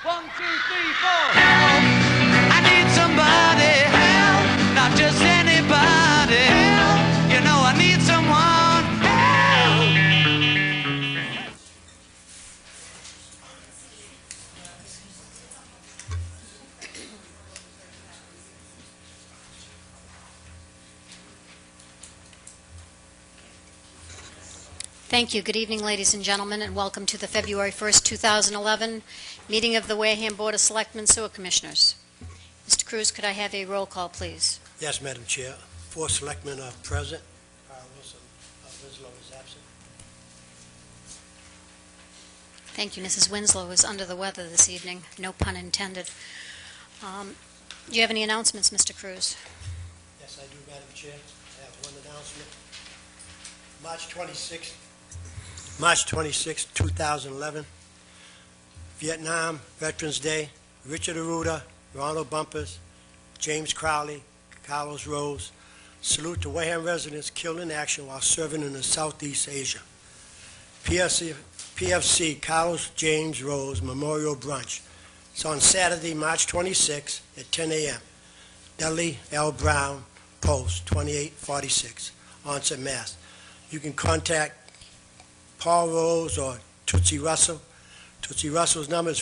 1, 2, 3, 4. Help! I need somebody. Help! Not just anybody. Help! You know I need someone. Help! Thank you. Good evening, ladies and gentlemen, and welcome to the February 1st, 2011 meeting of the Wareham BoS Selectmen Sewer Commissioners. Mr. Cruz, could I have a roll call, please? Yes, Madam Chair. 4 selectmen are present. Winslow is absent. Thank you. Mrs. Winslow is under the weather this evening. No pun intended. Do you have any announcements, Mr. Cruz? Yes, I do, Madam Chair. I have one announcement. March 26, 2011, Vietnam Veterans Day. Richard Arruda, Ronald Bumpers, James Crowley, Carlos Rose. Salute to Wareham residents killed in action while serving in the Southeast Asia. PFC Carlos James Rose Memorial Brunch. It's on Saturday, March 26 at 10 a.m. Dudley L. Brown, Post 2846, Onset, Mass. You can contact Paul Rose or Tootsie Russell. Tootsie Russell's number is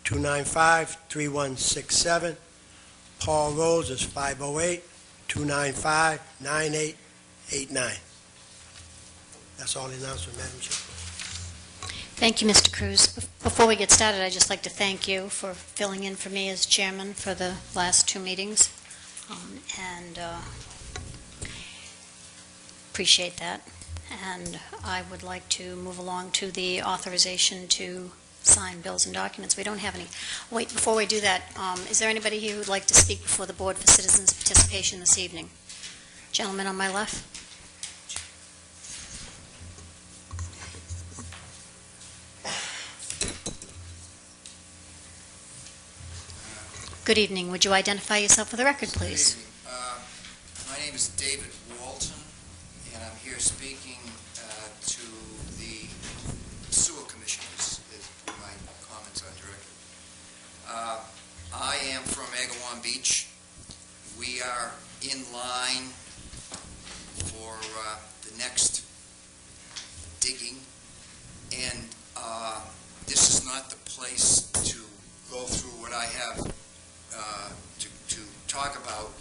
508-295-3167. Paul Rose is 508-295-9889. That's all the announcement, Madam Chair. Thank you, Mr. Cruz. Before we get started, I'd just like to thank you for filling in for me as chairman for the last 2 meetings. Appreciate that. And I would like to move along to the authorization to sign bills and documents. We don't have any. Wait, before we do that, is there anybody here who would like to speak before the board for citizens' participation this evening? Gentleman on my left. Good evening. Would you identify yourself for the record, please? My name is David Walton, and I'm here speaking to the sewer commissioners, where my comments are directed. I am from Agawam Beach. We are in line for the next digging, and this is not the place to go through what I have to talk about.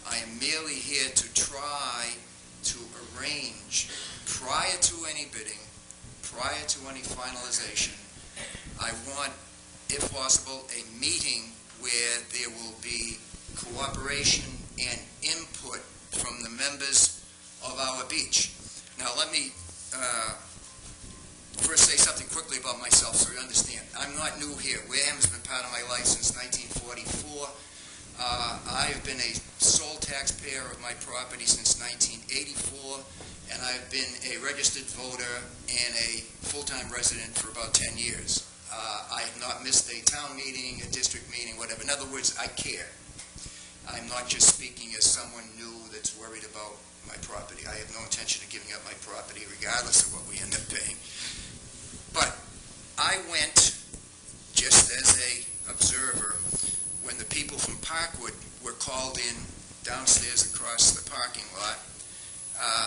I am merely here to try to arrange, prior to any bidding, prior to any finalization, I want, if possible, a meeting where there will be cooperation and input from the members of our beach. Now let me first say something quickly about myself so you understand. I'm not new here. Wareham has been part of my life since 1944. I've been a sole taxpayer of my property since 1984, and I've been a registered voter and a full-time resident for about 10 years. I have not missed a town meeting, a district meeting, whatever. In other words, I care. I'm not just speaking as someone new that's worried about my property. I have no intention of giving up my property regardless of what we end up paying. But I went just as a observer when the people from Parkwood were called in downstairs across the parking lot.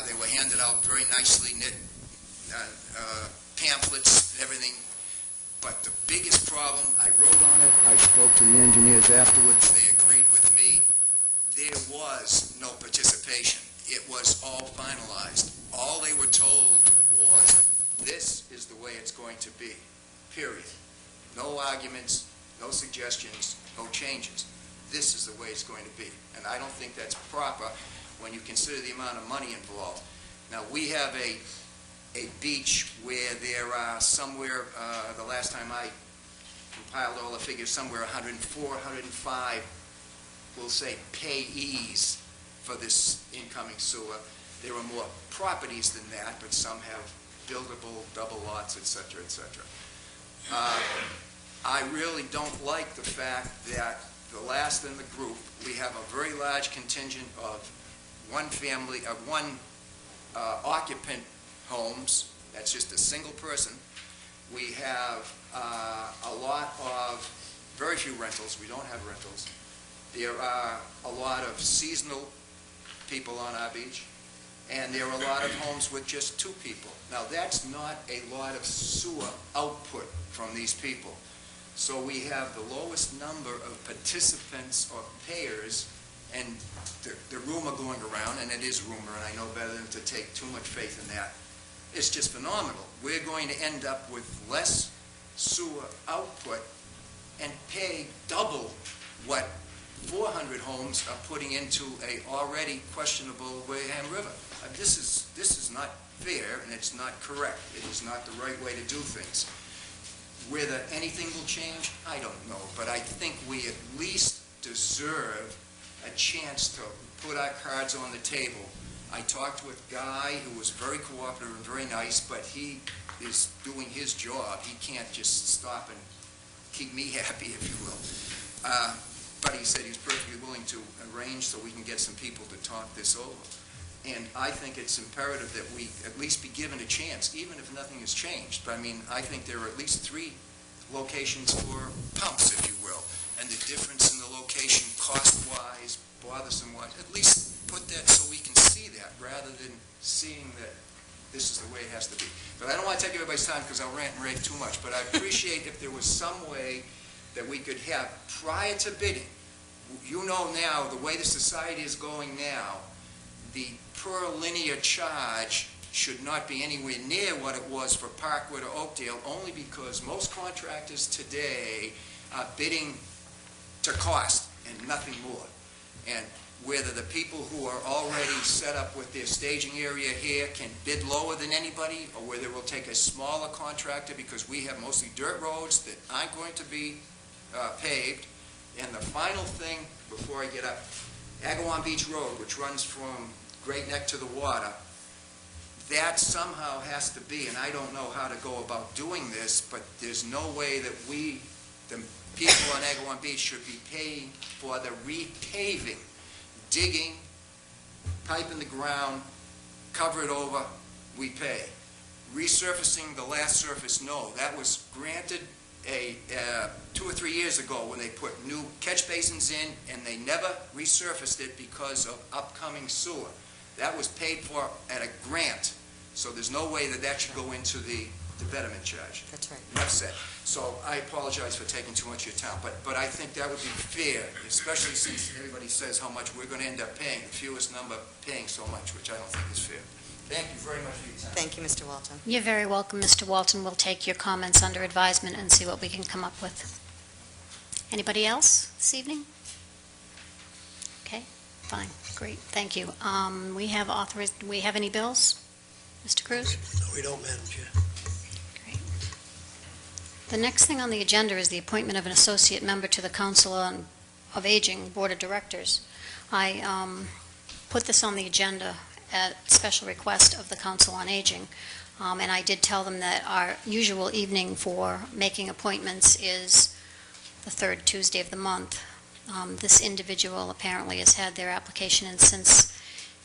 They were handed out very nicely knit pamphlets and everything. But the biggest problem, I wrote on it, I spoke to the engineers afterwards, they agreed with me, there was no participation. It was all finalized. All they were told was, this is the way it's going to be, period. No arguments, no suggestions, no changes. This is the way it's going to be. And I don't think that's proper when you consider the amount of money involved. Now, we have a beach where there are somewhere, the last time I compiled all the figures, somewhere 104, 105, we'll say, payees for this incoming sewer. There are more properties than that, but some have buildable double lots, etc., etc. I really don't like the fact that the last in the group, we have a very large contingent of one family, of one occupant homes. That's just a single person. We have a lot of, very few rentals. We don't have rentals. There are a lot of seasonal people on our beach, and there are a lot of homes with just 2 people. Now, that's not a lot of sewer output from these people. So we have the lowest number of participants or payers, and the rumor going around, and it is rumor, and I know better than to take too much faith in that, it's just phenomenal. We're going to end up with less sewer output and pay double what 400 homes are putting into a already questionable Wareham River. This is not fair, and it's not correct. It is not the right way to do things. Whether anything will change, I don't know, but I think we at least deserve a chance to put our cards on the table. I talked with Guy, who was very cooperative and very nice, but he is doing his job. He can't just stop and keep me happy, if you will. But he said he's perfectly willing to arrange so we can get some people to talk this over. And I think it's imperative that we at least be given a chance, even if nothing has changed. But I mean, I think there are at least 3 locations for pumps, if you will. And the difference in the location, cost-wise, bothersome-wise, at least put that so we can see that, rather than seeing that this is the way it has to be. But I don't want to take everybody's time because I'll rant and rave too much. But I appreciate if there was some way that we could have, prior to bidding, you know now, the way the society is going now, the per linear charge should not be anywhere near what it was for Parkwood or Oakdale, only because most contractors today are bidding to cost and nothing more. And whether the people who are already set up with their staging area here can bid lower than anybody, or whether we'll take a smaller contractor, because we have mostly dirt roads that aren't going to be paved. And the final thing, before I get up, Agawam Beach Road, which runs from Great Neck to the water, that somehow has to be, and I don't know how to go about doing this, but there's no way that we, the people on Agawam Beach, should be paying for the repaving, digging, pipe in the ground, cover it over, we pay. Resurfacing the last surface, no. That was granted 2 or 3 years ago when they put new catch basins in, and they never resurfaced it because of upcoming sewer. That was paid for at a grant, so there's no way that that should go into the betterment charge. That's right. Enough said. So I apologize for taking too much of your time, but I think that would be fair, especially since everybody says how much we're going to end up paying, the fewest number paying so much, which I don't think is fair. Thank you very much for your time. Thank you, Mr. Walton. You're very welcome, Mr. Walton. We'll take your comments under advisement and see what we can come up with. Anybody else this evening? Okay, fine, great, thank you. We have any bills? Mr. Cruz? No, we don't, Madam Chair. Great. The next thing on the agenda is the appointment of an associate member to the Council of Aging Board of Directors. I put this on the agenda at special request of the Council on Aging, and I did tell them that our usual evening for making appointments is the 3rd Tuesday of the month. This individual apparently has had their application in since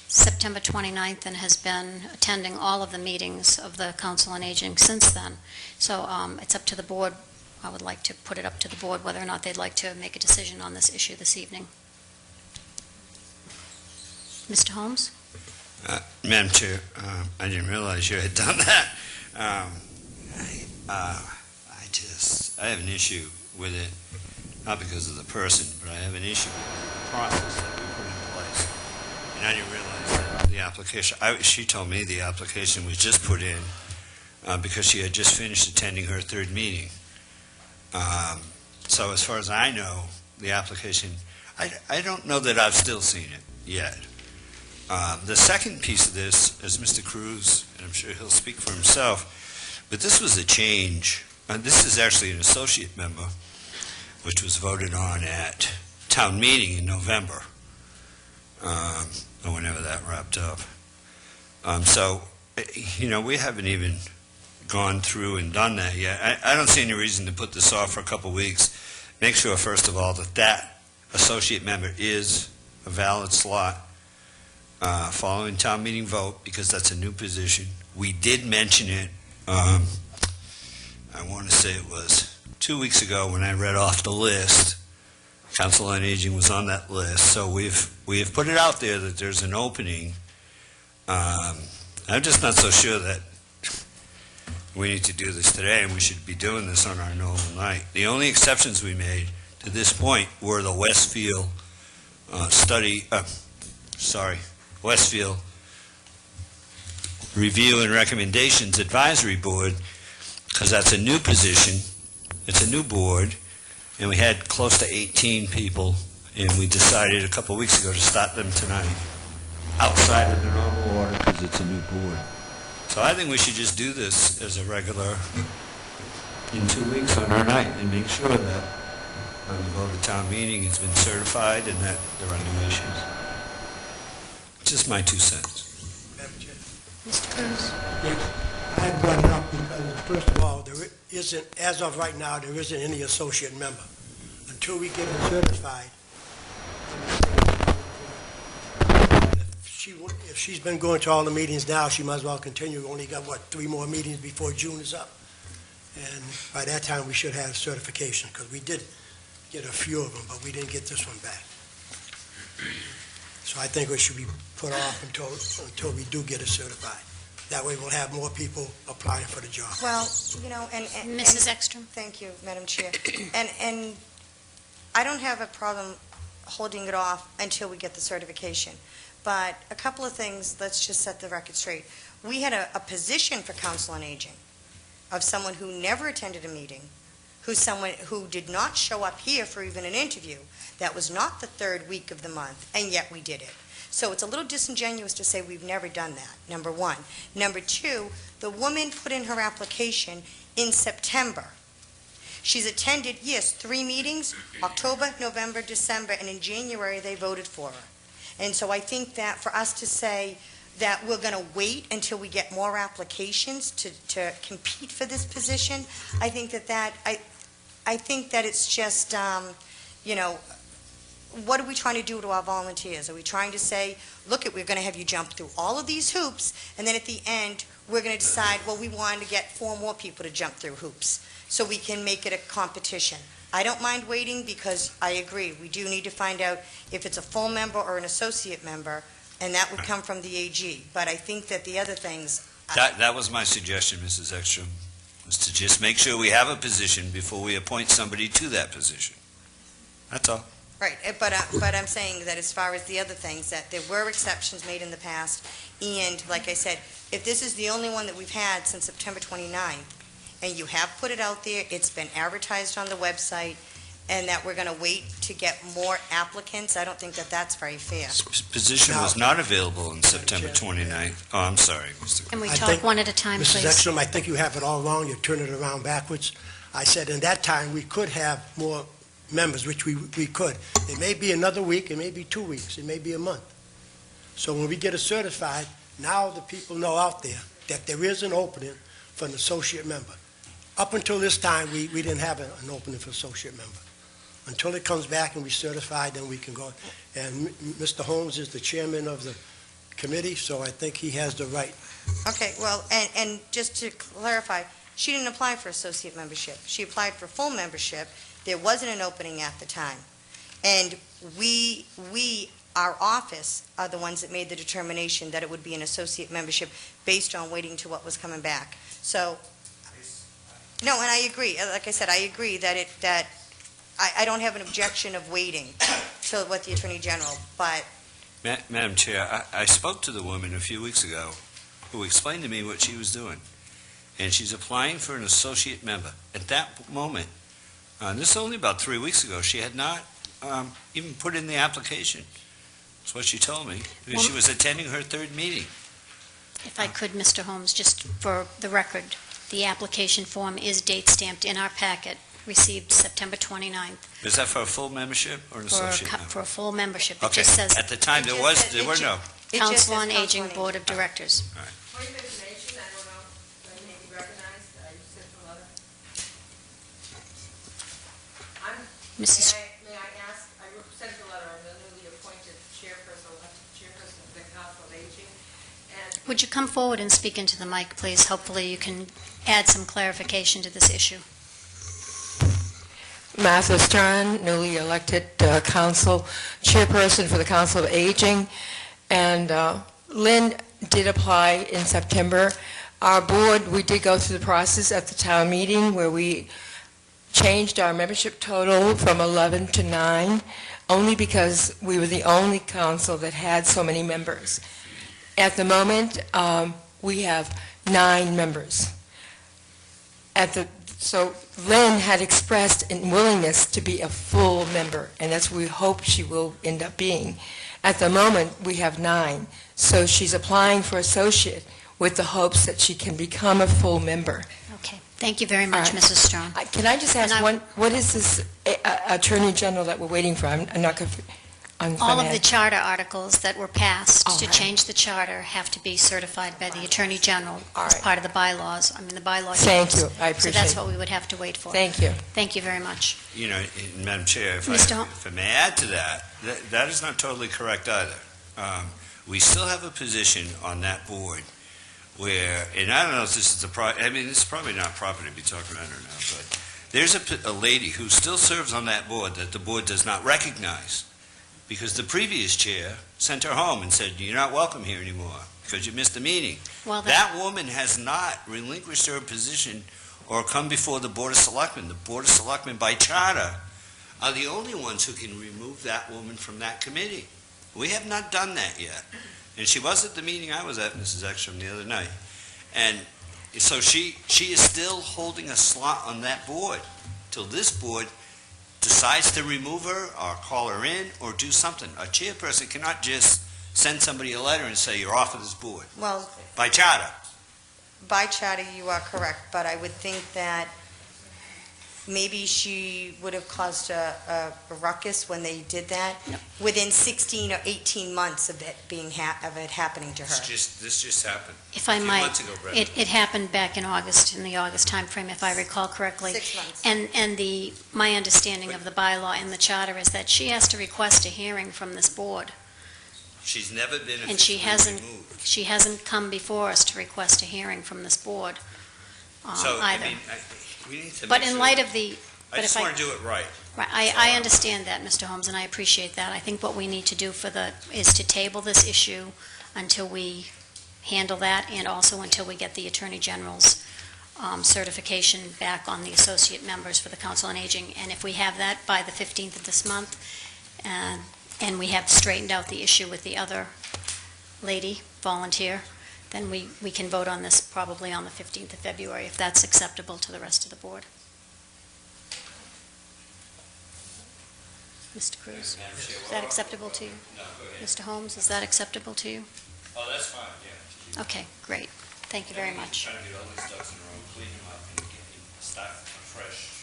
September 29th and has been attending all of the meetings of the Council on Aging since then. So it's up to the board. I would like to put it up to the board whether or not they'd like to make a decision on this issue this evening. Mr. Holmes? Madam Chair, I didn't realize you had done that. I have an issue with it, not because of the person, but I have an issue with the process that we put in place. And I didn't realize that the application, she told me the application was just put in because she had just finished attending her 3rd meeting. So as far as I know, the application, I don't know that I've still seen it yet. The second piece of this is Mr. Cruz, and I'm sure he'll speak for himself, but this was a change. This is actually an associate member, which was voted on at town meeting in November, or whenever that wrapped up. So, we haven't even gone through and done that yet. I don't see any reason to put this off for a couple of weeks. Make sure, first of all, that associate member is a valid slot following town meeting vote, because that's a new position. We did mention it I want to say it was 2 weeks ago when I read off the list. Council on Aging was on that list, so we've put it out there that there's an opening. I'm just not so sure that we need to do this today, and we should be doing this on our normal night. The only exceptions we made to this point were the Westfield Westfield Review and Recommendations Advisory Board, because that's a new position, it's a new board, and we had close to 18 people, and we decided a couple of weeks ago to start them tonight, outside of the normal order, because it's a new board. So I think we should just do this as a regular, in 2 weeks on our night, and make sure that when we go to town meeting, it's been certified and that there are no issues. Just my 2 cents. Madam Chair. Mr. Cruz? Yes, I had brought it up because, first of all, there isn't, as of right now, there isn't any associate member. Until we get it certified, if she's been going to all the meetings now, she might as well continue. We only got, 3 more meetings before June is up. And by that time, we should have certification, because we did get a few of them, but we didn't get this one back. So I think it should be put off until we do get it certified. That way we'll have more people applying for the job. Well, and Mrs. Ekstrom? thank you, Madam Chair. And I don't have a problem holding it off until we get the certification. But a couple of things, let's just set the record straight. We had a position for Council on Aging of someone who never attended a meeting, who's someone who did not show up here for even an interview. That was not the 3rd week of the month, and yet we did it. So it's a little disingenuous to say we've never done that, number one. Number two, the woman put in her application in September. She's attended, yes, 3 meetings, October, November, December, and in January they voted for her. And so I think that for us to say that we're going to wait until we get more applications to compete for this position, I think I think that it's just, what are we trying to do to our volunteers? Are we trying to say, look, we're going to have you jump through all of these hoops, and then at the end, we're going to decide, well, we want to get 4 more people to jump through hoops so we can make it a competition. I don't mind waiting because I agree. We do need to find out if it's a full member or an associate member, and that would come from the AG. But I think that the other things... That was my suggestion, Mrs. Ekstrom, was to just make sure we have a position before we appoint somebody to that position. That's all. Right, but I'm saying that as far as the other things, that there were exceptions made in the past, and like I said, if this is the only one that we've had since September 29th, and you have put it out there, it's been advertised on the website, and that we're going to wait to get more applicants, I don't think that that's very fair. This position was not available on September 29th. Oh, I'm sorry, Mr. Can we I talk think, one at a time, Mrs. please? Ekstrom, I think you have it all wrong. You're turning it around backwards. I said in that time, we could have more members, which we could. It may be another week, it may be 2 weeks, it may be a month. So when we get it certified, now the people know out there that there is an opening for an associate member. Up until this time, we didn't have an opening for associate member. Until it comes back and we certify, then we can go. And Mr. Holmes is the chairman of the committee, so I think he has the right. Okay, well, and just to clarify, she didn't apply for associate membership. She applied for full membership. There wasn't an opening at the time. And our office, are the ones that made the determination that it would be an associate membership based on waiting to what was coming back. So, no, and I agree. Like I said, I agree that I don't have an objection of waiting till what the Attorney General, but... Madam Chair, I spoke to the woman a few weeks ago who explained to me what she was doing, and she's applying for an associate member. At that moment, this is only about 3 weeks ago, she had not even put in the application. That's what she told me. She was attending her 3rd meeting. If I could, Mr. Holmes, just for the record, the application form is date stamped in our packet, received September 29th. Is that for a full membership or an associate member? For a full membership. It Okay. just says At the time, there were no. It just Council says on Council Aging on Board of Directors. Point of information, I don't know, do I need to be recognized? I sent the letter. Mrs. May I ask, I sent the letter, I'm the newly appointed chairperson, elected chairperson of the Council on Aging, And Would you come forward and speak into the mic, please? Hopefully you can add some clarification to this issue. Martha Stern, newly elected council chairperson for the Council of Aging, and Lynn did apply in September. Our board, we did go through the process at the town meeting where we changed our membership total from 11 to 9, only because we were the only council that had so many members. At the moment, we have 9 members. So Lynn had expressed a willingness to be a full member, and that's what we hope she will end up being. At the moment, we have 9, so she's applying for associate with the hopes that she can become a full member. Okay. Thank you very much, All right. Mrs. Strong. Can I just ask And one, what is this Attorney General that we're waiting for? I'm not confused. All of the charter articles that were passed All to right. change the charter have to be certified by the Attorney General All as right. part of the bylaws, the bylaw Thank changes. you. I So appreciate that's it. what we would have to wait for. Thank you. Thank you very much. You know, Madam Chair, Mr. Hall? if I may add to that, that is not totally correct either. We still have a position on that board where, and I don't know if this is this is probably not proper to be talking about her now, but there's a lady who still serves on that board that the board does not recognize because the previous chair sent her home and said, "You're not welcome here anymore because you missed the meeting." Well, That woman has not relinquished her position or come before the Board of Selectmen. The Board of Selectmen, by charter, are the only ones who can remove that woman from that committee. We have not done that yet. And she was at the meeting I was at, Mrs. Ekstrom, the other night. And so she is still holding a slot on that board till this board decides to remove her or call her in or do something. A chairperson cannot just send somebody a letter and say, "You're off of this board," Well, by charter. by charter, you are correct, but I would think that maybe she would have caused a ruckus when they did that within 16 or 18 months of it being of it happening to her. This just happened. If I a few might, months ago, Brenda. it happened back in August, in the August timeframe, if I recall correctly. 6 months. And my understanding of the bylaw and the charter is that she has to request a hearing from this board. She's never been And she officially removed. She hasn't come before us to request a hearing from this board So, either. we need to But make in sure- light of the, I but just if I- want to do it right. right, I understand that, Mr. Holmes, and I appreciate that. I think what we need to do is to table this issue until we handle that, and also until we get the Attorney General's certification back on the associate members for the Council on Aging. And if we have that by the 15th of this month, and we have straightened out the issue with the other lady, volunteer, then we can vote on this probably on the 15th of February, if that's acceptable to the rest of the board. Mr. Cruz, is that acceptable to you? No, go ahead. Mr. Holmes, is that acceptable to you? Oh, that's fine, yeah. Okay, great. Thank you very much. Trying to get all these ducks in a row, clean them up, and start fresh.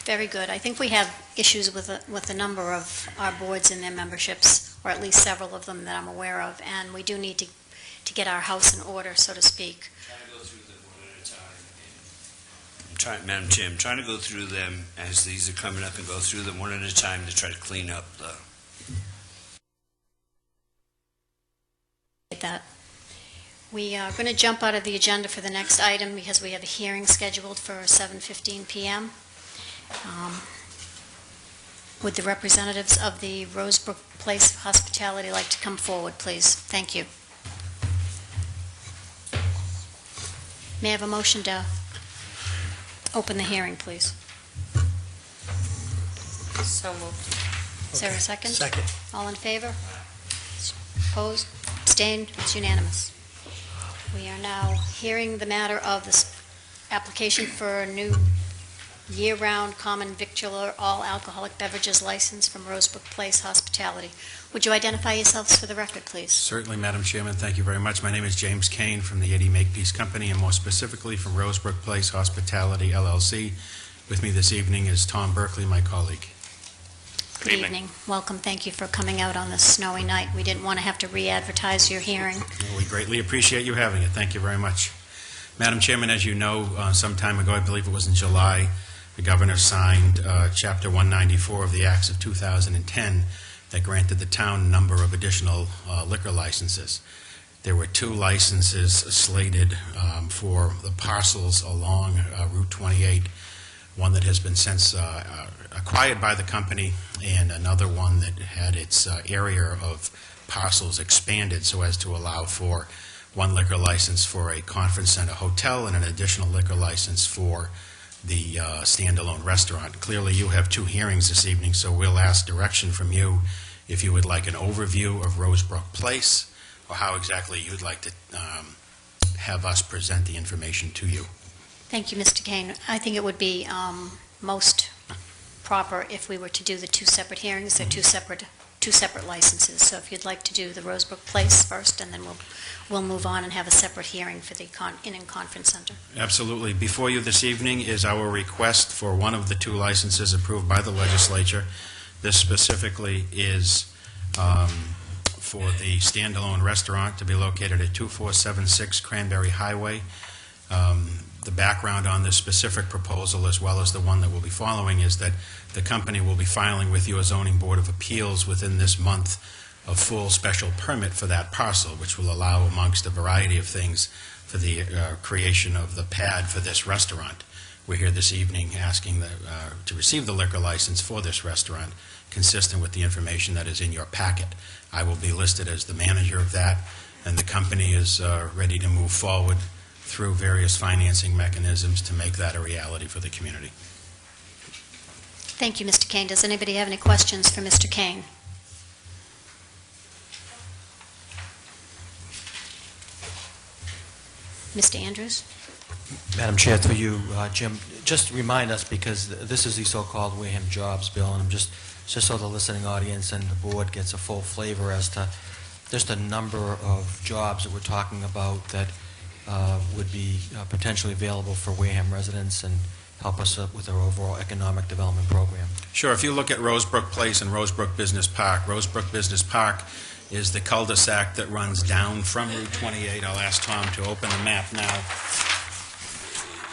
Very good. I think we have issues with a number of our boards and their memberships, or at least several of them that I'm aware of, and we do need to get our house in order, so to speak. Trying to go through them one at a time. Madam Chair, I'm trying to go through them as these are coming up and go through them one at a time to try to clean up the... That. We are going to jump out of the agenda for the next item because we have a hearing scheduled for 7:15 p.m. Would the representatives of the Rosebrook Place Hospitality like to come forward, please? Thank you. May I have a motion to open the hearing, please? So moved. Is there a second? Second. All in favor? Opposed? Abstained? It's unanimous. We are now hearing the matter of this application for a new year-round common victular all alcoholic beverages license from Rosebrook Place Hospitality. Would you identify yourselves for the record, please? Certainly, Madam Chairman. Thank you very much. My name is James Kane from the Eddie Makepeace Company, and more specifically from Rosebrook Place Hospitality, LLC. With me this evening is Tom Berkeley, my colleague. Good evening. Welcome. Thank you for coming out on this snowy night. We didn't want to have to re-advertise your hearing. Well, we greatly appreciate you having it. Thank you very much. Madam Chairman, as you know, some time ago, I believe it was in July, the governor signed Chapter 194 of the Acts of 2010 that granted the town a number of additional liquor licenses. There were 2 licenses slated for the parcels along Route 28, one that has been since acquired by the company, and another one that had its area of parcels expanded so as to allow for 1 liquor license for a conference center hotel and an additional liquor license for the standalone restaurant. Clearly, you have 2 hearings this evening, so we'll ask direction from you if you would like an overview of Rosebrook Place, or how exactly you'd like to have us present the information to you. Thank you, Mr. Kane. I think it would be most proper if we were to do the 2 separate hearings. They're 2 separate licenses. So if you'd like to do the Rosebrook Place first, and then we'll move on and have a separate hearing for the Inn and Conference Center. Absolutely. Before you this evening is our request for one of the 2 licenses approved by the legislature. This specifically is for the standalone restaurant to be located at 2476 Cranberry Highway. The background on this specific proposal, as well as the one that we'll be following, is that the company will be filing with your Zoning Board of Appeals within this month a full special permit for that parcel, which will allow, amongst a variety of things, for the creation of the pad for this restaurant. We're here this evening asking to receive the liquor license for this restaurant, consistent with the information that is in your packet. I will be listed as the manager of that, and the company is ready to move forward through various financing mechanisms to make that a reality for the community. Thank you, Mr. Kane. Does anybody have any questions for Mr. Kane? Mr. Andrews? Madam Chair, through you, Jim, just remind us, because this is the so-called Wareham Jobs Bill, and I'm just so the listening audience and the board gets a full flavor as to just a number of jobs that we're talking about that would be potentially available for Wareham residents and help us with our overall economic development program. Sure. If you look at Rosebrook Place and Rosebrook Business Park, Rosebrook Business Park is the cul-de-sac that runs down from Route 28. I'll ask Tom to open the map now.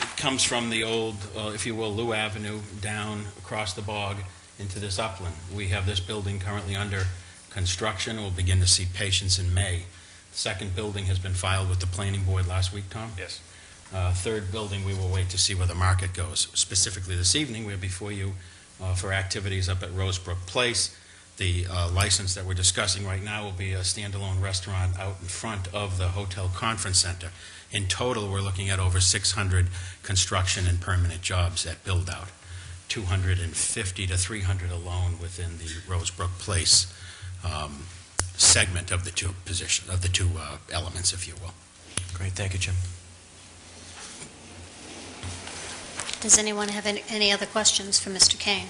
It comes from the old, if you will, Lou Avenue down across the bog into this upland. We have this building currently under construction. We'll begin to see patients in May. The second building has been filed with the planning board last week, Tom? Yes. Third building, we will wait to see where the market goes. Specifically this evening, we're before you for activities up at Rosebrook Place. The license that we're discussing right now will be a standalone restaurant out in front of the Hotel Conference Center. In total, we're looking at over 600 construction and permanent jobs at build-out, 250 to 300 alone within the Rosebrook Place segment of the two elements, if you will. Great, thank you, Jim. Does anyone have any other questions for Mr. Kane?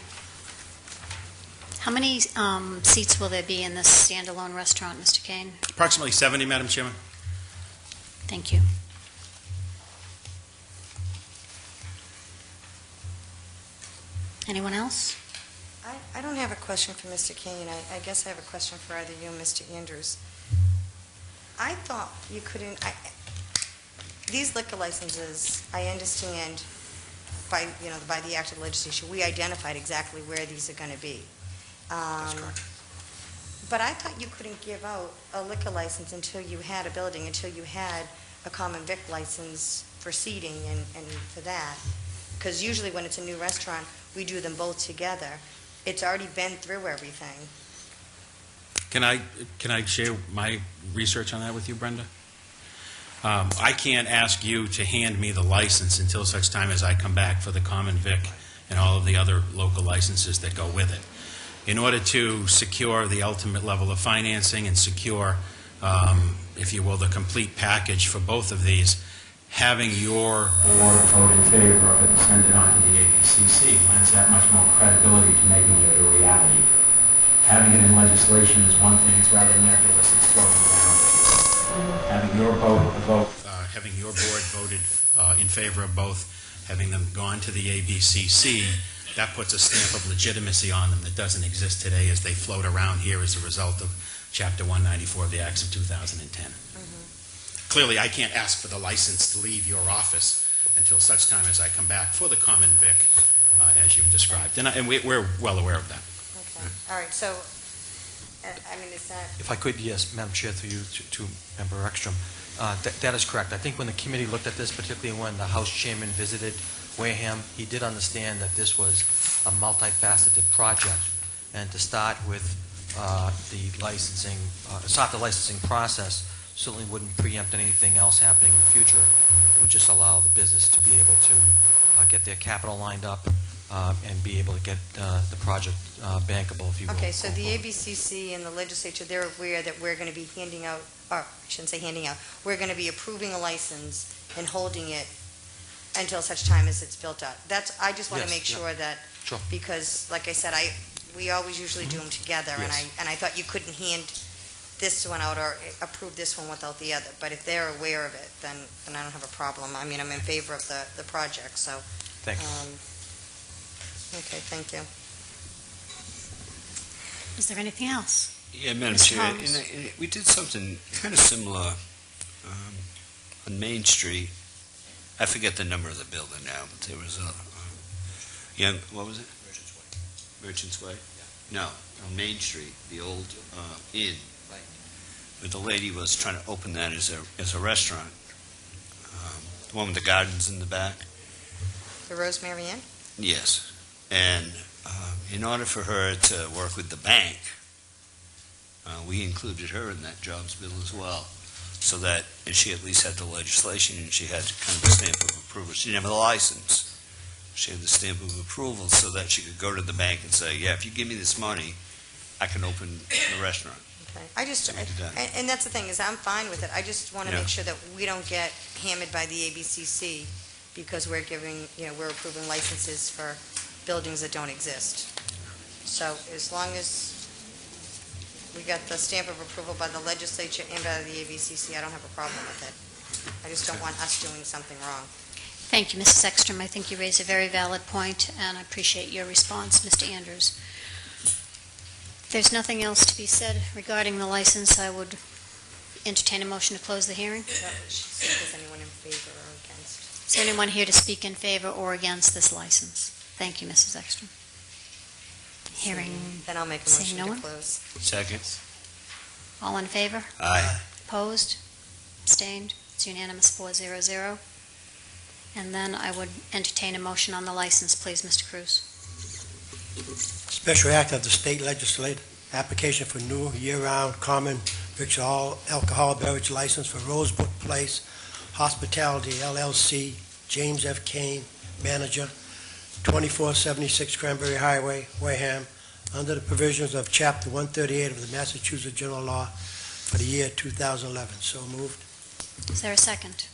How many seats will there be in this standalone restaurant, Mr. Kane? Approximately 70, Madam Chairman. Thank you. Anyone else? I don't have a question for Mr. Kane. I guess I have a question for either you or Mr. Andrews. I thought you couldn't, these liquor licenses, I understand by the act of legislation, we identified exactly where these are going to be. That's correct. But I thought you couldn't give out a liquor license until you had a building, until you had a common vic license for seating and for that. Because usually when it's a new restaurant, we do them both together. It's already been through everything. Can I share my research on that with you, Brenda? I can't ask you to hand me the license until such time as I come back for the common vic and all of the other local licenses that go with it. In order to secure the ultimate level of financing and secure, if you will, the complete package for both of these, having your board vote in favor of it and send it on to the ABCC lends that much more credibility to making it a reality. Having it in legislation is one thing, it's rather nebulous, it's floating around. Having your having your board voted in favor of both, having them gone to the ABCC, that puts a stamp of legitimacy on them that doesn't exist today as they float around here as a result of Chapter 194 of the Acts of 2010. Clearly, I can't ask for the license to leave your office until such time as I come back for the common vic, as you've described. And we're well aware of that. Okay. All right. So I mean, is that, If I could, yes, Madam Chair, through you to Member Ekstrom. That is correct. I think when the committee looked at this, particularly when the House Chairman visited Wareham, he did understand that this was a multifaceted project, and to start with the licensing process certainly wouldn't preempt anything else happening in the future. It would just allow the business to be able to get their capital lined up and be able to get the project bankable, if you will. okay, so the ABCC and the legislature, they're aware that we're going to be handing out, or I shouldn't say handing out, we're going to be approving a license and holding it until such time as it's built out. I just want to Yes, make yeah. sure that, Sure. because, like I said, we always usually do them together, Yes. and I thought you couldn't hand this one out or approve this one without the other. But if they're aware of it, then I don't have a problem. I mean, I'm in favor of the project, so. Thank you. Okay, thank you. Is there anything else? Yeah, Madam Mr. Chair, Holmes. we did something kind of similar on Main Street. I forget the number of the building now, but there was what was it? Merchant's Way. No, on Main Street, the old inn. But the lady was trying to open that as a restaurant. The one with the gardens in the back. The Rosemary Inn? Yes. And in order for her to work with the bank, we included her in that jobs bill as well, so that and she at least had the legislation and she had kind of a stamp of approval. She didn't have a license. She had the stamp of approval so that she could go to the bank and say, yeah, if you give me this money, I can open the restaurant. Okay. I just, So we did that. and that's the thing, is I'm fine with it. I just want to Yeah. make sure that we don't get hammered by the ABCC because we're we're approving licenses for buildings that don't exist. So as long as we got the stamp of approval by the legislature and by the ABCC, I don't have a problem with it. I just don't want us doing something wrong. Thank you, Mrs. Ekstrom. I think you raised a very valid point, and I appreciate your response, Mr. Andrews. If there's nothing else to be said regarding the license, I would entertain a motion to close the hearing. Is anyone in favor or against? Is there anyone here to speak in favor or against this license? Thank you, Mrs. Ekstrom. Hearing, Then I'll make a Seeing motion no to one? close. Second. all in favor? Aye. Opposed? Abstained? It's unanimous, 4-0-0. And then I would entertain a motion on the license, please, Mr. Cruz. Special act of the state legislature, application for new year-round common victual all alcohol beverage license for Rosebrook Place Hospitality LLC, James F. Kane, manager, 2476 Cranberry Highway, Wareham, under the provisions of Chapter 138 of the Massachusetts General Law for the year 2011. So moved. Is there a second?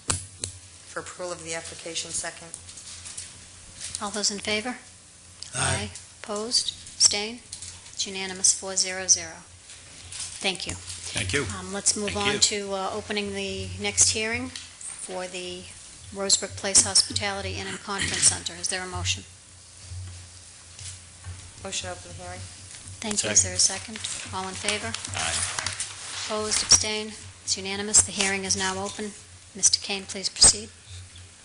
For approval of the application, second. All those in favor? Opposed? Abstained? It's unanimous, 4-0-0. Thank you. Thank you. Let's move Thank on you. to opening the next hearing for the Rosebrook Place Hospitality Inn and Conference Center. Is there a motion? Motion to open the hearing. Thank you. Is there a second? All in favor? Aye. Opposed? Abstained? It's unanimous. The hearing is now open. Mr. Kane, please proceed.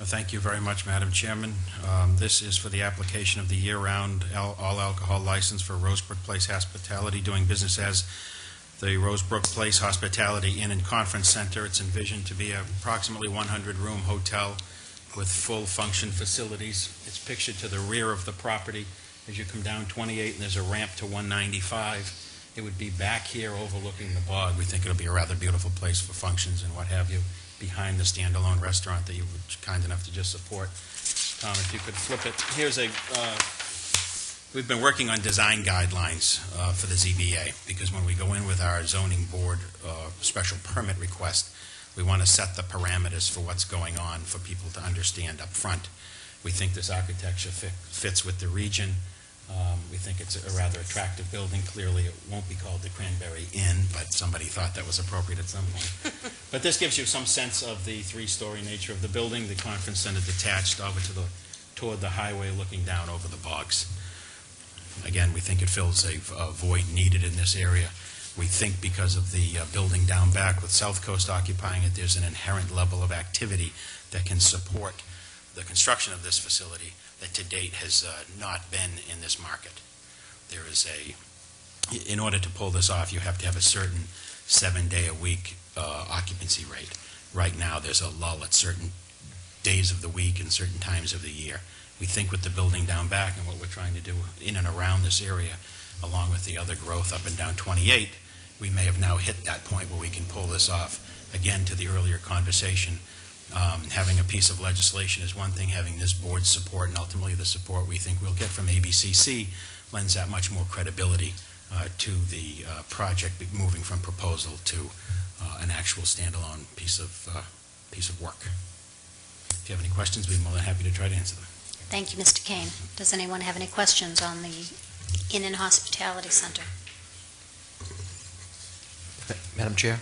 Thank you very much, Madam Chairman. This is for the application of the year-round all alcohol license for Rosebrook Place Hospitality, doing business as the Rosebrook Place Hospitality Inn and Conference Center. It's envisioned to be approximately 100-room hotel with full function facilities. It's pictured to the rear of the property as you come down 28, and there's a ramp to 195. It would be back here overlooking the bog. We think it'll be a rather beautiful place for functions and what have you, behind the standalone restaurant that you were kind enough to just support. Tom, if you could flip it. We've been working on design guidelines for the ZBA, because when we go in with our zoning board special permit request, we want to set the parameters for what's going on for people to understand up front. We think this architecture fits with the region. We think it's a rather attractive building. Clearly, it won't be called the Cranberry Inn, but somebody thought that was appropriate at some point. But this gives you some sense of the three-story nature of the building, the conference center detached over toward the highway looking down over the bogs. Again, we think it fills a void needed in this area. We think because of the building down back with South Coast occupying it, there's an inherent level of activity that can support the construction of this facility that to date has not been in this market. There is a in order to pull this off, you have to have a certain 7-day-a-week occupancy rate. Right now, there's a lull at certain days of the week and certain times of the year. We think with the building down back and what we're trying to do in and around this area, along with the other growth up and down 28, we may have now hit that point where we can pull this off. Again, to the earlier conversation, having a piece of legislation is one thing, having this board's support and ultimately the support we think we'll get from ABCC lends that much more credibility to the project moving from proposal to an actual standalone piece of work. If you have any questions, we'd be more than happy to try to answer them. Thank you, Mr. Kane. Does anyone have any questions on the Inn and Hospitality Center? Madam Chair?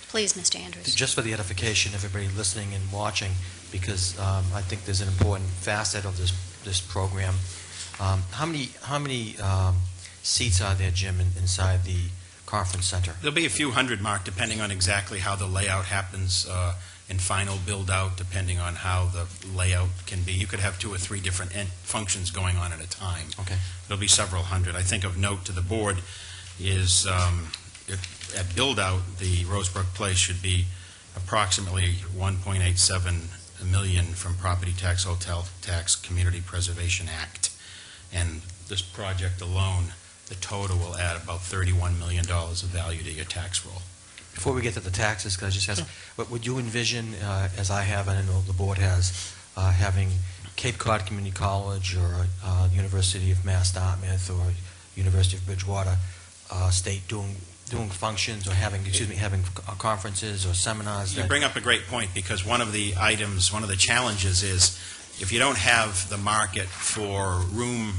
Please, Mr. Andrews. Just for the edification, everybody listening and watching, because I think there's an important facet of this program. How many seats are there, Jim, inside the conference center? There'll be a few hundred, Mark, depending on exactly how the layout happens in final build-out, depending on how the layout can be. You could have 2 or 3 different functions going on at a time. Okay. There'll be several hundred. I think of note to the board is at build-out, the Rosebrook Place should be approximately $1.87 million from Property Tax, Hotel Tax, Community Preservation Act. And this project alone, the total will add about $31 million of value to your tax roll. Before we get to the taxes, could I just ask, what would you envision, as I have, and I know the board has, having Cape Cod Community College or University of Mass Dartmouth or University of Bridgewater State doing functions or having conferences or seminars? You bring up a great point, because one of the challenges is if you don't have the market for room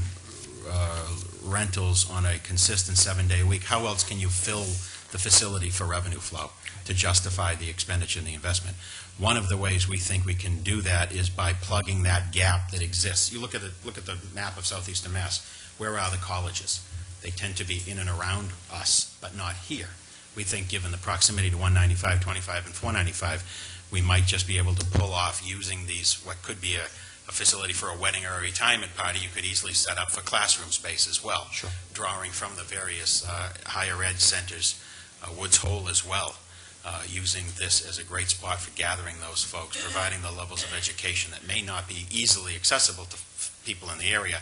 rentals on a consistent 7-day week, how else can you fill the facility for revenue flow to justify the expenditure and the investment? One of the ways we think we can do that is by plugging that gap that exists. You look at the map of southeastern Mass. Where are the colleges? They tend to be in and around us, but not here. We think, given the proximity to 195, 25, and 495, we might just be able to pull off using these, what could be a facility for a wedding or a retirement party. You could easily set up for classroom space as well. Sure. Drawing from the various higher ed centers, Woods Hole as well, using this as a great spot for gathering those folks, providing the levels of education that may not be easily accessible to people in the area,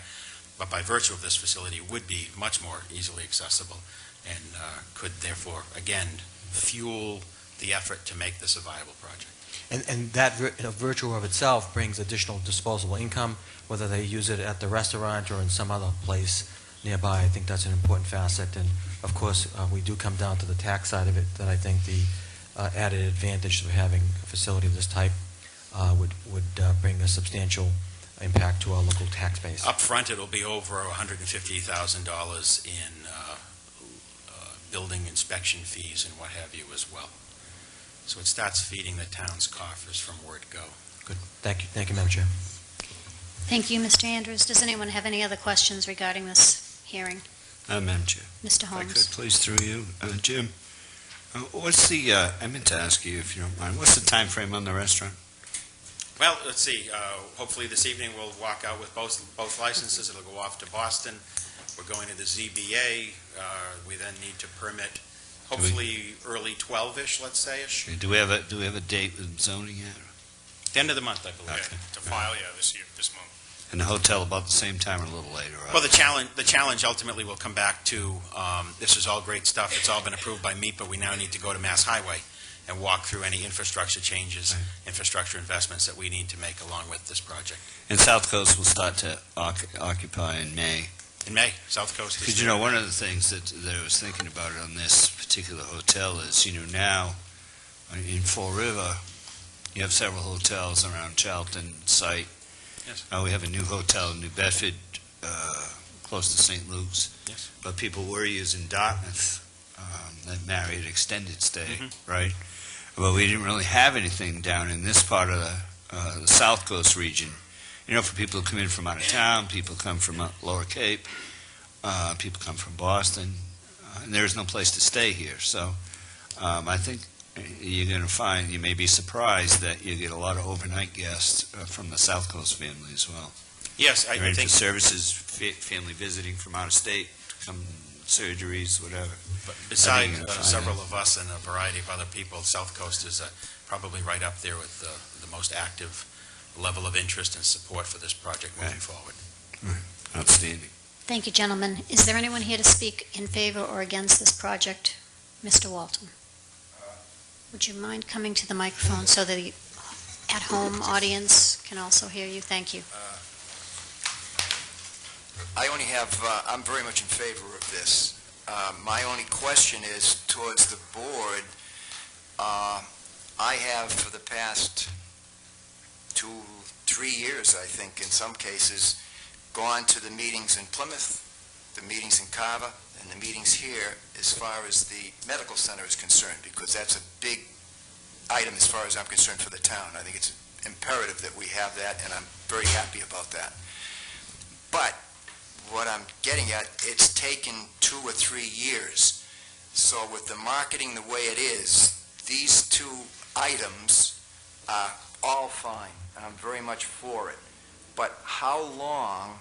but by virtue of this facility would be much more easily accessible and could therefore, again, fuel the effort to make this a viable project. And that virtue of itself brings additional disposable income, whether they use it at the restaurant or in some other place nearby. I think that's an important facet. And of course, we do come down to the tax side of it, that I think the added advantage of having a facility of this type would bring a substantial impact to our local tax base. Up front, it'll be over $150,000 in building inspection fees and what have you as well. So it starts feeding the town's coffers from word go. Good. Thank you, Madam Chair. Thank you, Mr. Andrews. Does anyone have any other questions regarding this hearing? Madam Chair. Mr. If I Holmes? could, please, through you. Jim, what's the, I meant to ask you, if you don't mind, what's the time frame on the restaurant? Well, let's see. Hopefully this evening we'll walk out with both licenses. It'll go off to Boston. We're going to the ZBA. We then need to permit, hopefully early 12-ish, let's say-ish. Do we have a date with zoning yet? The end of the month, I believe. Okay. To file, this month. And the hotel about the same time or a little later? Well, the challenge ultimately will come back to, this is all great stuff. It's all been approved by MEPA. We now need to go to Mass Highway and walk through any infrastructure changes, infrastructure investments that we need to make along with this project. And South Coast will start to occupy in May. In May, South Coast is... Because, one of the things that I was thinking about on this particular hotel is, now in Fall River, you have several hotels around Charlton site. Yes. We have a new hotel in New Bedford, close to St. Luke's. Yes. But people were using Dartmouth, that Marriott extended stay, right? But we didn't really have anything down in this part of the South Coast region. For people who come in from out of town, people come from Lower Cape, people come from Boston, and there's no place to stay here. So I think you're going to find, you may be surprised that you get a lot of overnight guests from the South Coast family as well. Yes, I think... services, family visiting from out of state to come surgeries, whatever. But besides I think, several of us and a variety of other people, South Coast is probably right up there with the most active level of interest and support for this project moving forward. Outstanding. Thank you, gentlemen. Is there anyone here to speak in favor or against this project? Mr. Walton? Would you mind coming to the microphone so the at-home audience can also hear you? Thank you. I'm very much in favor of this. My only question is towards the board. I have for the past 2-3 years, I think, in some cases, gone to the meetings in Plymouth, the meetings in Carver, and the meetings here as far as the medical center is concerned, because that's a big item as far as I'm concerned for the town. I think it's imperative that we have that, and I'm very happy about that. But what I'm getting at, it's taken 2 or 3 years. So with the marketing the way it is, these 2 items are all fine, and I'm very much for it. But how long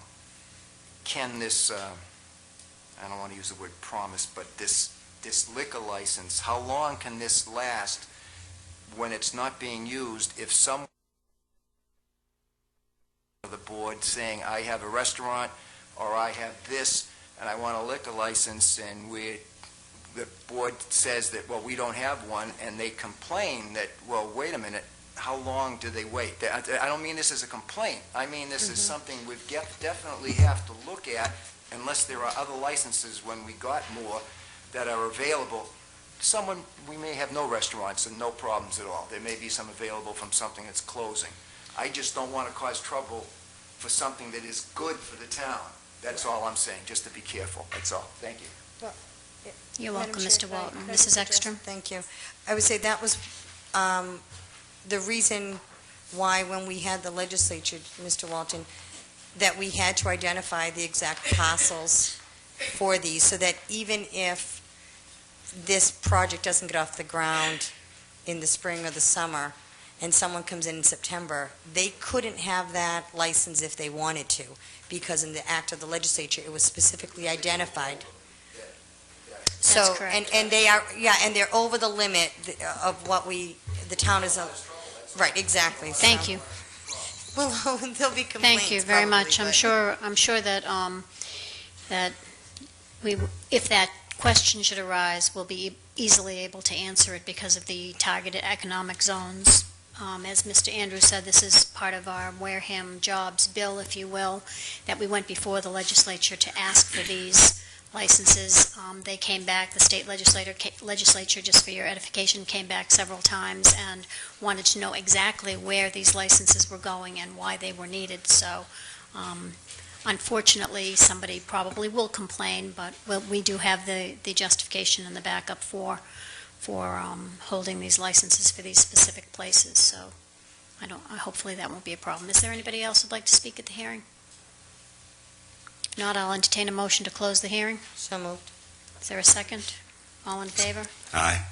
can this, I don't want to use the word promise, but this liquor license, how long can this last when it's not being used if someone on the board saying, I have a restaurant, or I have this, and I want a liquor license, and the board says that, well, we don't have one, and they complain that, well, wait a minute, how long do they wait? I don't mean this as a complaint. I mean this is something we definitely have to look at, unless there are other licenses when we got more that are available. We may have no restaurants and no problems at all. There may be some available from something that's closing. I just don't want to cause trouble for something that is good for the town. That's all I'm saying, just to be careful. That's all. Thank you. You're Madam welcome, Chair, Mr. can I- Walton. can I Mrs. just address- Ekstrom? Thank you. I would say that was the reason why, when we had the legislature, Mr. Walton, that we had to identify the exact parcels for these, so that even if this project doesn't get off the ground in the spring or the summer, and someone comes in September, they couldn't have that license if they wanted to, because in the act of the legislature, it was specifically identified. So, correct. and they are, and they're over the limit of what the town is, right, exactly. so- Thank you. Well, there'll be complaints. Thank you very probably, much. I'm but- sure that, that if that question should arise, we'll be easily able to answer it because of the targeted economic zones. As Mr. Andrews said, this is part of our Wareham jobs bill, if you will, that we went before the legislature to ask for these licenses. They came back, the state legislature, just for your edification, came back several times and wanted to know exactly where these licenses were going and why they were needed. So, unfortunately, somebody probably will complain, but we do have the justification and the backup for holding these licenses for these specific places. So, hopefully that won't be a problem. Is there anybody else who'd like to speak at the hearing? If not, I'll entertain a motion to close the hearing. So moved. Is there a second? All in favor? Aye.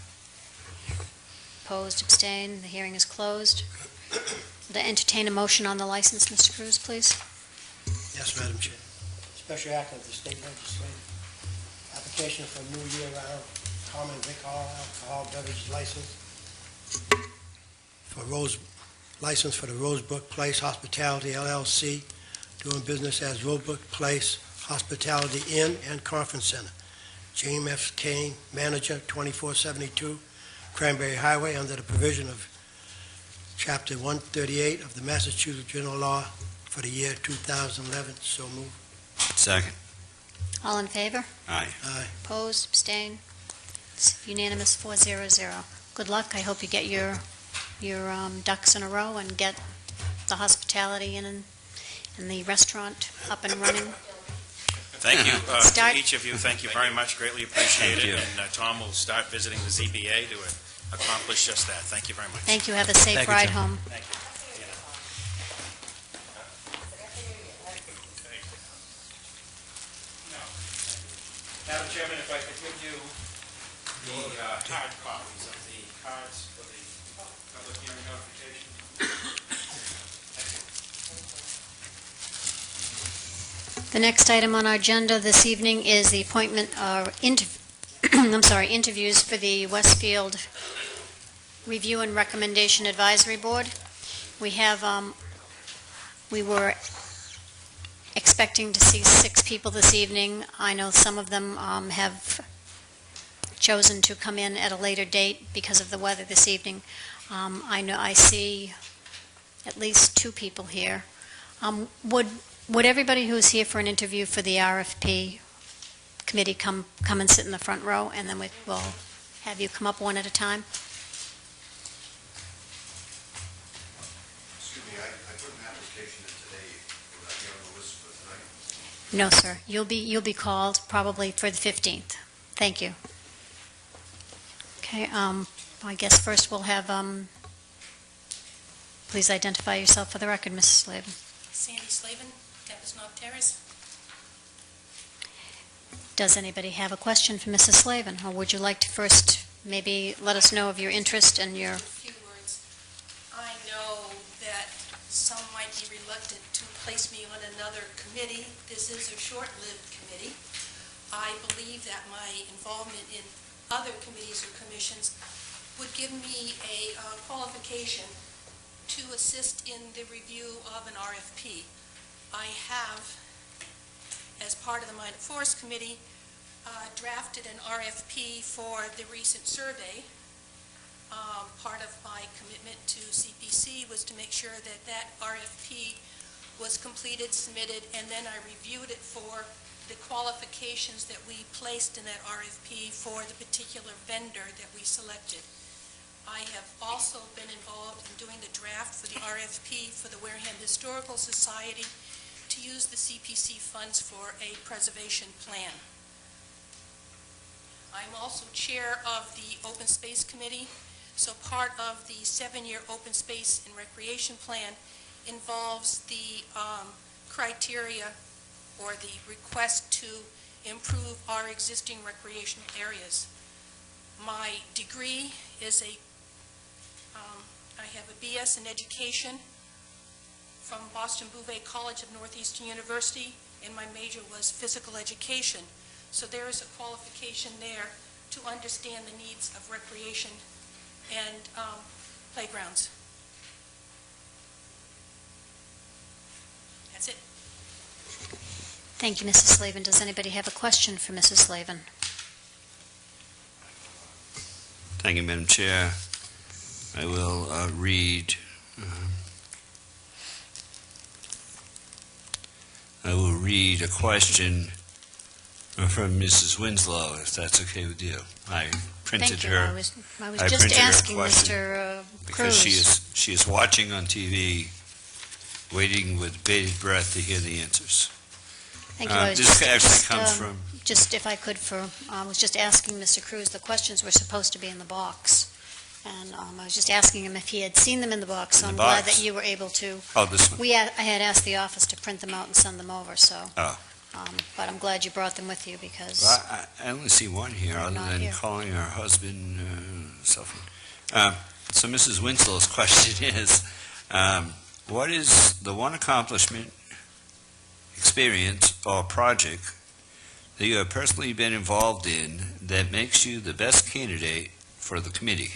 Opposed, abstained, the hearing is closed. To entertain a motion on the license, Mr. Cruz, please. Yes, Madam Chair. Special act of the state legislature. Application for a new year-round common vic alcohol beverage license for the Rosebrook Place Hospitality LLC, doing business as Rosebrook Place Hospitality Inn and Conference Center. James F. Kane, manager, 2472 Cranberry Highway, under the provision of Chapter 138 of the Massachusetts General Law for the year 2011. So moved. Second. All in favor? Aye. Aye. Opposed, abstained? It's unanimous, 400. Good luck. I hope you get your ducks in a row and get the hospitality in and the restaurant up and running. Thank you Start- to each of you. Thank you very much. Greatly appreciate Thank it. you. And Tom will start visiting the ZBA to accomplish just that. Thank you very much. Thank you. Have a safe Thank you, ride Jim. home. Thank you. Madam Chairman, if I could give you the hard copies of the cards for the public hearing notification. The next item on our agenda this evening is the appointment of interviews for the Westfield Review and Recommendation Advisory Board. We were expecting to see 6 people this evening. I know some of them have chosen to come in at a later date because of the weather this evening. I see at least 2 people here. Would everybody who's here for an interview for the RFP committee come and sit in the front row, and then we'll have you come up one at a time? Excuse me, I put an application in today. Will I be on the list for tonight? No, sir. You'll be called probably for the 15th. Thank you. Okay, I guess first we'll have, please identify yourself for the record, Mrs. Slavin. Sandy Slavin, Tempest Knob Terrace. Does anybody have a question for Mrs. Slavin, or would you like to first maybe let us know of your interest and your... A few words. I know that some might be reluctant to place me on another committee. This is a short-lived committee. I believe that my involvement in other committees or commissions would give me a qualification to assist in the review of an RFP. I have, as part of the Minor Forest Committee, drafted an RFP for the recent survey. Part of my commitment to CPC was to make sure that that RFP was completed, submitted, and then I reviewed it for the qualifications that we placed in that RFP for the particular vendor that we selected. I have also been involved in doing the draft for the RFP for the Wareham Historical Society to use the CPC funds for a preservation plan. I'm also chair of the Open Space Committee, so part of the 7-year Open Space and Recreation Plan involves the criteria or the request to improve our existing recreational areas. My degree is I have a BS in education from Boston Bouvet College of Northeastern University, and my major was physical education. So there is a qualification there to understand the needs of recreation and playgrounds. That's it. Thank you, Mrs. Slavin. Does anybody have a question for Mrs. Slavin? Thank you, Madam Chair. I will read a question from Mrs. Winslow, if that's okay with you. I printed Thank you. her. I was I just printed her asking question Mr. because Cruz. she is watching on TV, waiting with bated breath to hear the answers. Thank you. I was This just- actually comes from. Just if I could, I was just asking Mr. Cruz, the questions were supposed to be in the box. And I was just asking him if he had seen them in the box, so In I'm the glad box? that you were able to. Oh, this one. I had asked the office to print them out and send them over, so. Oh. But I'm glad you brought them with you because, Well, I only see one here, They're other not than here. calling her husband, so forth. So Mrs. Winslow's question is, what is the one accomplishment, experience, or project that you have personally been involved in that makes you the best candidate for the committee?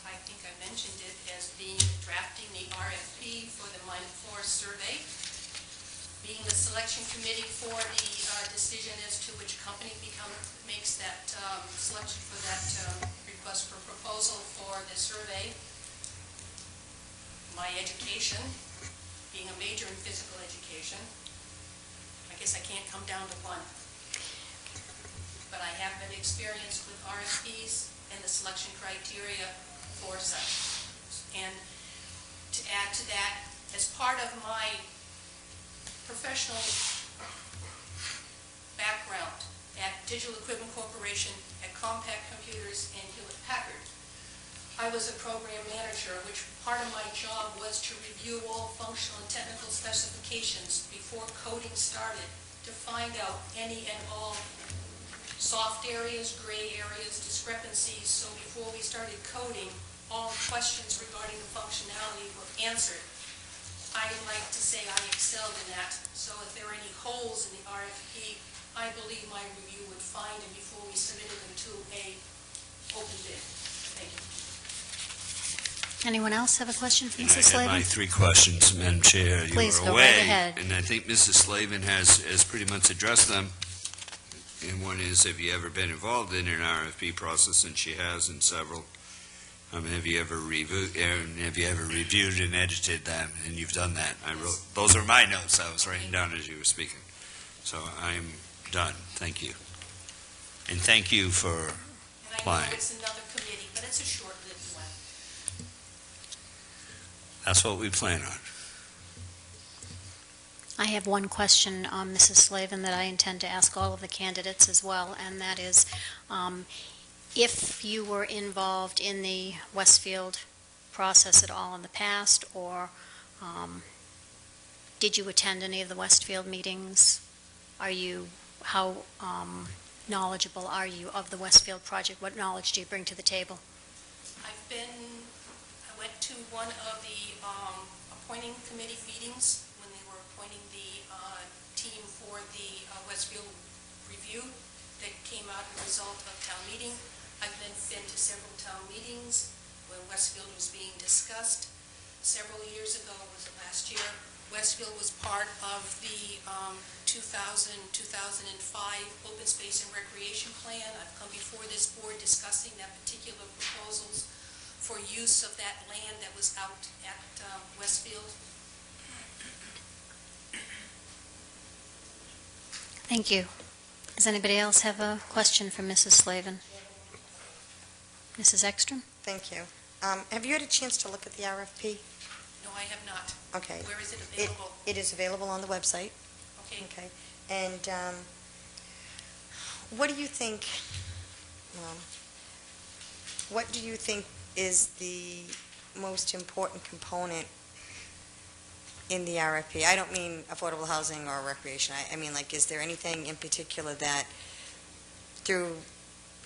I think I mentioned it as being drafting the RFP for the Minor Forest Survey, being the selection committee for the decision as to which company makes that selection for that request for proposal for the survey, my education, being a major in physical education. I guess I can't come down to one. But I have been experienced with RFPs and the selection criteria for such. And to add to that, as part of my professional background at Digital Equipment Corporation, at Compaq Computers, and Hewlett-Packard, I was a program manager, which part of my job was to review all functional and technical specifications before coding started to find out any and all soft areas, gray areas, discrepancies, so before we started coding, all questions regarding the functionality were answered. I like to say I excelled in that, so if there are any holes in the RFP, I believe my review would find them before we submitted them to a open bid. Thank you. Anyone else have a question for And Mrs. I had my Slavin? 3 questions, Madam Chair. You Please were go away, right ahead. and I think Mrs. Slavin has pretty much addressed them. And one is, have you ever been involved in an RFP process? And she has in several. Have you ever reviewed and edited them? And you've done that. Those are my notes I was writing down as you were speaking. So I'm done. Thank you. And thank you for And I know applying. it's another committee, but it's a short-lived one. That's what we plan on. I have one question, Mrs. Slavin, that I intend to ask all of the candidates as well, and that is, if you were involved in the Westfield process at all in the past, or did you attend any of the Westfield meetings? How knowledgeable are you of the Westfield project? What knowledge do you bring to the table? I went to one of the appointing committee meetings when they were appointing the team for the Westfield review that came out as a result of town meeting. I've been to several town meetings when Westfield was being discussed. Several years ago, was it last year, Westfield was part of the 2000-2005 Open Space and Recreation Plan. I've come before this board discussing that particular proposals for use of that land that was out at Westfield. Thank you. Does anybody else have a question for Mrs. Slavin? Mrs. Ekstrom? Thank you. Have you had a chance to look at the RFP? No, I have not. Okay. Where is it available? It is available on the website. Okay. Okay. And what do you think, is the most important component in the RFP? I don't mean affordable housing or recreation. I mean, like, is there anything in particular that, through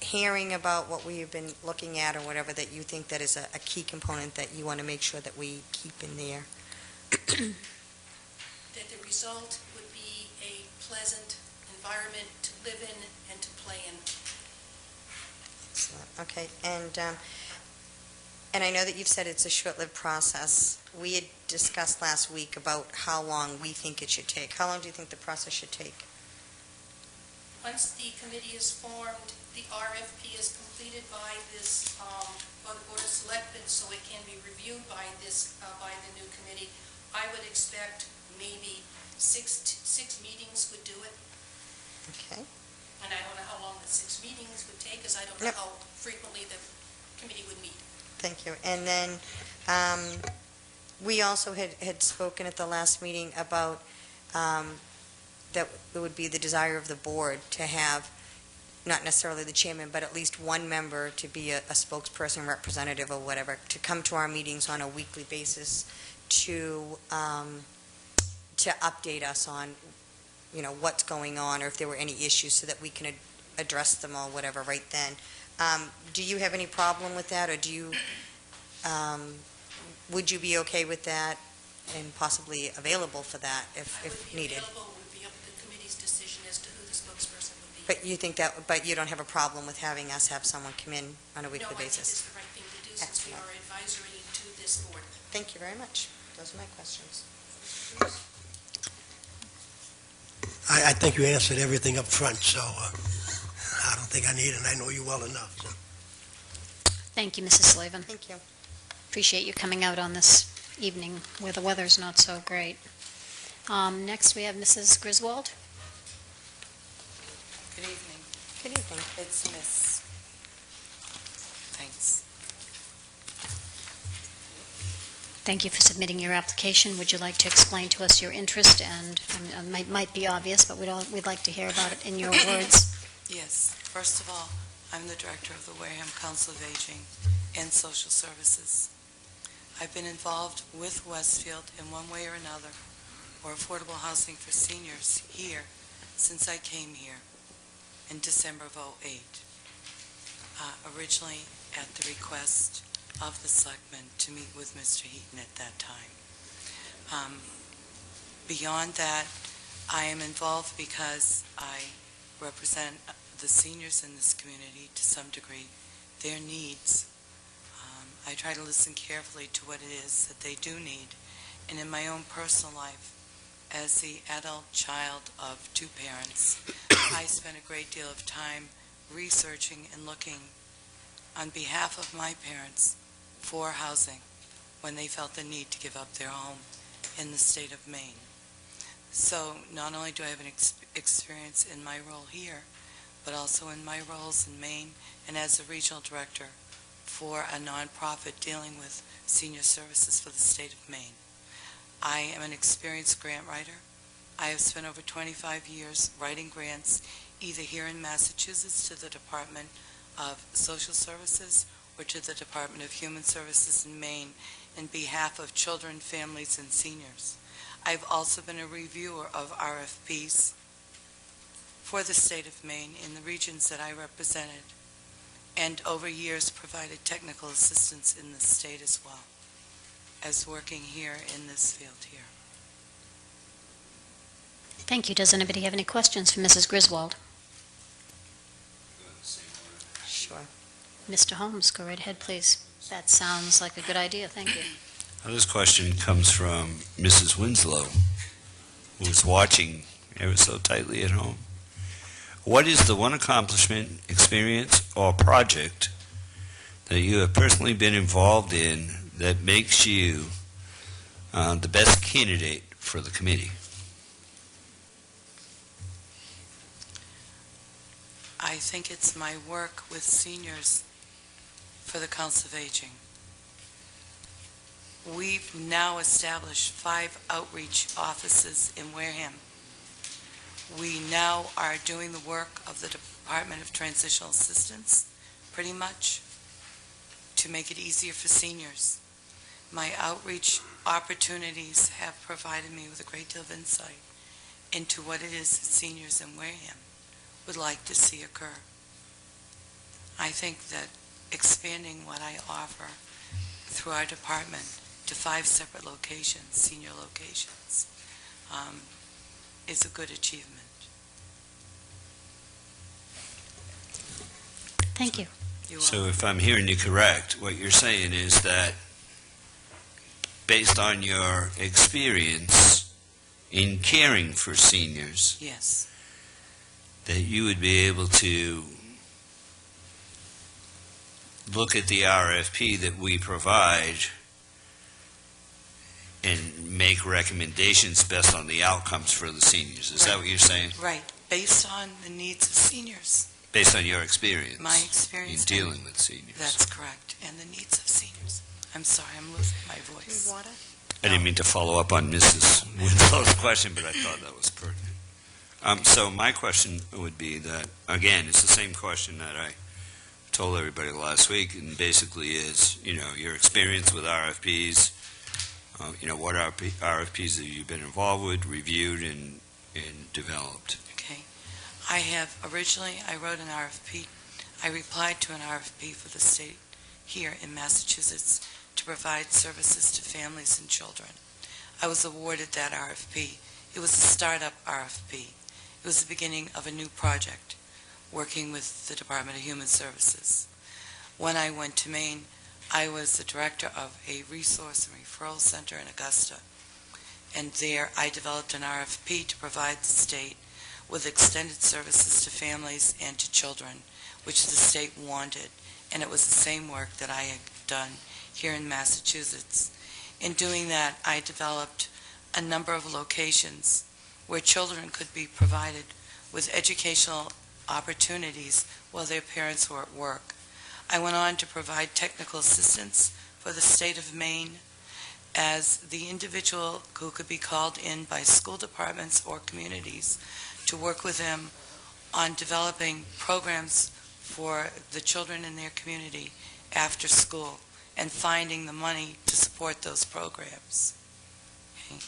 hearing about what we've been looking at or whatever, that you think that is a key component that you want to make sure that we keep in there? That the result would be a pleasant environment to live in and to play in. Excellent. Okay. And I know that you've said it's a short-lived process. We had discussed last week about how long we think it should take. How long do you think the process should take? Once the committee is formed, the RFP is completed by this, by the Board of Selectmen, so it can be reviewed by this, by the new committee. I would expect maybe six meetings would do it, Okay. and I don't know how long the 6 meetings would take, because I don't know Yep. how frequently the committee would meet. Thank you. And then we also had spoken at the last meeting about that it would be the desire of the board to have, not necessarily the chairman, but at least one member to be a spokesperson, representative, or whatever, to come to our meetings on a weekly basis to update us on, what's going on, or if there were any issues, so that we can address them or whatever right then. Do you have any problem with that, or would you be okay with that and possibly available for that if needed? I would be available, would be up to the committee's decision as to who the spokesperson would be. But you don't have a problem with having us have someone come in on a weekly basis? No, I think it's the right thing to do, since we Excellent. are advisory to this board. Thank you very much. Those are my questions. I think you answered everything up front, so I don't think I need it, and I know you well enough. So. Thank you, Mrs. Slavin. Thank you. Appreciate you coming out on this evening where the weather's not so great. Next, we have Mrs. Griswold. Good evening. Good evening. It's Miss. Thanks. Thank you for submitting your application. Would you like to explain to us your interest? And it might be obvious, but we'd like to hear about it in your words. Yes. First of all, I'm the director of the Wareham Council of Aging and Social Services. I've been involved with Westfield in one way or another, or affordable housing for seniors here, since I came here in December of '08. Originally at the request of the selectmen to meet with Mr. Heaton at that time. Beyond that, I am involved because I represent the seniors in this community to some degree, their needs. I try to listen carefully to what it is that they do need. And in my own personal life, as the adult child of two parents, I spent a great deal of time researching and looking on behalf of my parents for housing when they felt the need to give up their home in the state of Maine. So not only do I have an experience in my role here, but also in my roles in Maine and as a regional director for a nonprofit dealing with senior services for the state of Maine. I am an experienced grant writer. I have spent over 25 years writing grants either here in Massachusetts to the Department of Social Services or to the Department of Human Services in Maine in behalf of children, families, and seniors. I've also been a reviewer of RFPs for the state of Maine in the regions that I represented, and over years provided technical assistance in the state as well as working here in this field here. Thank you. Does anybody have any questions for Mrs. Griswold? Sure. Mr. Holmes, go right ahead, please. That sounds like a good idea. Thank you. Now, this question comes from Mrs. Winslow, who is watching ever so tightly at home. What is the one accomplishment, experience, or project that you have personally been involved in that makes you the best candidate for the committee? I think it's my work with seniors for the Council of Aging. We've now established 5 outreach offices in Wareham. We now are doing the work of the Department of Transitional Assistance, pretty much, to make it easier for seniors. My outreach opportunities have provided me with a great deal of insight into what it is that seniors in Wareham would like to see occur. I think that expanding what I offer through our department to 5 separate locations, senior locations, is a good achievement. Thank you. So if I'm hearing you correct, what you're saying is that based on your experience in caring for seniors, Yes. that you would be able to look at the RFP that we provide and make recommendations based on the outcomes for the seniors. Is that what you're saying? Right. Based on the needs of seniors. Based on your experience? My experience. In dealing with seniors. That's correct. And the needs of seniors. I'm sorry, I'm losing my voice. Water? I didn't mean to follow up on Mrs. Winslow's question, but I thought that was pertinent. So my question would be that, again, it's the same question that I told everybody last week, and basically is, your experience with RFPs, what RFPs have you been involved with, reviewed, and developed? Okay. I wrote an RFP. I replied to an RFP for the state here in Massachusetts to provide services to families and children. I was awarded that RFP. It was a startup RFP. It was the beginning of a new project, working with the Department of Human Services. When I went to Maine, I was the director of a resource and referral center in Augusta. And there I developed an RFP to provide the state with extended services to families and to children, which the state wanted. And it was the same work that I had done here in Massachusetts. In doing that, I developed a number of locations where children could be provided with educational opportunities while their parents were at work. I went on to provide technical assistance for the state of Maine as the individual who could be called in by school departments or communities to work with them on developing programs for the children in their community after school and finding the money to support those programs. Okay.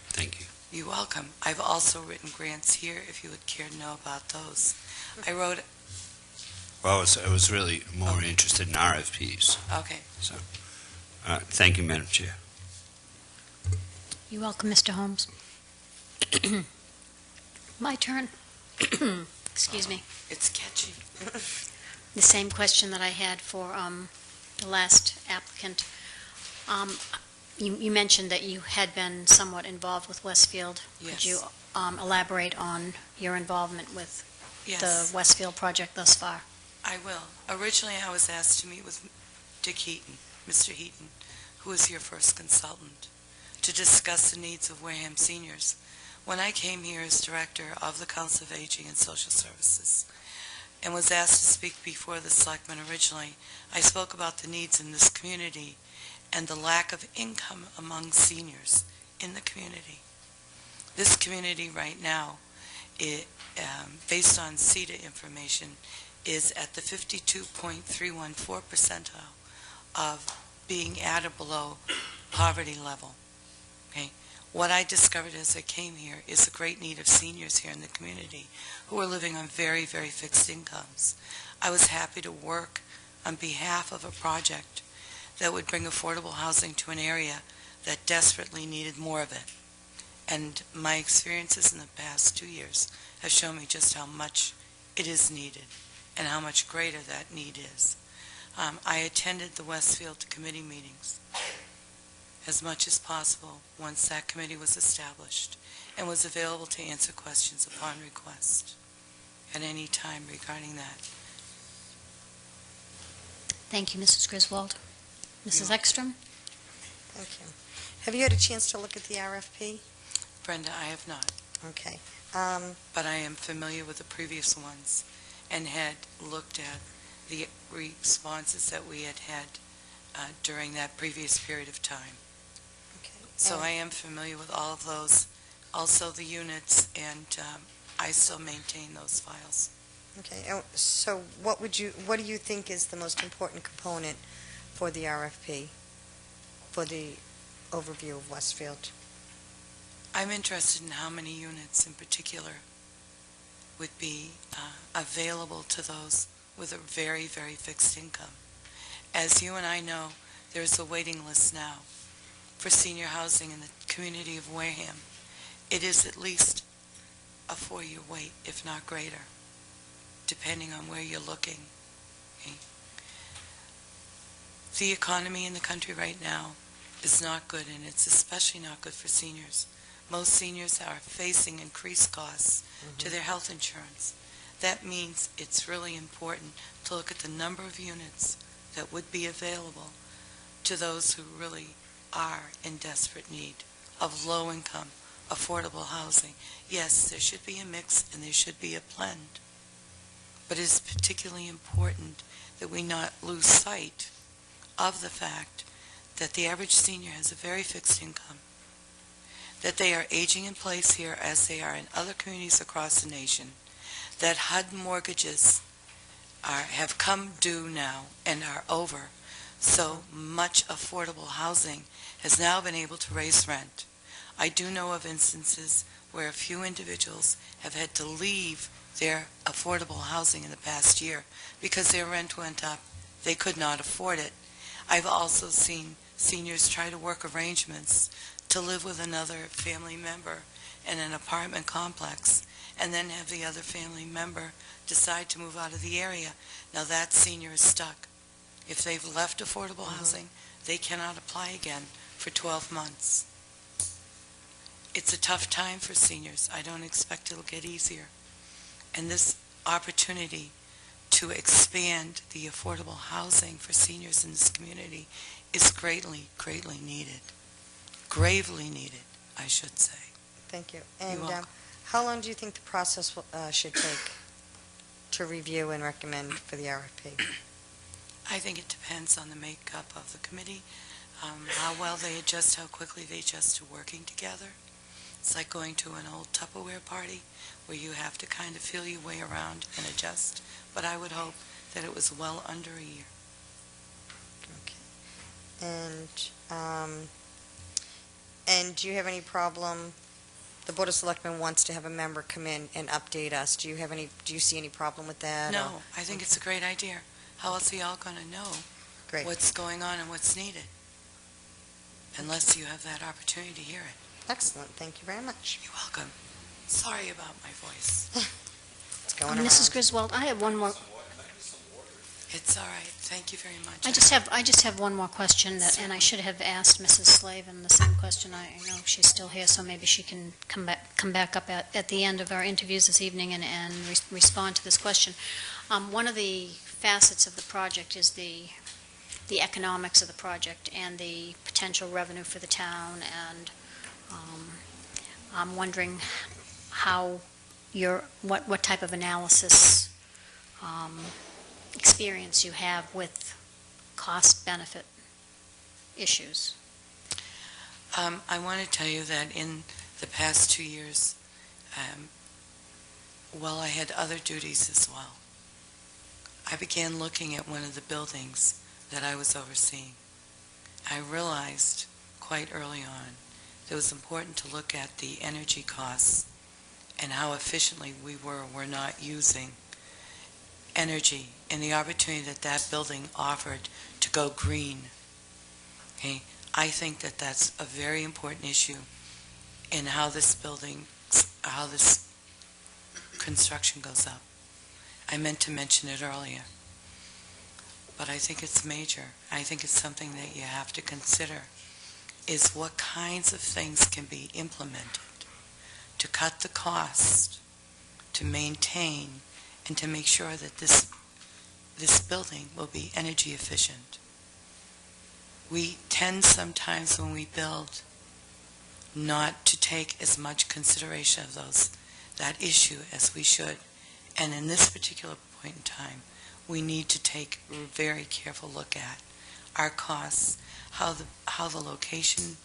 Thank you. You're welcome. I've also written grants here, if you would care to know about those. I wrote... Well, I was really more interested in RFPs. Okay. So, thank you, Madam Chair. You're welcome, Mr. Holmes. My turn. Excuse me. It's catchy. The same question that I had for the last applicant. You mentioned that you had been somewhat involved with Westfield. Could you Yes. elaborate on your involvement with the Yes, Westfield project thus far? I will. Originally, I was asked to meet with Dick Heaton, Mr. Heaton, who was your first consultant, to discuss the needs of Wareham seniors. When I came here as director of the Council of Aging and Social Services and was asked to speak before the selectmen originally, I spoke about the needs in this community and the lack of income among seniors in the community. This community right now, based on CETA information, is at the 52.314 percentile of being at or below poverty level. Okay? What I discovered as I came here is a great need of seniors here in the community who are living on very, very fixed incomes. I was happy to work on behalf of a project that would bring affordable housing to an area that desperately needed more of it. And my experiences in the past 2 years have shown me just how much it is needed and how much greater that need is. I attended the Westfield committee meetings as much as possible once that committee was established and was available to answer questions upon request at any time regarding that. Thank you, Mrs. Griswold. Mrs. Ekstrom? Thank you. Have you had a chance to look at the RFP? Brenda, I have not, Okay. but I am familiar with the previous ones and had looked at the responses that we had during that previous period of time. Okay. So And- I am familiar with all of those, also the units, and I still maintain those files. Okay, so what do you think is the most important component for the RFP, for the overview of Westfield? I'm interested in how many units in particular would be available to those with a very, very fixed income. As you and I know, there's a waiting list now for senior housing in the community of Wareham. It is at least a 4-year wait, if not greater, depending on where you're looking. Okay? The economy in the country right now is not good, and it's especially not good for seniors. Most seniors are facing increased costs to their health insurance. That means it's really important to look at the number of units that would be available to those who really are in desperate need of low-income, affordable housing. Yes, there should be a mix and there should be a blend, but it is particularly important that we not lose sight of the fact that the average senior has a very fixed income, that they are aging in place here as they are in other communities across the nation, that HUD mortgages have come due now and are over, so much affordable housing has now been able to raise rent. I do know of instances where a few individuals have had to leave their affordable housing in the past year because their rent went up. They could not afford it. I've also seen seniors try to work arrangements to live with another family member in an apartment complex and then have the other family member decide to move out of the area. Now that senior is stuck. If they've left affordable housing, they cannot apply again for 12 months. It's a tough time for seniors. I don't expect it'll get easier. And this opportunity to expand the affordable housing for seniors in this community is greatly, greatly needed. Gravely needed, I should say. Thank you. You're And welcome. how long do you think the process should take to review and recommend for the RFP? I think it depends on the makeup of the committee, how well they adjust, how quickly they adjust to working together. It's like going to an old Tupperware party where you have to kind of feel your way around and adjust. But I would hope that it was well under a year. And do you have any problem, the Board of Selectmen wants to have a member come in and update us. Do you see any problem with that? No, or- I think it's a great idea. How else are y'all going to know Great. what's going on and what's needed? Unless you have that opportunity to hear it. Excellent, thank you very much. You're welcome. Sorry about my voice. It's going around. Mrs. Griswold, I have one more. It's all right. Thank you very much. I just have one more question, and I should have asked Mrs. Slavin the same question. I know she's still here, so maybe she can come back up at the end of our interviews this evening and respond to this question. One of the facets of the project is the economics of the project and the potential revenue for the town, and I'm wondering what type of analysis experience you have with cost-benefit issues. I want to tell you that in the past 2 years, while I had other duties as well, I began looking at one of the buildings that I was overseeing. I realized quite early on that it was important to look at the energy costs and how efficiently we were not using energy and the opportunity that that building offered to go green. Okay? I think that that's a very important issue in how this construction goes up. I meant to mention it earlier, but I think it's major. I think it's something that you have to consider, is what kinds of things can be implemented to cut the cost, to maintain, and to make sure that this building will be energy efficient. We tend sometimes when we build not to take as much consideration of that issue as we should. And in this particular point in time, we need to take a very careful look at our costs, how the location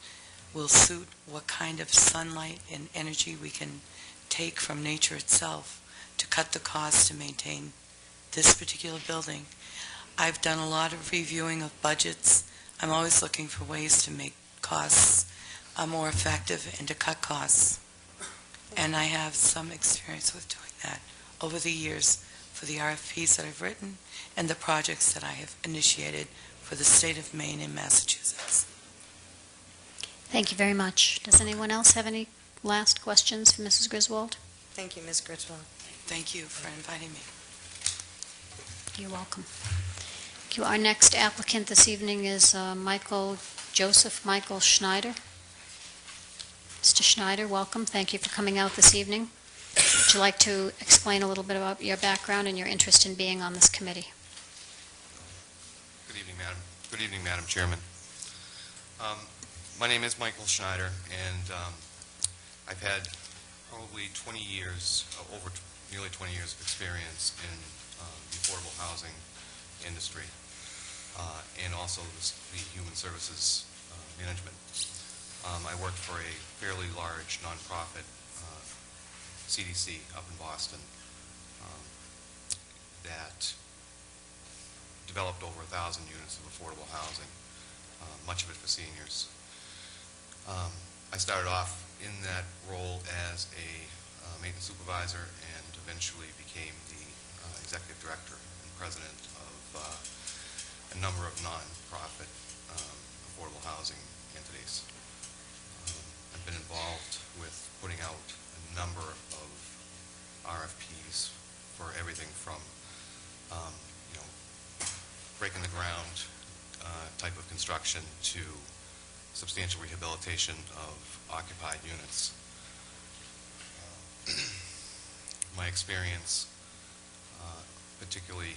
will suit, what kind of sunlight and energy we can take from nature itself to cut the cost to maintain this particular building. I've done a lot of reviewing of budgets. I'm always looking for ways to make costs more effective and to cut costs. And I have some experience with doing that over the years for the RFPs that I've written and the projects that I have initiated for the state of Maine and Massachusetts. Thank you very much. Does anyone else have any last questions for Mrs. Griswold? Thank you, Ms. Griswold. Thank you for inviting me. You're welcome. Thank you. Our next applicant this evening is Joseph Michael Schneider. Mr. Schneider, welcome. Thank you for coming out this evening. Would you like to explain a little bit about your background and your interest in being on this committee? Good evening, Madam. Good evening, Madam Chairman. My name is Michael Schneider, and I've had probably 20 years, nearly 20 years of experience in the affordable housing industry and also the human services management. I worked for a fairly large nonprofit CDC up in Boston that developed over 1,000 units of affordable housing, much of it for seniors. I started off in that role as a maintenance supervisor and eventually became the executive director and president of a number of non-profit affordable housing entities. I've been involved with putting out a number of RFPs for everything from breaking the ground type of construction to substantial rehabilitation of occupied units. My experience, particularly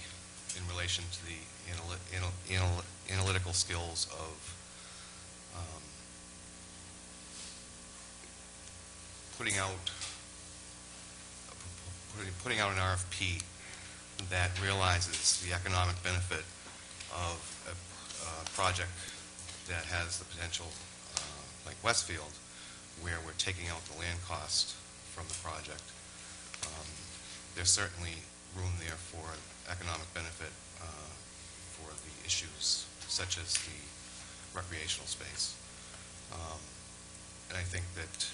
in relation to the analytical skills of putting out an RFP that realizes the economic benefit of a project that has the potential, like Westfield, where we're taking out the land cost from the project. There's certainly room there for economic benefit for the issues such as the recreational space. And I think that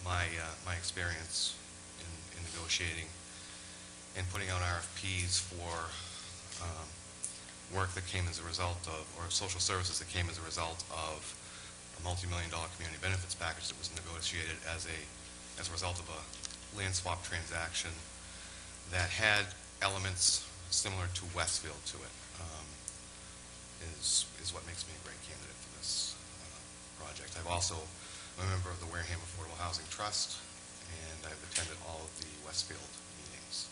my experience in negotiating and putting out RFPs for work that came as a result of, or social services that came as a result of multi-million-dollar community benefits package that was negotiated as a result of a land swap transaction that had elements similar to Westfield to it, is what makes me a great candidate for this project. I'm also a member of the Wareham Affordable Housing Trust, and I've attended all of the Westfield meetings.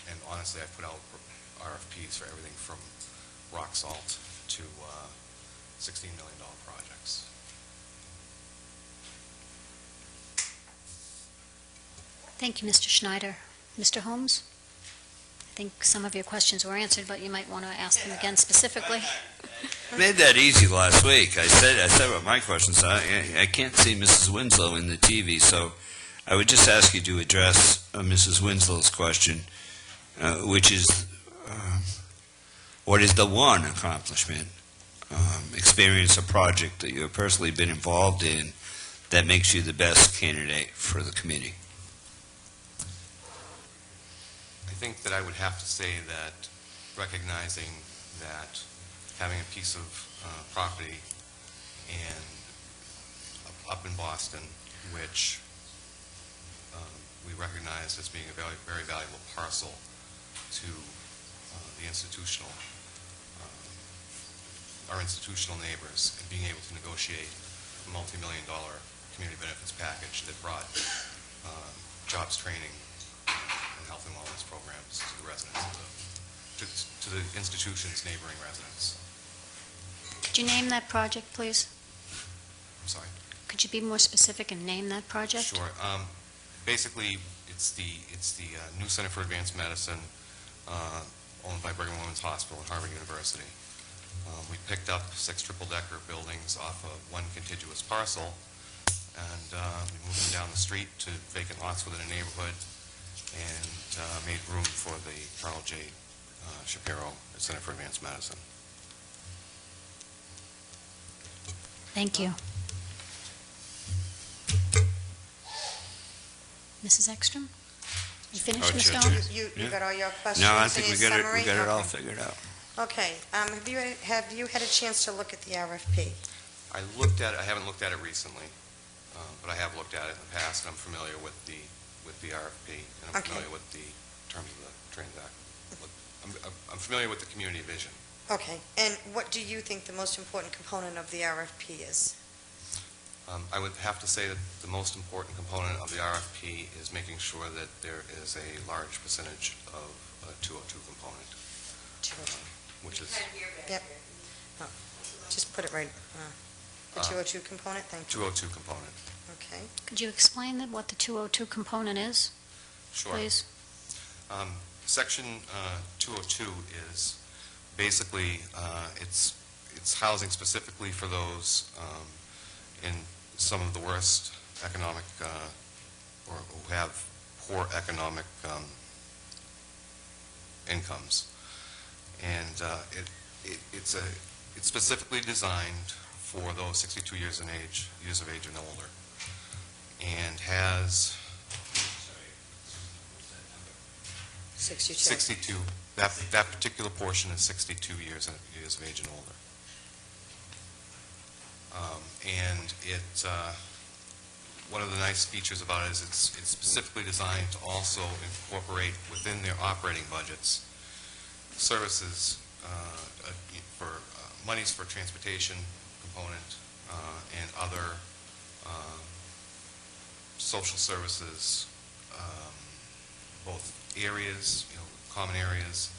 And honestly, I've put out RFPs for everything from rock salt to $16 million projects. Thank you, Mr. Schneider. Mr. Holmes? I think some of your questions were answered, but you might want to ask them again specifically. Made that easy last week. I said what my questions are. I can't see Mrs. Winslow in the TV, so I would just ask you to address Mrs. Winslow's question, which is, what is the one accomplishment, experience, or project that you have personally been involved in that makes you the best candidate for the committee? I think that I would have to say that recognizing that having a piece of property up in Boston, which we recognize as being a very valuable parcel to the our institutional neighbors, and being able to negotiate a multi-million-dollar community benefits package that brought jobs training and health and wellness programs to the residents, to the institution's neighboring residents. Could you name that project, please? I'm sorry? Could you be more specific and name that project? Sure. Basically, it's the new Center for Advanced Medicine owned by Brigham and Women's Hospital and Harvard University. We picked up 6 triple-decker buildings off of one contiguous parcel, and we moved them down the street to vacant lots within a neighborhood, and made room for the Carl J. Shapiro Center for Advanced Medicine. Thank you. Mrs. Ekstrom? You finished, Ms. Dahl? You got all your questions? No, I think in we your got summary? it all Okay. figured out. Okay, have you had a chance to look at the RFP? I looked at it. I haven't looked at it recently, but I have looked at it in the past. I'm familiar with the RFP, and I'm Okay. familiar with the terms of the transaction. I'm familiar with the community vision. Okay, and what do you think the most important component of the RFP is? I would have to say that the most important component of the RFP is making sure that there is a large percentage of a 202 component, which is Yep. Oh, just put it right, the 202 component, thank you. 202 component. Okay. Could you explain what the 202 component is, Sure. please? Section 202 is basically, it's housing specifically for those in some of the worst economic, or who have poor economic incomes. And it's specifically designed for those 62 years of age and older, and has 62. That particular portion is 62 years of age and older. And one of the nice features about it is it's specifically designed to also incorporate within their operating budgets services for monies for transportation component and other social services, both areas, common areas,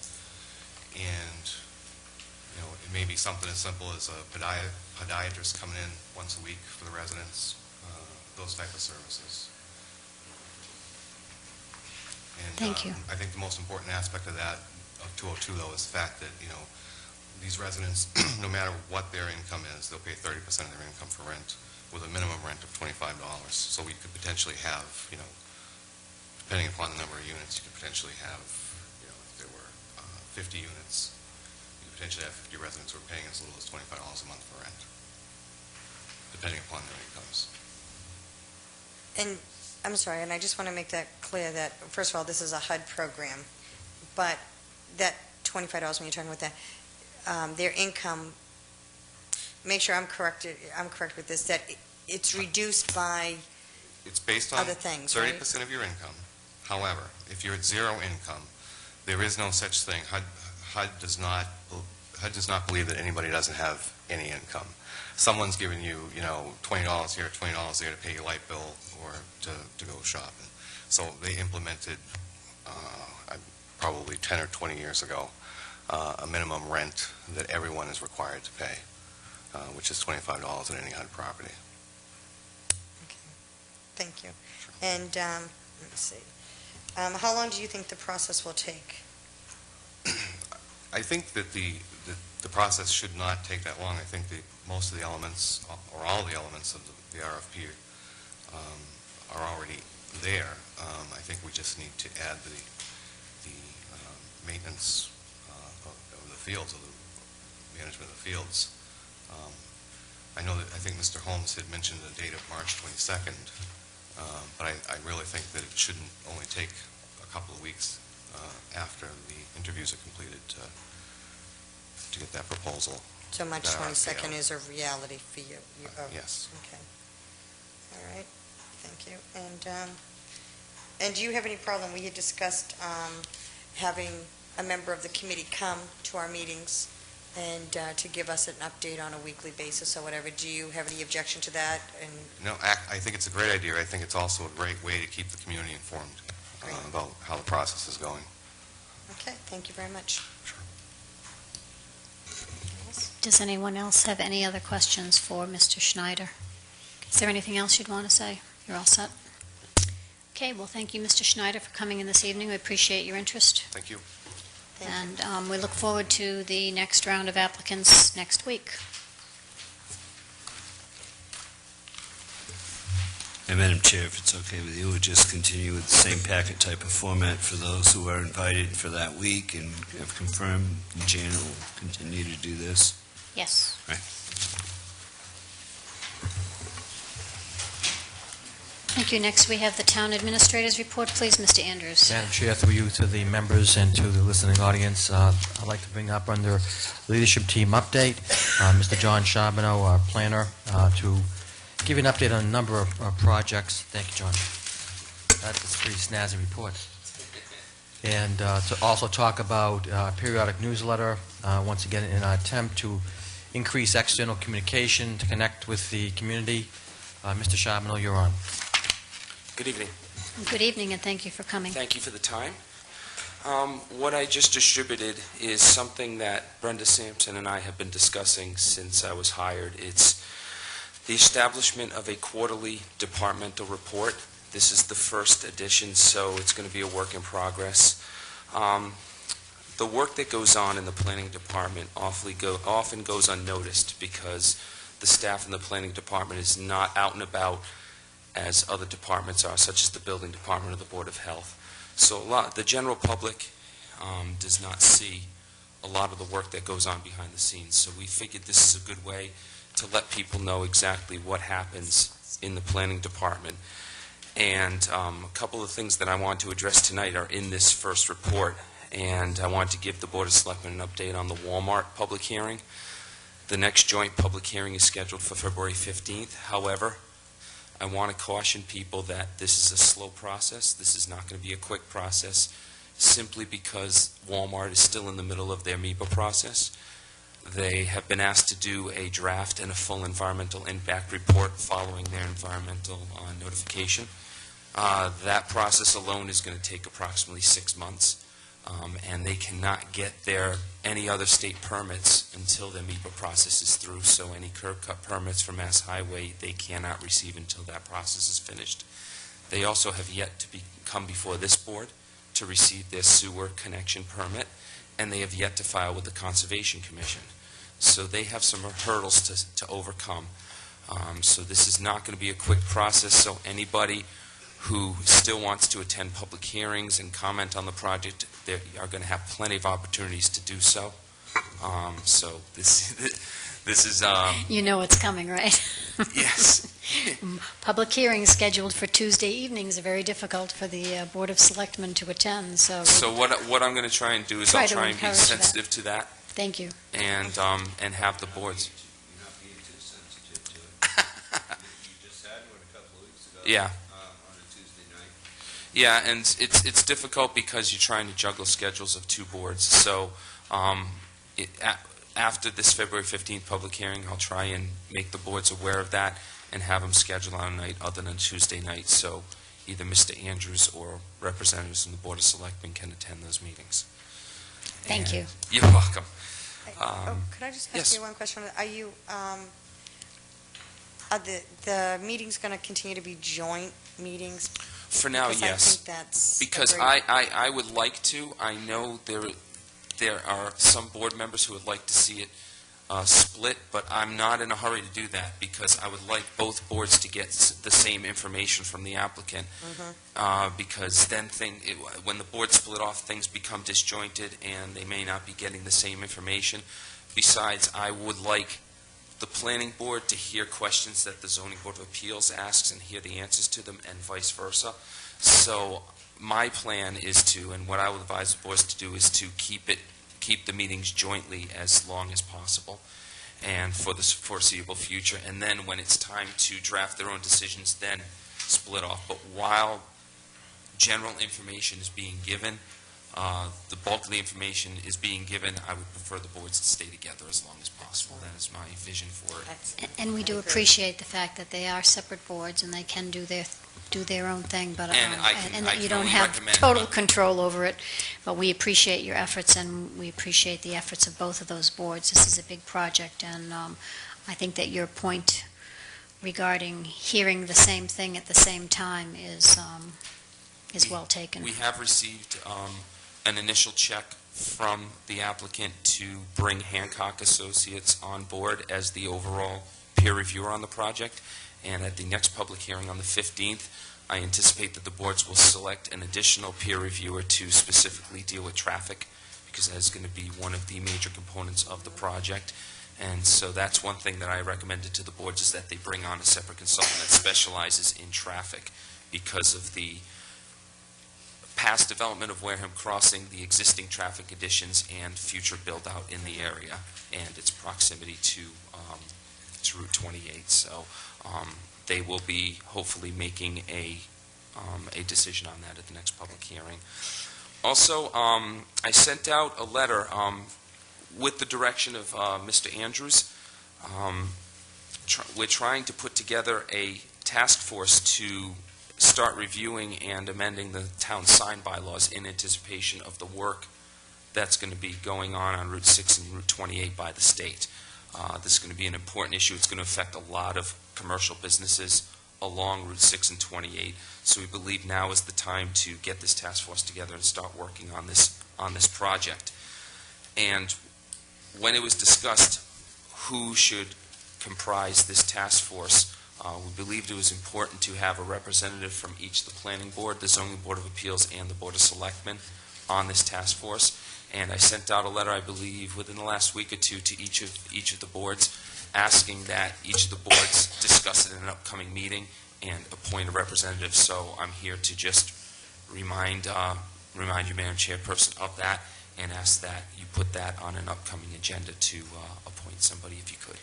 and it may be something as simple as a podiatrist coming in once a week for the residents, those type of services. And, Thank you. I think the most important aspect of that, of 202 though, is the fact that, these residents, no matter what their income is, they'll pay 30% of their income for rent with a minimum rent of $25. So we could potentially have, depending upon the number of units, you could potentially have, if there were 50 units, you could potentially have 50 residents who are paying as little as $25 a month for rent, depending upon their incomes. And I'm sorry, and I just want to make that clear that, first of all, this is a HUD program, but that $25 when you're talking about that, their income make sure I'm correct with this, that it's reduced by It's based on other things, right? 30% of your income. However, if you're at zero income, there is no such thing. HUD does not believe that anybody doesn't have any income. Someone's giving you, $20 here, $20 there to pay your light bill or to go shopping. So they implemented, probably 10 or 20 years ago, a minimum rent that everyone is required to pay, which is $25 on any HUD property. Thank you. And, let me see. How long do you think the process will take? I think that the process should not take that long. I think that most of the elements, or all the elements of the RFP are already there. I think we just need to add the maintenance of the fields, of the management of the fields. I think Mr. Holmes had mentioned the date of March 22nd, but I really think that it shouldn't only take a couple of weeks after the interviews are completed to get that proposal. So March that 22nd RFP. is a reality for you? Yes. Okay. All right. Thank you. And do you have any problem? We had discussed having a member of the committee come to our meetings and to give us an update on a weekly basis or whatever. Do you have any objection to that? And No, I think it's a great idea. I think it's also a great way to keep the community informed about how the process is going. okay, thank you very much. Does anyone else have any other questions for Mr. Schneider? Is there anything else you'd want to say? You're all set? Okay, well, thank you, Mr. Schneider, for coming in this evening. We appreciate your interest. Thank you. Thank you. And we look forward to the next round of applicants next week. And Madam Chair, if it's okay with you, we'll just continue with the same packet type of format for those who are invited for that week and have confirmed. Jan will continue to do this. Yes. Right. Thank you. Next, we have the Town Administrator's Report. Please, Mr. Andrews. Madam Chair, through you to the members and to the listening audience, I'd like to bring up under leadership team update, Mr. John Charbonneau, our planner, to give you an update on a number of projects. Thank you, John. That's a pretty snazzy report. And to also talk about periodic newsletter, once again, in an attempt to increase external communication to connect with the community. Mr. Charbonneau, you're on. Good evening. Good evening, and thank you for coming. Thank you for the time. What I just distributed is something that Brenda Sampson and I have been discussing since I was hired. It's the establishment of a quarterly departmental report. This is the first edition, so it's going to be a work in progress. The work that goes on in the planning department often goes unnoticed because the staff in the planning department is not out and about as other departments are, such as the building department or the Board of Health. So the general public does not see a lot of the work that goes on behind the scenes. So we figured this is a good way to let people know exactly what happens in the planning department. And a couple of things that I want to address tonight are in this first report. And I want to give the Board of Selectmen an update on the Walmart public hearing. The next joint public hearing is scheduled for February 15th. However, I want to caution people that this is a slow process. This is not going to be a quick process simply because Walmart is still in the middle of their MEPA process. They have been asked to do a draft and a full environmental impact report following their environmental notification. That process alone is going to take approximately 6 months, and they cannot get any other state permits until the MEPA process is through, so any curb cut permits for Mass Highway they cannot receive until that process is finished. They also have yet to come before this board to receive their sewer connection permit, and they have yet to file with the Conservation Commission. So they have some hurdles to overcome. So this is not going to be a quick process, so anybody who still wants to attend public hearings and comment on the project, they are going to have plenty of opportunities to do so. So this is... You know it's coming, right? Yes. Public hearings scheduled for Tuesday evenings are very difficult for the Board of Selectmen to attend, so... So what I'm going to try and do is I'll try and be sensitive to that. Thank you. And have the boards... Yeah. On a Tuesday night. Yeah, and it's difficult because you're trying to juggle schedules of two boards. So after this February 15th public hearing, I'll try and make the boards aware of that and have them scheduled on a night other than Tuesday night, so either Mr. Andrews or representatives from the Board of Selectmen can attend those meetings. Thank you. You're welcome. Could I just ask yes. you one question? Are you, are the meetings going to continue to be joint meetings? For now, Because yes. I think that's Because a great- I would like to. I know there are some board members who would like to see it split, but I'm not in a hurry to do that because I would like both boards to get the same information from the applicant. Because then when the boards split off, things become disjointed and they may not be getting the same information. Besides, I would like the planning board to hear questions that the zoning board of appeals asks and hear the answers to them and vice versa. So my plan is to, and what I would advise the boards to do, is to keep the meetings jointly as long as possible and for the foreseeable future. And then when it's time to draft their own decisions, then split off. But while general information is being given, the bulk of the information is being given, I would prefer the boards to stay together as long as possible. That is my vision for it. And we do appreciate the fact that they are separate boards and they can do their own thing, but And I and can that you don't only have recommend, total but- control over it. But we appreciate your efforts, and we appreciate the efforts of both of those boards. This is a big project, and I think that your point regarding hearing the same thing at the same time is well taken. We have received an initial check from the applicant to bring Hancock Associates on board as the overall peer reviewer on the project. And at the next public hearing on the 15th, I anticipate that the boards will select an additional peer reviewer to specifically deal with traffic, because that is going to be one of the major components of the project. And so that's one thing that I recommended to the boards, is that they bring on a separate consultant that specializes in traffic because of the past development of Wareham Crossing, the existing traffic conditions, and future build-out in the area, and its proximity to Route 28. So they will be hopefully making a decision on that at the next public hearing. Also, I sent out a letter with the direction of Mr. Andrews. We're trying to put together a task force to start reviewing and amending the town sign bylaws in anticipation of the work that's going to be going on Route 6 and Route 28 by the state. This is going to be an important issue. It's going to affect a lot of commercial businesses along Route 6 and 28. So we believe now is the time to get this task force together and start working on this project. And when it was discussed who should comprise this task force, we believed it was important to have a representative from each, the Planning Board, the Zoning Board of Appeals, and the Board of Selectmen on this task force. And I sent out a letter, I believe, within the last week or two to each of the boards, asking that each of the boards discuss it in an upcoming meeting and appoint a representative. So I'm here to just remind you, Madam Chairperson, of that, and ask that you put that on an upcoming agenda to appoint somebody if you could.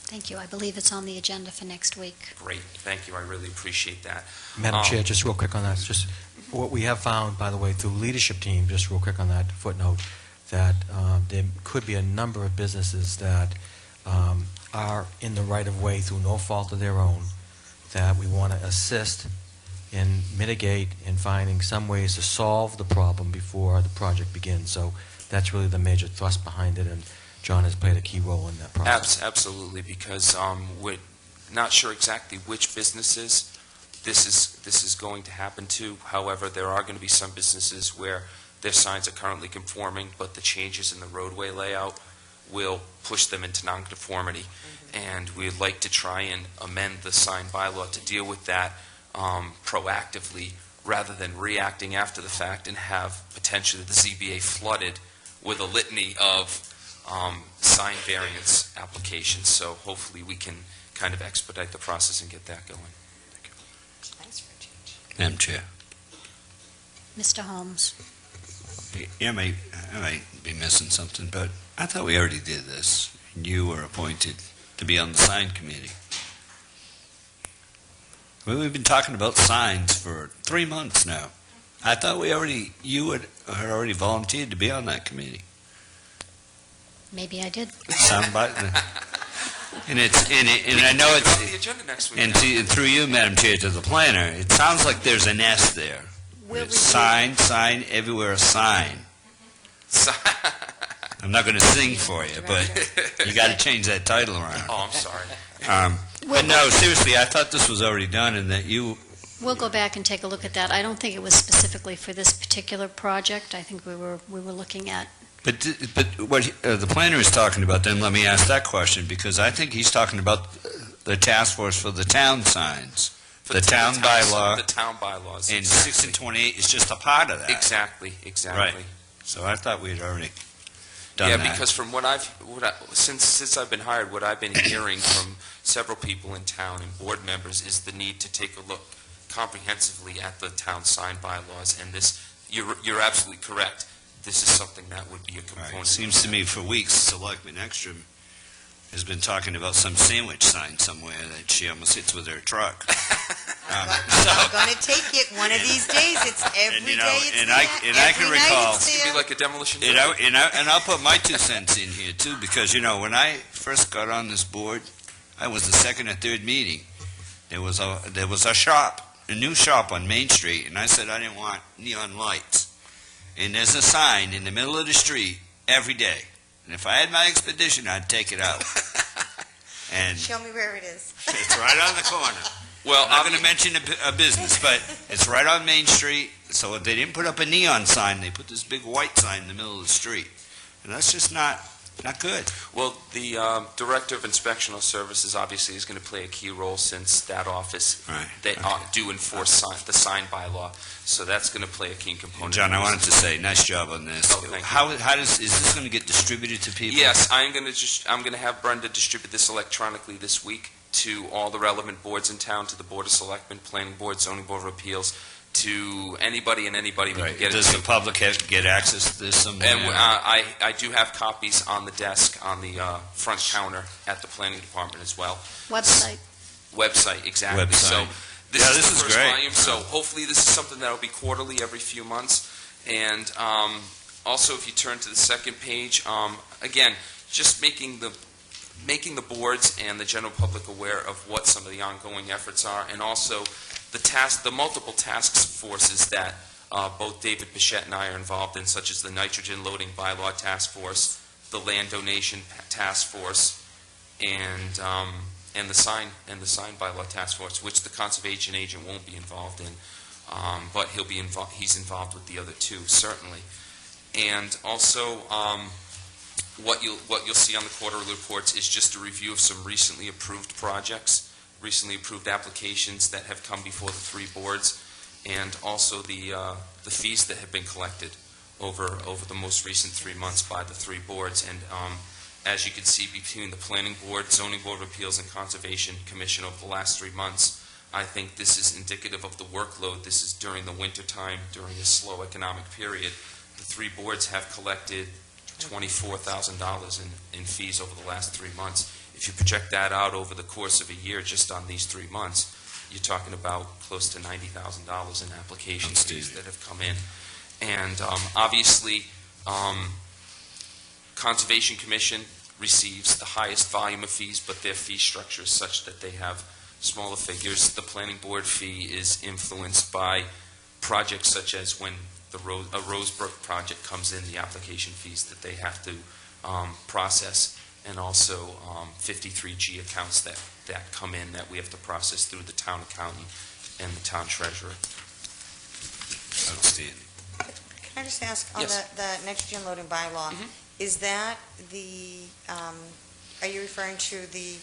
Thank you. I believe it's on the agenda for next week. Great, thank you, I really appreciate that. Madam Chair, just real quick on that, just what we have found, by the way, through leadership team, just real quick on that footnote, that there could be a number of businesses that are in the right-of-way through no fault of their own, that we want to assist and mitigate in finding some ways to solve the problem before the project begins. So that's really the major thrust behind it, and John has played a key role in that process. Absolutely, because we're not sure exactly which businesses this is going to happen to. However, there are going to be some businesses where their signs are currently conforming, but the changes in the roadway layout will push them into nonconformity. And we'd like to try and amend the sign bylaw to deal with that proactively, rather than reacting after the fact and have potentially the ZBA flooded with a litany of sign variance applications. So hopefully we can kind of expedite the process and get that going. Nice for a change. Madam Chair. Mr. Holmes. I might be missing something, but I thought we already did this. You were appointed to be on the sign committee. We've been talking about signs for 3 months now. I thought you had already volunteered to be on that committee. Maybe I did. And I know On it's, the agenda next week. and through you, Madam Chair, to the planner, it sounds like there's a nest there. We'll It's review. sign, everywhere a sign. I'm not going to sing for you, but you got to change that title around. Oh, I'm sorry. But no, seriously, I thought this was already done and that you, We'll go back and take a look at that. I don't think it was specifically for this particular project. I think we were looking at, but what the planner is talking about, then let me ask that question, because I think he's talking about the task force for the town signs. For The town bylaw. The town bylaws. And 6 and 28 is just a part of that. Exactly. Right. So I thought we had already done that. Yeah, because from since I've been hired, what I've been hearing from several people in town and board members is the need to take a look comprehensively at the town sign bylaws, and this, you're absolutely correct. This is something that would be a Right. component. Seems to me for weeks, Selectman Ekstrom has been talking about some sandwich sign somewhere that she almost hits with her truck. I'm going to take it one of these days. It's every you know, day it's and there. I can Every night recall- it's It'd there. be like a demolition. And I'll put my 2 cents in here too, because when I first got on this board, I was the second or third meeting. There was a shop, a new shop on Main Street, and I said I didn't want neon lights. And there's a sign in the middle of the street every day. And if I had my expedition, I'd take it out. And Show me where it is. it's right on the corner. Well, I'm not going to mention a business, but it's right on Main Street. So they didn't put up a neon sign. They put this big white sign in the middle of the street. And that's just not good. Well, the Director of Inspectional Services obviously is going to play a key role since that office, Right. they do enforce the sign bylaw, so that's going to play a key component. John, I wanted to say, nice job on this. Oh, thank you. How is this going to get distributed to people? Yes, I'm going to have Brenda distribute this electronically this week to all the relevant boards in town, to the Board of Selectmen, Planning Board, Zoning Board of Appeals, to anybody and anybody we Right. can get it Does to. the public get access to this somewhere? And I do have copies on the desk on the front counter at the Planning Department as well. website. Website, exactly. Website. So this Yeah, is this the is first great. volume, so hopefully this is something that will be quarterly every few months. And also, if you turn to the second page, again, just making the boards and the general public aware of what some of the ongoing efforts are, and also the multiple task forces that both David Bichette and I are involved in, such as the nitrogen loading bylaw task force, the land donation task force, and the sign bylaw task force, which the conservation agent won't be involved in, but he's involved with the other 2, certainly. And also, what you'll see on the quarterly reports is just a review of some recently approved projects, recently approved applications that have come before the 3 boards, and also the fees that have been collected over the most recent 3 months by the 3 boards. And as you can see, between the Planning Board, Zoning Board of Appeals, and Conservation Commission over the last 3 months, I think this is indicative of the workload. This is during the winter time, during a slow economic period. The 3 boards have collected $24,000 in fees over the last 3 months. If you project that out over the course of a year, just on these 3 months, you're talking about close to $90,000 in application fees that have come in. And obviously, Conservation Commission receives the highest volume of fees, but their fee structure is such that they have smaller figures. The Planning Board fee is influenced by projects such as when a Rosebrook project comes in, the application fees that they have to process, and also 53G accounts that come in that we have to process through the town accountant and the town treasurer. Outstanding. Can I just ask, on Yes. the nitrogen loading bylaw, Mhm. is that are you referring to the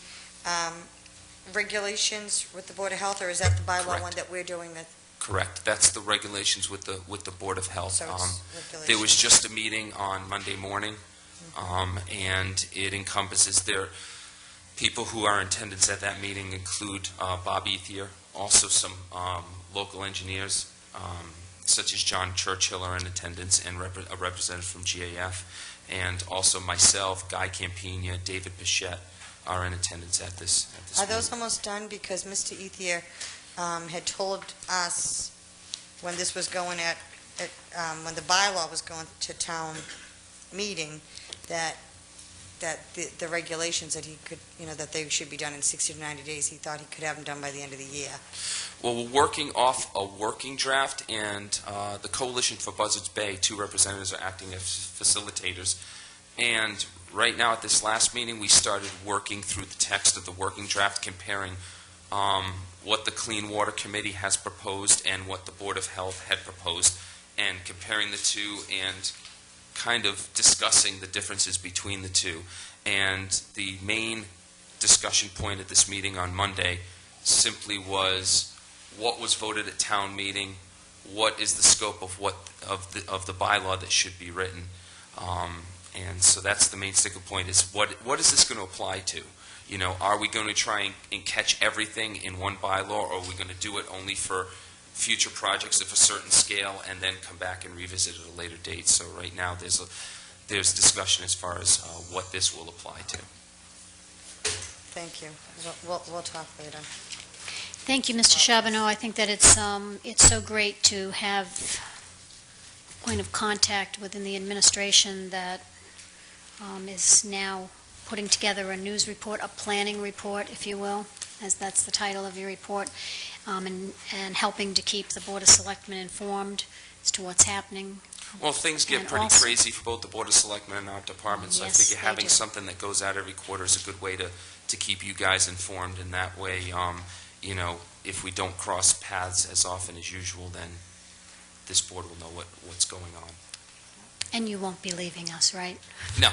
regulations with the Board of Health, or is that the bylaw Correct. one that we're doing with? Correct. That's the regulations with the Board of Health. So it's regulations. There was just a meeting on Monday morning, and it encompasses people who are in attendance at that meeting include Bob Ethier, also some local engineers, such as John Churchill are in attendance, and a representative from GAF, and also myself, Guy Campina, David Bichette are in attendance at this Are those meeting. almost done? Because Mr. Ethier had told us when this was going when the bylaw was going to town meeting, that the regulations that he could, that they should be done in 60 to 90 days, he thought he could have them done by the end of the year. Well, we're working off a working draft, and the Coalition for Buzzards Bay, 2 representatives are acting as facilitators. And right now, at this last meeting, we started working through the text of the working draft, comparing what the Clean Water Committee has proposed and what the Board of Health had proposed, and comparing the two and kind of discussing the differences between the two. And the main discussion point at this meeting on Monday simply was what was voted at town meeting, what is the scope of of the bylaw that should be written. And so that's the main sticking point, is what is this going to apply to? Are we going to try and catch everything in one bylaw, or are we going to do it only for future projects of a certain scale and then come back and revisit at a later date? So right now there's discussion as far as what this will apply to. Thank you. We'll talk later. Thank you, Mr. Charbonneau. I think that it's so great to have a point of contact within the administration that is now putting together a news report, a planning report, if you will, as that's the title of your report, and helping to keep the Board of Selectmen informed as to what's happening. Well, things get And pretty also- crazy for both the Board of Selectmen and our department, so Yes, I figure they having do. something that goes out every quarter is a good way to keep you guys informed, and that way, if we don't cross paths as often as usual, then this board will know what's going on. And you won't be leaving us, right? No.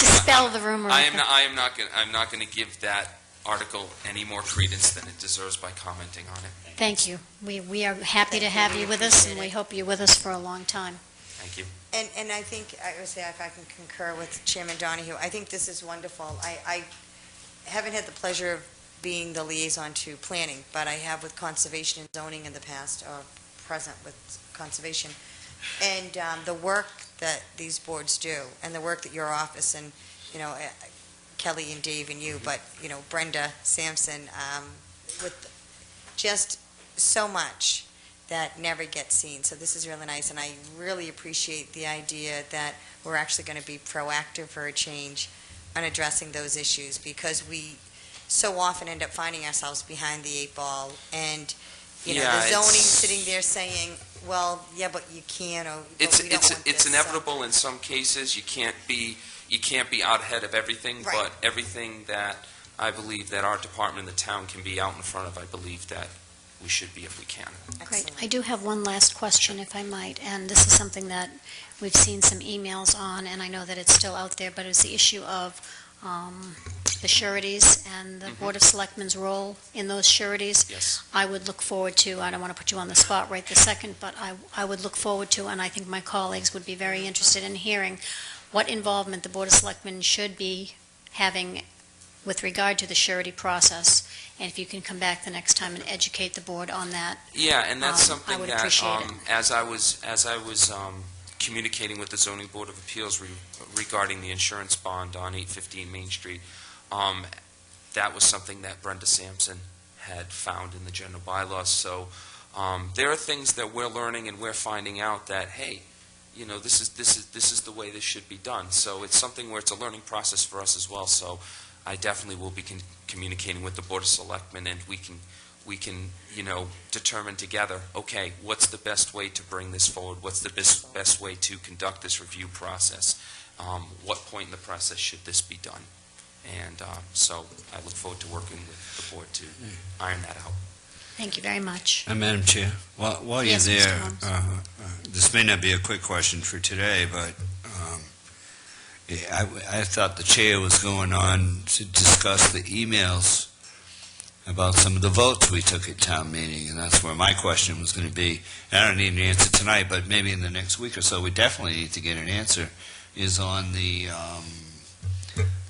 Dispel the rumor. I am not going to give that article any more credence than it deserves by commenting on it. Thank you. We are happy to have you with us, and we hope you're with us for a long time. Thank you. And I think, I would say, if I can concur with Chairman Donahue, I think this is wonderful. I haven't had the pleasure of being the liaison to planning, but I have with conservation and zoning in the past, or present with conservation. And the work that these boards do, and the work that your office and, Kelly and Dave and you, but, Brenda Sampson, with just so much that never gets seen. So this is really nice, and I really appreciate the idea that we're actually going to be proactive for a change on addressing those issues, because we so often end up finding ourselves behind the 8 ball, and the zoning sitting there saying, well, yeah, but you can, or but we don't want it's this, inevitable in some cases. You can't be out ahead of everything, Right. but everything that I believe that our department and the town can be out in front of, I believe that we should be if we can. Great. Excellent. I do have one last question, if I might, and this is something that we've seen some emails on, and I know that it's still out there, but it's the issue of the sureties and the Board of Selectmen's role in those sureties. Yes. I would look forward to, I don't want to put you on the spot right this second, but I would look forward to, and I think my colleagues would be very interested in hearing what involvement the Board of Selectmen should be having with regard to the surety process, and if you can come back the next time and educate the board on that. Yeah, and that's I something would that, appreciate it. as I was communicating with the Zoning Board of Appeals regarding the insurance bond on 815 Main Street, that was something that Brenda Sampson had found in the general bylaws. So there are things that we're learning and we're finding out that, hey, this is the way this should be done. So it's something where it's a learning process for us as well. So I definitely will be communicating with the Board of Selectmen, and we can determine together, okay, what's the best way to bring this forward? What's the best way to conduct this review process? What point in the process should this be done? And so I look forward to working with the board to iron that out. Thank you very much. Madam Chair, while you're Yes, Mr. there, Holmes. this may not be a quick question for today, but I thought the chair was going on to discuss the emails about some of the votes we took at town meeting, and that's where my question was going to be. And I don't need an answer tonight, but maybe in the next week or so, we definitely need to get an answer, is on the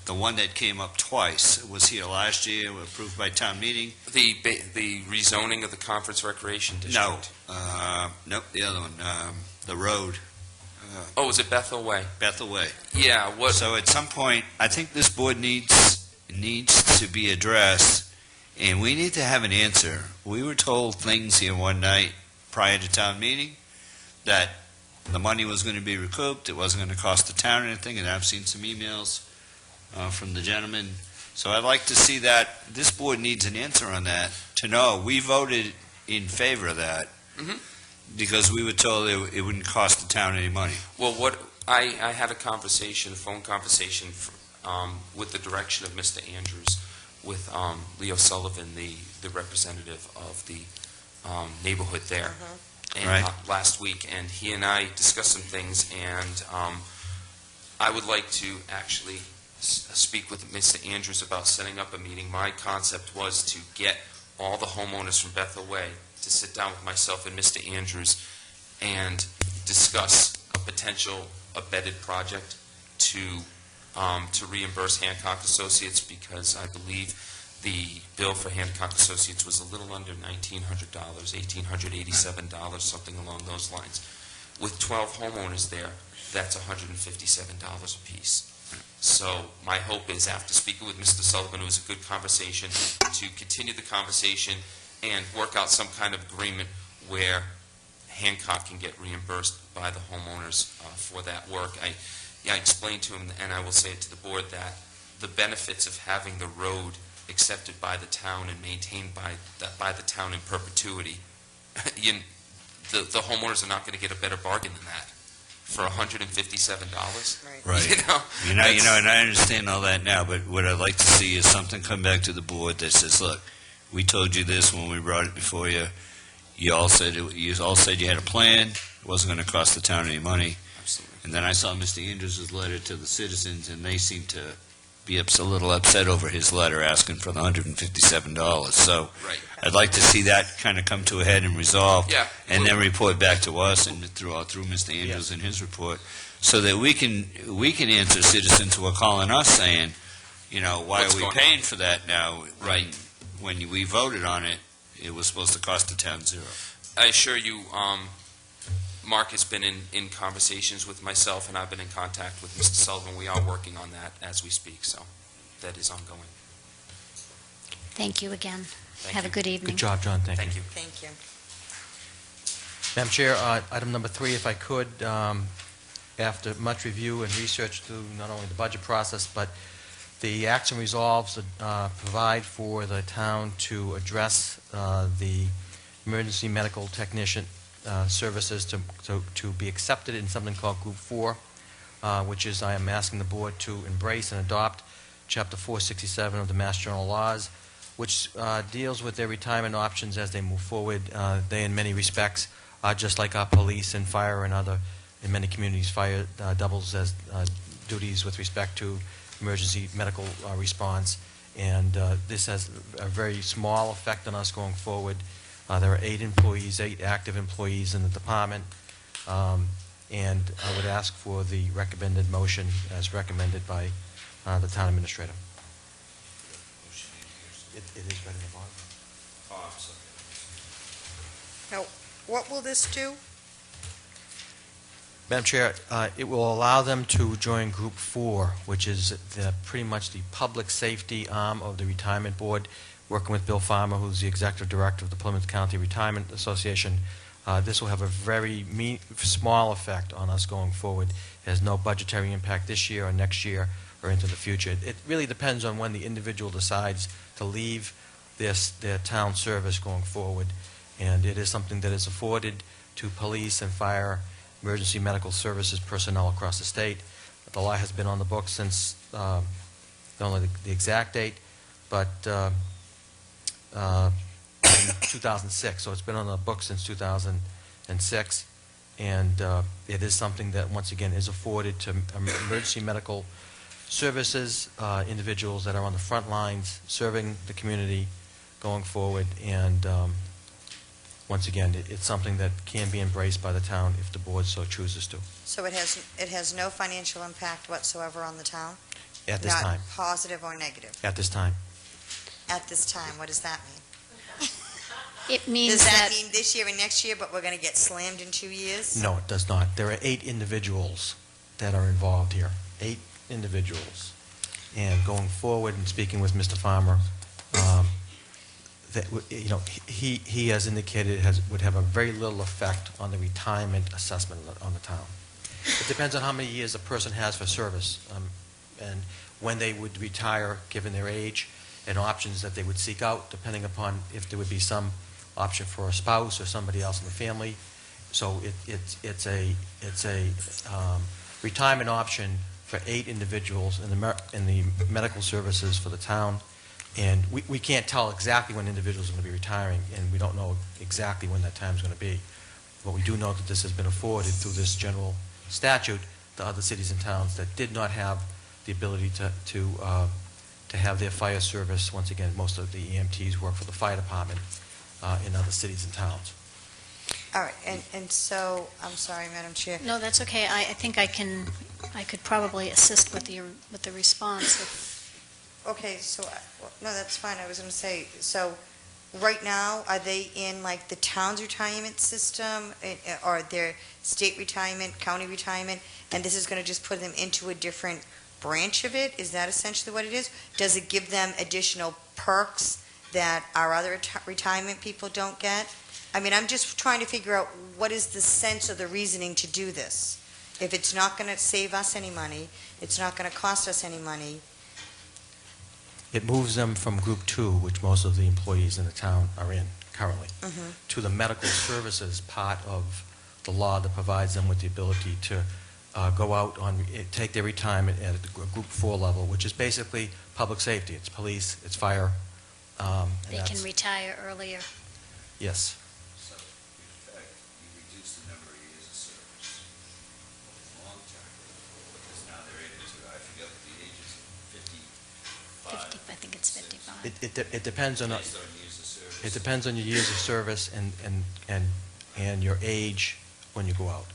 one that came up twice. It was here last year, approved by town meeting. The rezoning of the Conference Recreation District? Nope, the other one, the road. Oh, was it Bethel Way? Bethel Way. Yeah. So at some point, I think this board needs to be addressed And we need to have an answer. We were told things here one night prior to town meeting that the money was going to be recouped, it wasn't going to cost the town anything, and I've seen some emails from the gentleman. So I'd like to see that, this board needs an answer on that, to know we voted in favor of that because we were told it wouldn't cost the town any money. Well, what, I had a conversation, a phone conversation with the direction of Mr. Andrews, with Leo Sullivan, the representative of the neighborhood there, and, Right. last week, and he and I discussed some things, and I would like to actually speak with Mr. Andrews about setting up a meeting. My concept was to get all the homeowners from Bethel Way to sit down with myself and Mr. Andrews and discuss a potential abetted project to reimburse Hancock Associates, because I believe the bill for Hancock Associates was a little under $1,900, $1,887, something along those lines. With 12 homeowners there, that's $157 apiece. So my hope is, after speaking with Mr. Sullivan, it was a good conversation, to continue the conversation and work out some kind of agreement where Hancock can get reimbursed by the homeowners for that work. I explained to him, and I will say it to the board, that the benefits of having the road accepted by the town and maintained by the town in perpetuity, the homeowners are not going to get a better bargain than that for $157. Right. You know, and I understand all that now, but what I'd like to see is something come back to the board that says, look, we told you this when we brought it before you. You all said you had a plan. It wasn't going to cost the town any money. Absolutely. And then I saw Mr. Andrews' letter to the citizens, and they seemed to be a little upset over his letter asking for the $157. So Right. I'd like to see that kind of come to a head and resolve, Yeah. and then report back to us and through Mr. Andrews and his report, so that we can answer citizens who are calling us saying, why What's are we going paying on? for that now? Right. When we voted on it, it was supposed to cost the town zero. I assure you, Mark has been in conversations with myself, and I've been in contact with Mr. Sullivan. We are working on that as we speak, so that is ongoing. Thank you again. Thank Have a you. good evening. Good job, John, thank you. Thank you. Thank you. Madam Chair, item number 3, if I could, after much review and research through not only the budget process, but the action resolves provide for the town to address the emergency medical technician services to be accepted in something called Group 4, which is, I am asking the board to embrace and adopt Chapter 467 of the Mass General Laws, which deals with their retirement options as they move forward. They, in many respects, are just like our police and fire and other, in many communities, fire doubles as duties with respect to emergency medical response. And this has a very small effect on us going forward. There are 8 active employees in the department, and I would ask for the recommended motion as recommended by the town administrator. It is right in the bottom. Now, what will this do? Madam Chair, it will allow them to join Group 4, which is pretty much the public safety arm of the Retirement Board, working with Bill Farmer, who's the Executive Director of the Plymouth County Retirement Association. This will have a very small effect on us going forward. It has no budgetary impact this year or next year or into the future. It really depends on when the individual decides to leave their town service going forward. And it is something that is afforded to police and fire, emergency medical services personnel across the state. The law has been on the books since, not only the exact date, but in 2006. So it's been on the books since 2006. And it is something that, once again, is afforded to emergency medical services, individuals that are on the front lines serving the community going forward. And once again, it's something that can be embraced by the town if the board so chooses to. So it has no financial impact whatsoever on the town? At this time. Not positive or negative? At this time. At this time, what does that mean? It means Does that that, mean this year and next year, but we're going to get slammed in 2 years? No, it does not. There are 8 individuals that are involved here. 8 individuals. And going forward and speaking with Mr. Farmer, he has indicated would have a very little effect on the retirement assessment on the town. It depends on how many years a person has for service, and when they would retire, given their age, and options that they would seek out, depending upon if there would be some option for a spouse or somebody else in the family. So it's a retirement option for 8 individuals in the medical services for the town. And we can't tell exactly when individuals are going to be retiring, and we don't know exactly when that time is going to be. But we do know that this has been afforded through this general statute to other cities and towns that did not have the ability to have their fire service. Once again, most of the EMTs work for the fire department in other cities and towns. All right, and so, I'm sorry, Madam Chair. No, that's okay. I think I could probably assist with the response. Okay, so, no, that's fine. I was going to say, so, right now, are they in, like, the town's retirement system, or their state retirement, county retirement, and this is going to just put them into a different branch of it? Is that essentially what it is? Does it give them additional perks that our other retirement people don't get? I mean, I'm just trying to figure out what is the sense or the reasoning to do this. If it's not going to save us any money, it's not going to cost us any money. It moves them from Group 2, which most of the employees in the town are in currently, to the medical services part of the law that provides them with the ability to go out take their retirement at a Group 4 level, which is basically public safety. It's police, it's fire. They can retire earlier. Yes. So, in fact, you reduce the number of years of service long term, because now they're able to, I forget what the age is, 55. I think it's 55. It depends on Based on years of service. it depends on your years of service and your age when you go out.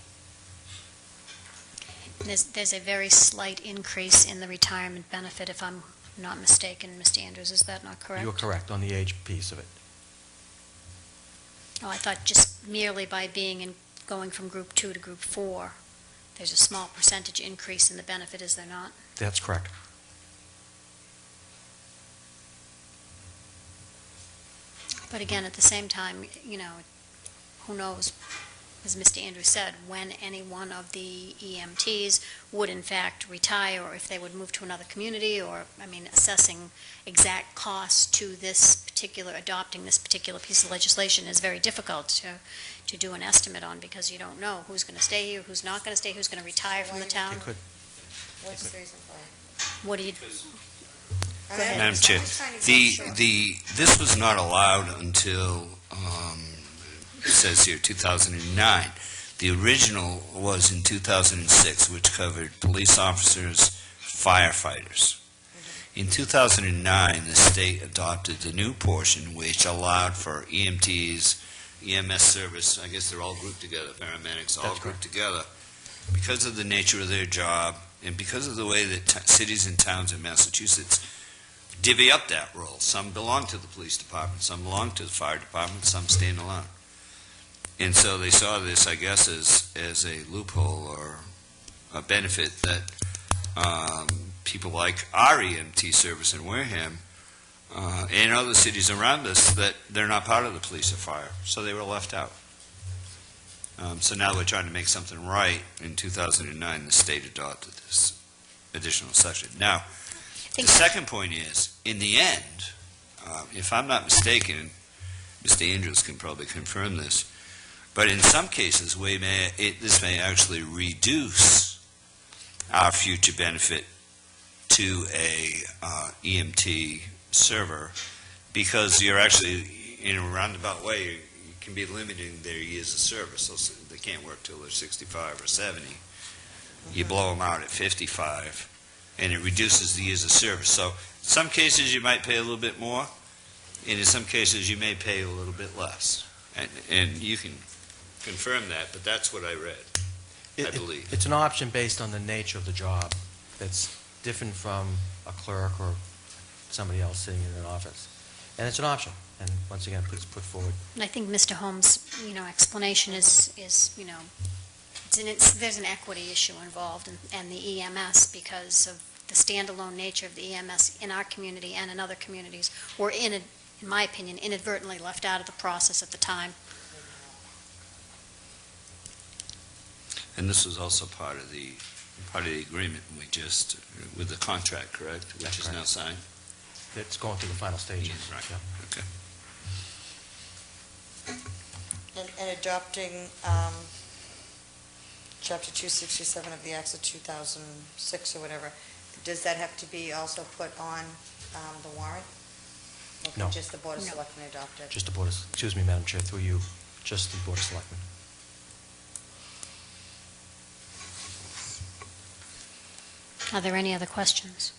There's a very slight increase in the retirement benefit, if I'm not mistaken, Mr. Andrews. Is that not correct? You're correct on the age piece of it. Oh, I thought just merely by going from Group 2 to Group 4, there's a small percentage increase in the benefit, is there not? That's correct. But again, at the same time, who knows, as Mr. Andrews said, when any one of the EMTs would in fact retire, or if they would move to another community, or, assessing exact costs to adopting this particular piece of legislation is very difficult to do an estimate on, because you don't know who's going to stay here, who's not going to stay, who's going to retire from the town. It could. What's the reason for it? What do you... Go ahead. Madam Chair, I'm just trying to get sure. this was not allowed until, it says here, 2009. The original was in 2006, which covered police officers, firefighters. In 2009, the state adopted the new portion, which allowed for EMTs, EMS service, I guess they're all grouped together, paramedics, all grouped together, because of the nature of their job, and because of the way that cities and towns in Massachusetts divvy up that role. Some belong to the police department, some belong to the fire department, some stand alone. And so they saw this, I guess, as a loophole or a benefit that people like our EMT service in Wareham and other cities around us, that they're not part of the police or fire, so they were left out. So now we're trying to make something right. In 2009, the state adopted this additional section. Now, the second point is, in the end, if I'm not mistaken, Mr. Andrews can probably confirm this, but in some cases, this may actually reduce our future benefit to a EMT server, because you're actually, in a roundabout way, you can be limiting their years of service, so they can't work till they're 65 or 70. You blow them out at 55, and it reduces the years of service. So in some cases, you might pay a little bit more, and in some cases, you may pay a little bit less. And you can confirm that, but that's what I read, I believe. It's an option based on the nature of the job that's different from a clerk or somebody else sitting in an office. And it's an option. And once again, please put forward. And I think Mr. Holmes' explanation is there's an equity issue involved, and the EMS, because of the standalone nature of the EMS in our community and in other communities. We're in in my opinion, inadvertently left out of the process at the time. And this was also part of the agreement we just, with the contract, correct? Which is now signed? It's going through the final stages. Yeah, right. Yeah. Okay. And adopting Chapter 267 of the Acts of 2006 or whatever, does that have to be also put on the warrant? Or can No. just the Board of No. Selectmen adopt it? Just the Board of, excuse me, Madam Chair, through you, just the Board of Selectmen. Are there any other questions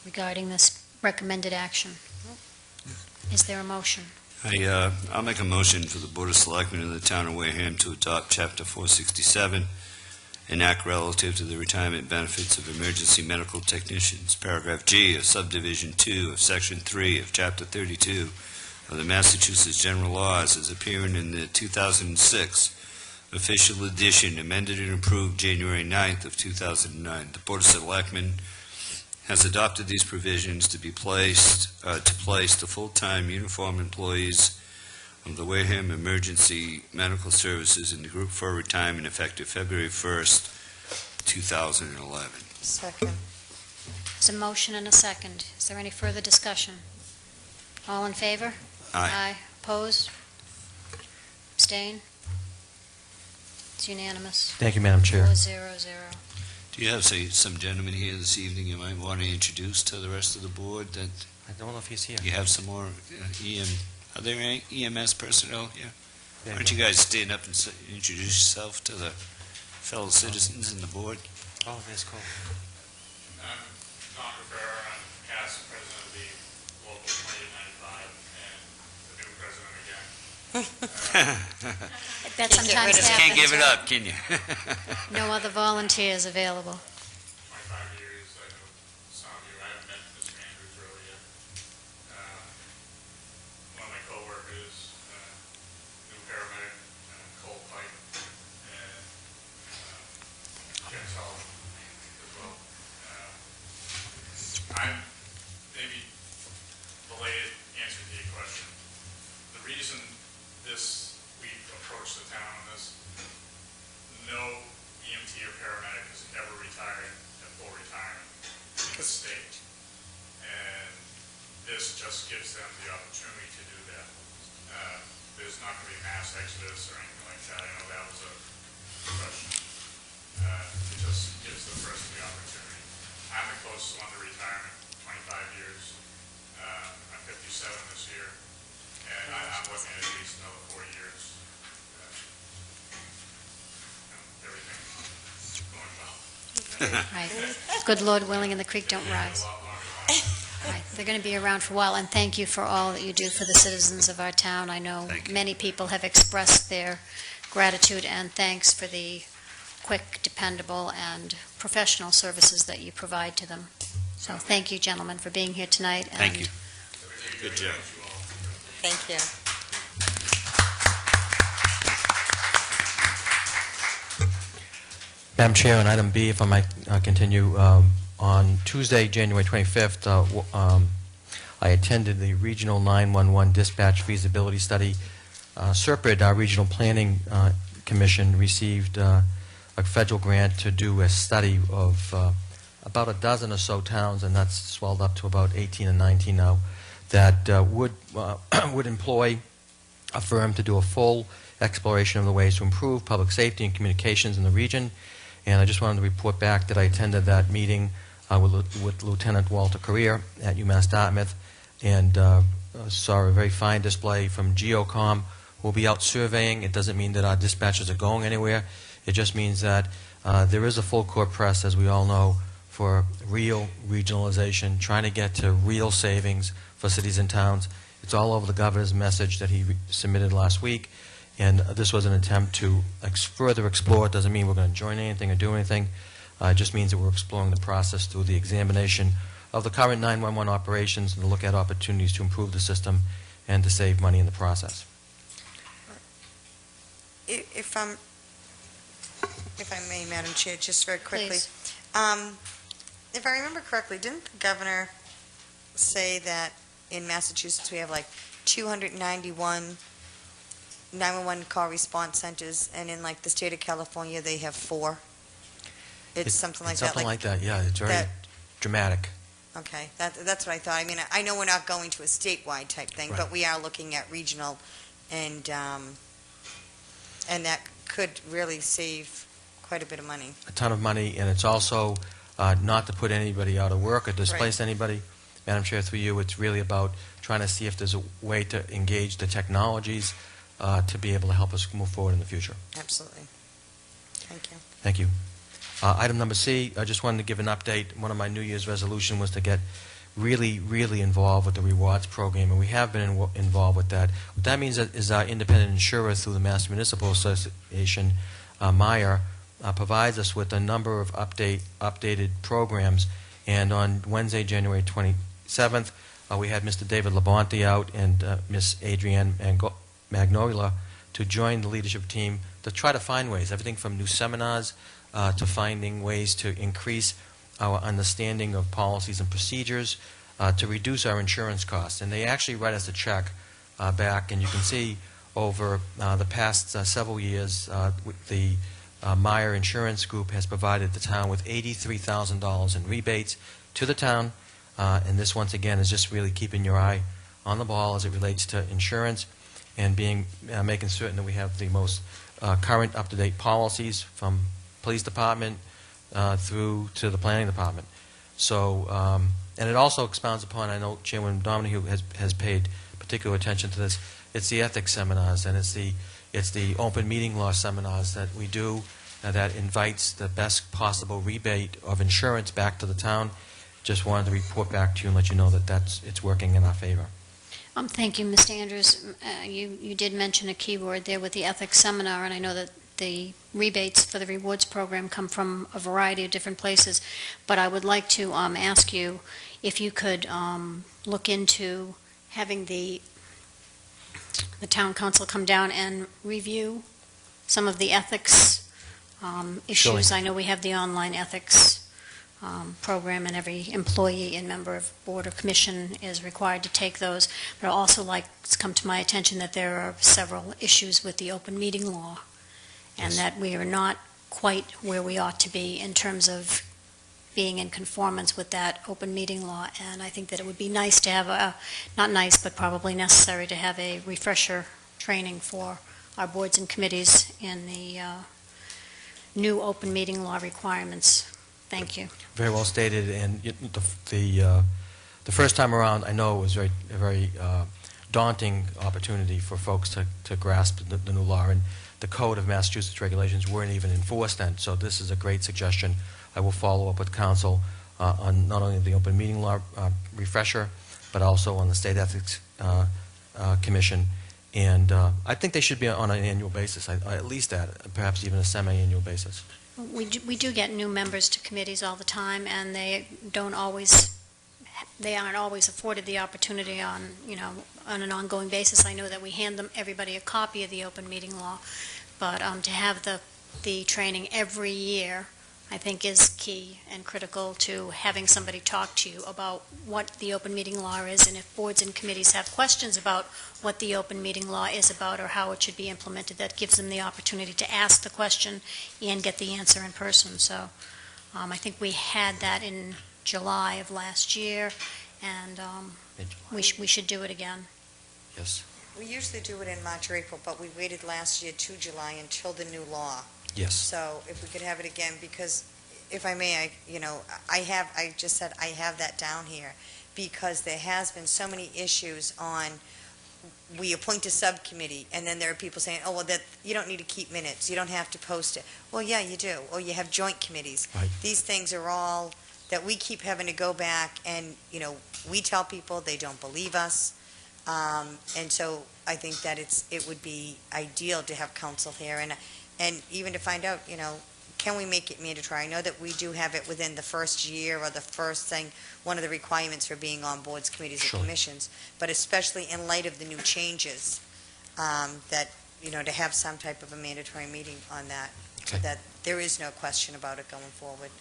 regarding this recommended action? Is there a motion? I'll make a motion for the Board of Selectmen of the Town of Wareham to adopt Chapter 467, an act relative to the retirement benefits of emergency medical technicians, Paragraph G of Subdivision 2 of Section 3 of Chapter 32 of the Massachusetts General Laws as appearing in the 2006 official edition, amended and approved January 9th of 2009. The Board of Selectmen has adopted these provisions to place the full-time uniform employees of the Wareham Emergency Medical Services in the group for retirement effective February 1st, 2011. Second. There's a motion and a second. Is there any further discussion? All in favor? Aye. Opposed? Abstain? It's unanimous. Thank you, Madam Chair. 4-0-0. Do you have, say, some gentlemen here this evening you might want to introduce to the rest of the board? That I don't know if he's here. you have some more are there any EMS personnel here? There Why don't you go. guys stand up and introduce yourself to the fellow citizens in the board? Oh, that's cool. I'm Tom Rivera, I'm past president of the local 2895 and the new president again. That Can't get rid sometimes of it. happens. Can't give it right? up, can you? No other volunteers available. 25 years, I know some of you, I haven't met Mr. Andrews really yet. One of my coworkers, new paramedic, Cole Pike, and Jen Sullivan as well. I'm maybe belated answer to your question. The reason we approached the town on this, no EMT or paramedic has ever retired at full retirement in the state. And this just gives them the opportunity to do that. There's not going to be mass exodus or anything like that. I know that was a question. It just gives the person the opportunity. I'm the closest one to retirement, 25 years. I'm 57 this year. And I'm looking at least another 4 years. Everything's going well. Right. Good Lord willing, and the creek don't rise. A lot longer. Right. They're going to be around for a while, and thank you for all that you do for the citizens of our town. I know Thank you. many people have expressed their gratitude and thanks for the quick, dependable, and professional services that you provide to them. So thank you, gentlemen, for being here tonight. Thank you. and Good job. Thank you. Madam Chair, on item B, if I might continue, on Tuesday, January 25th, I attended the Regional 911 Dispatch Feasibility Study. SERPID, our Regional Planning Commission, received a federal grant to do a study of about a dozen or so towns, and that's swelled up to about 18 and 19 now, that would employ a firm to do a full exploration of the ways to improve public safety and communications in the region. And I just wanted to report back that I attended that meeting with Lieutenant Walter Career at UMass Dartmouth, and saw a very fine display from Geocom, who will be out surveying. It doesn't mean that our dispatchers are going anywhere. It just means that there is a full court press, as we all know, for real regionalization, trying to get to real savings for cities and towns. It's all over the governor's message that he submitted last week, and this was an attempt to further explore. It doesn't mean we're going to join anything or do anything. It just means that we're exploring the process through the examination of the current 911 operations and to look at opportunities to improve the system and to save money in the process. If I may, Madam Chair, just very quickly. Please. If I remember correctly, didn't the governor say that in Massachusetts we have like 291 911 call response centers, and in like the state of California, they have 4. It's something like It's that. something like that, yeah. It's very that- dramatic. Okay, that's what I thought. I mean, I know we're not going to a statewide type thing, Right. but we are looking at regional, and that could really save quite a bit of money. A ton of money, and it's also not to put anybody out of work or displace anybody. Madam Chair, through you, it's really about trying to see if there's a way to engage the technologies to be able to help us move forward in the future. Absolutely. Thank you. Thank you. Item number C, I just wanted to give an update. One of my New Year's resolution was to get really, really involved with the rewards program, and we have been involved with that. What that means is our independent insurer through the Mass Municipal Association, Meyer, provides us with a number of updated programs, and on Wednesday, January 27th, we had Mr. David Labonte out and Ms. Adrienne Magnolia to join the leadership team to try to find ways, everything from new seminars to finding ways to increase our understanding of policies and procedures to reduce our insurance costs. And they actually write us a check back, and you can see over the past several years, the Meyer Insurance Group has provided the town with $83,000 in rebates to the town, and this, once again, is just really keeping your eye on the ball as it relates to insurance and making certain that we have the most current, up-to-date policies from police department through to the planning department. So, and it also expounds upon, I know Chairman Donohue has paid particular attention to this, it's the ethics seminars, and it's the open meeting law seminars that we do that invites the best possible rebate of insurance back to the town. Just wanted to report back to you and let you know that it's working in our favor. Thank you, Mr. Andrews. You did mention a key word there with the ethics seminar, and I know that the rebates for the rewards program come from a variety of different places, but I would like to ask you if you could look into having the town council come down and review some of the ethics issues. Sure. I know we have the online ethics program, and every employee and member of board or commission is required to take those. But I'd also like it's come to my attention that there are several issues with the open meeting law, and that we are not quite where we ought to be in terms of being in conformance with that open meeting law. And I think that it would be nice to have not nice, but probably necessary to have a refresher training for our boards and committees in the new open meeting law requirements. Thank you. Very well stated, and the first time around, I know it was a very daunting opportunity for folks to grasp the new law, and the Code of Massachusetts regulations weren't even enforced then, so this is a great suggestion. I will follow up with council on not only the open meeting law refresher, but also on the State Ethics Commission, and I think they should be on an annual basis, at least that, perhaps even a semi-annual basis. We do get new members to committees all the time, and they aren't always afforded the opportunity on an ongoing basis. I know that we hand everybody a copy of the open meeting law, but to have the training every year, I think, is key and critical to having somebody talk to you about what the open meeting law is, and if boards and committees have questions about what the open meeting law is about or how it should be implemented, that gives them the opportunity to ask the question and get the answer in person. So I think we had that in July of last year, and we should do it again. Yes. We usually do it in March or April, but we waited last year to July until the new law. Yes. So if we could have it again, because if I may, I just said I have that down here, because there has been so many issues on, we appoint a subcommittee, and then there are people saying, oh, well, that you don't need to keep minutes, you don't have to post it. Well, yeah, you do. Or you have joint committees. Right. These things are all that we keep having to go back, and, we tell people, they don't believe us. And so I think that it would be ideal to have council here, and even to find out, can we make it mandatory? I know that we do have it within the first year or the first thing, one of the requirements for being on boards, committees, Sure. and commissions, but especially in light of the new changes, that, to have some type of a mandatory meeting on that, so Okay. that there is no question about it going forward.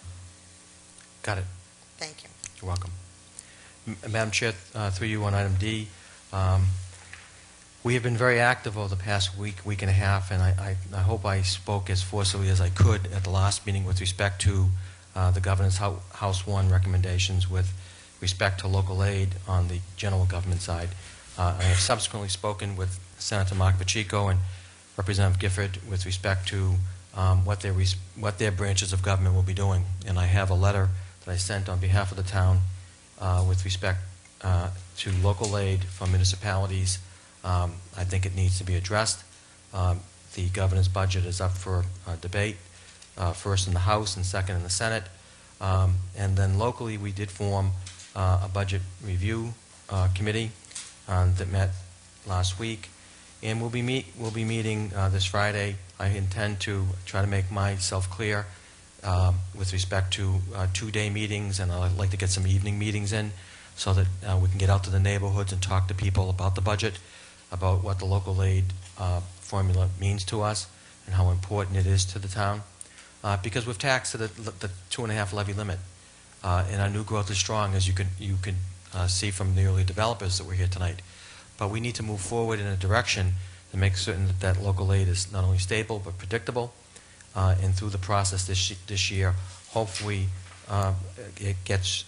Got it. Thank you. You're welcome. Madam Chair, through you on item D, We have been very active over the past week and a half, and I hope I spoke as forcefully as I could at the last meeting with respect to the Governor's House 1 recommendations with respect to local aid on the general government side. I have subsequently spoken with Senator Mark Pacheco and Representative Gifford with respect to what their branches of government will be doing. And I have a letter that I sent on behalf of the town with respect to local aid from municipalities. I think it needs to be addressed. The governor's budget is up for debate, first in the House and second in the Senate. And then locally, we did form a budget review committee that met last week, and we'll be meeting this Friday. I intend to try to make myself clear with respect to 2-day meetings, and I'd like to get some evening meetings in so that we can get out to the neighborhoods and talk to people about the budget, about what the local aid formula means to us and how important it is to the town. Because we've taxed at the 2.5 levy limit, and our new growth is strong, as you can see from the early developers that were here tonight. But we need to move forward in a direction to make certain that local aid is not only stable but predictable. And through the process this year, hopefully it gets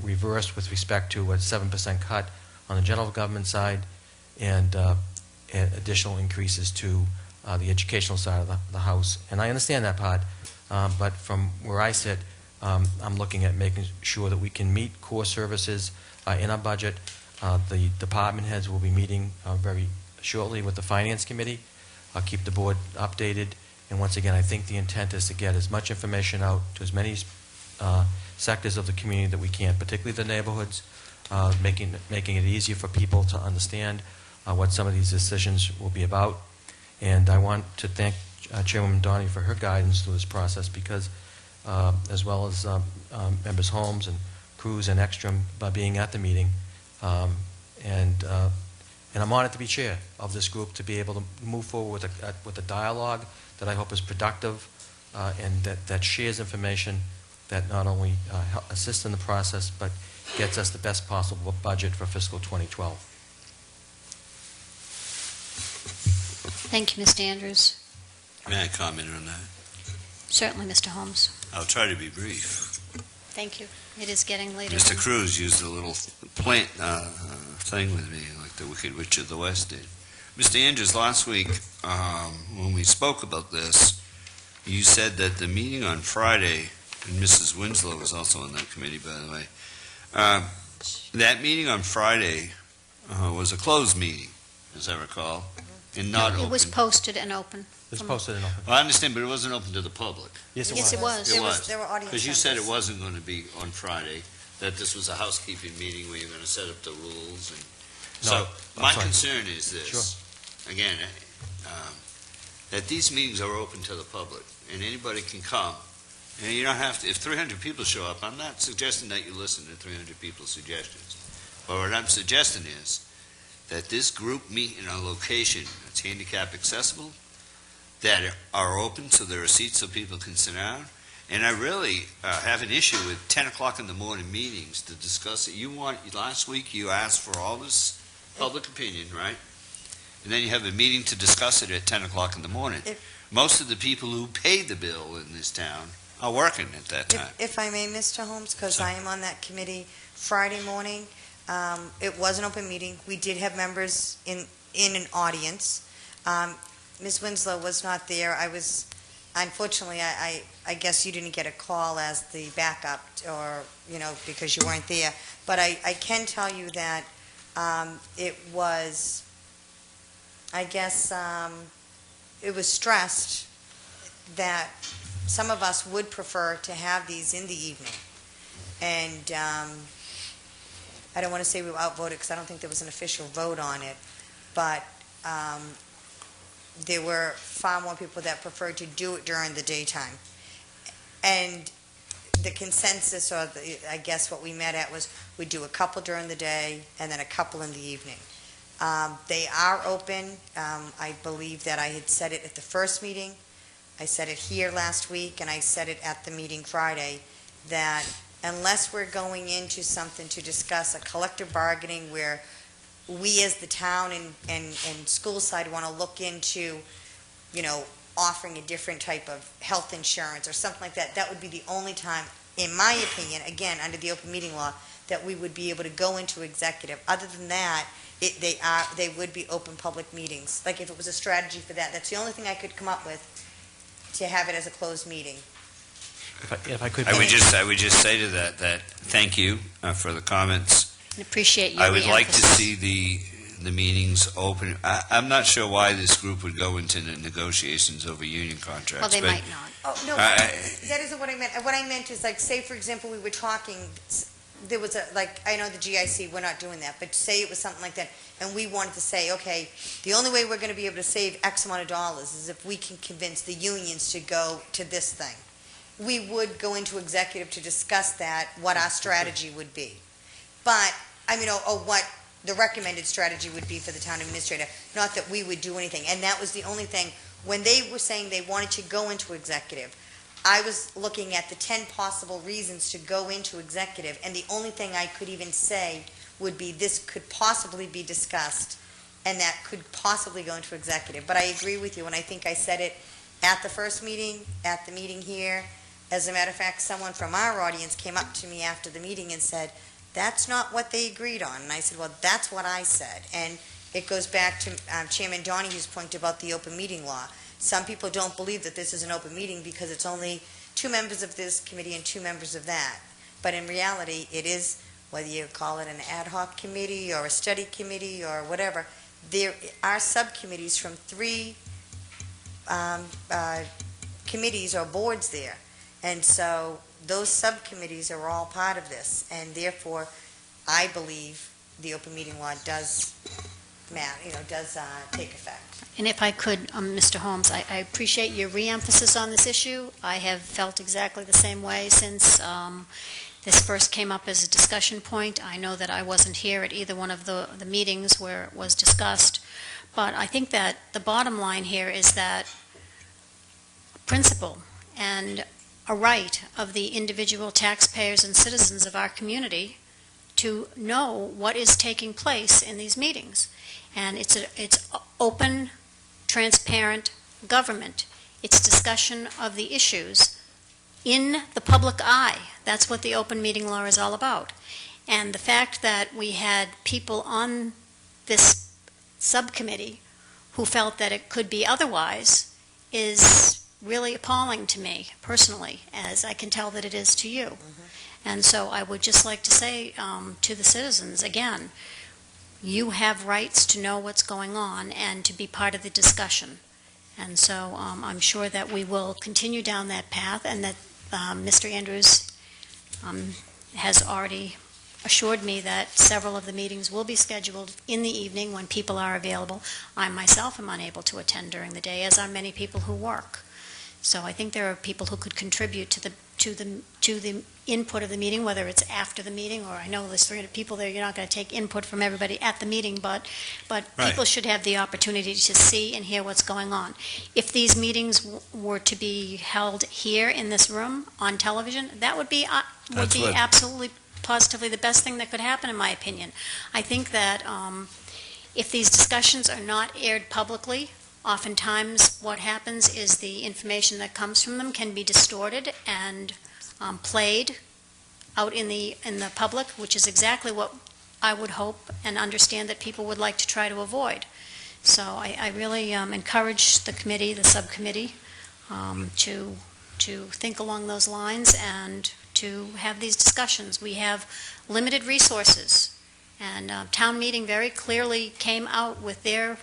reversed with respect to a 7% cut on the general government side and additional increases to the educational side of the house. And I understand that part, but from where I sit, I'm looking at making sure that we can meet core services in our budget. The department heads will be meeting very shortly with the Finance Committee. I'll keep the board updated. And once again, I think the intent is to get as much information out to as many sectors of the community that we can, particularly the neighborhoods, making it easier for people to understand what some of these decisions will be about. And I want to thank Chairwoman Donnie for her guidance through this process, because as well as members Holmes and Cruz and Ekstrom by being at the meeting, and I'm honored to be chair of this group, to be able to move forward with a dialogue that I hope is productive and that shares information that not only assists in the process but gets us the best possible budget for fiscal 2012. Thank you, Mr. Andrews. May I comment on that? Certainly, Mr. Holmes. I'll try to be brief. Thank you. It is getting later. Mr. Cruz used a little plant thing with me, like the Wicked Witch of the West did. Mr. Andrews, last week, when we spoke about this, you said that the meeting on Friday, and Mrs. Winslow was also on that committee, by the way, that meeting on Friday was a closed meeting, as I recall, and not open. It was posted and open. It was posted and open. Well, I understand, but it wasn't open to the public. Yes, Yes, it was. It was. There were audience Because you said it members. wasn't going to be on Friday, that this was a housekeeping meeting where you're going to set up the rules. And No, so I'm my sorry. concern is this. Again, that these meetings are open to the public, and anybody can come. And you don't have to, if 300 people show up, I'm not suggesting that you listen to 300 people's suggestions. But what I'm suggesting is that this group meet in a location that's handicap accessible, that are open so there are seats so people can sit down. And I really have an issue with 10 o'clock in the morning meetings to discuss it. Last week you asked for all this public opinion, right? And then you have a meeting to discuss it at 10 o'clock in the morning. Most of the people who pay the bill in this town are working at that time. If I may, Mr. Holmes, because I am on that committee Friday morning, it was an open meeting. We did have members in an audience. Ms. Winslow was not there. Unfortunately, I guess you didn't get a call as the backup, or, because you weren't there. But I can tell you that it was, I guess, it was stressed that some of us would prefer to have these in the evening. And I don't want to say we were outvoted, because I don't think there was an official vote on it, but there were far more people that preferred to do it during the daytime. And the consensus, or I guess what we met at, was we'd do a couple during the day and then a couple in the evening. They are open. I believe that I had said it at the first meeting. I said it here last week, and I said it at the meeting Friday, that unless we're going into something to discuss a collective bargaining where we as the town and school side want to look into, offering a different type of health insurance or something like that, that would be the only time, in my opinion, again, under the open meeting law, that we would be able to go into executive. Other than that, they would be open public meetings. Like if it was a strategy for that, that's the only thing I could come up with to have it as a closed meeting. If I could... I would just say to that thank you for the comments. And appreciate your I would like to re-emphasis. see the meetings open. I'm not sure why this group would go into the negotiations over union contracts. Well, they but might not. Oh, no, that isn't what I meant. What I meant is like, say, for example, we were talking, there was I know the GIC, we're not doing that, but say it was something like that, and we wanted to say, okay, the only way we're going to be able to save X amount of dollars is if we can convince the unions to go to this thing. We would go into executive to discuss that, what our strategy would be. But, or what the recommended strategy would be for the town administrator, not that we would do anything. And that was the only thing, when they were saying they wanted to go into executive, I was looking at the 10 possible reasons to go into executive, and the only thing I could even say would be this could possibly be discussed, and that could possibly go into executive. But I agree with you, and I think I said it at the first meeting, at the meeting here. As a matter of fact, someone from our audience came up to me after the meeting and said, that's not what they agreed on. And I said, well, that's what I said. And it goes back to Chairman Donahue's point about the open meeting law. Some people don't believe that this is an open meeting because it's only 2 members of this committee and 2 members of that. But in reality, it is, whether you call it an ad hoc committee or a study committee or whatever, there are subcommittees from 3 committees or boards there. And so those subcommittees are all part of this, and therefore, I believe the open meeting law does take effect. And if I could, Mr. Holmes, I appreciate your re-emphasis on this issue. I have felt exactly the same way since this first came up as a discussion point. I know that I wasn't here at either one of the meetings where it was discussed, but I think that the bottom line here is that principle and a right of the individual taxpayers and citizens of our community to know what is taking place in these meetings. And it's open, transparent government. It's discussion of the issues in the public eye. That's what the open meeting law is all about. And the fact that we had people on this subcommittee who felt that it could be otherwise is really appalling to me personally, as I can tell that it is to you. And so I would just like to say to the citizens, again, you have rights to know what's going on and to be part of the discussion. And so I'm sure that we will continue down that path, and that Mr. Andrews has already assured me that several of the meetings will be scheduled in the evening when people are available. I myself am unable to attend during the day, as are many people who work. So I think there are people who could contribute to the input of the meeting, whether it's after the meeting, or I know there's 300 people there, you're not going to take input from everybody at the meeting, but Right. people should have the opportunity to see and hear what's going on. If these meetings were to be held here in this room on television, that would be absolutely, positively the best thing that could happen, in my opinion. I think that if these discussions are not aired publicly, oftentimes what happens is the information that comes from them can be distorted and played out in the public, which is exactly what I would hope and understand that people would like to try to avoid. So I really encourage the committee, the subcommittee, to think along those lines and to have these discussions. We have limited resources, and town meeting very clearly came out with their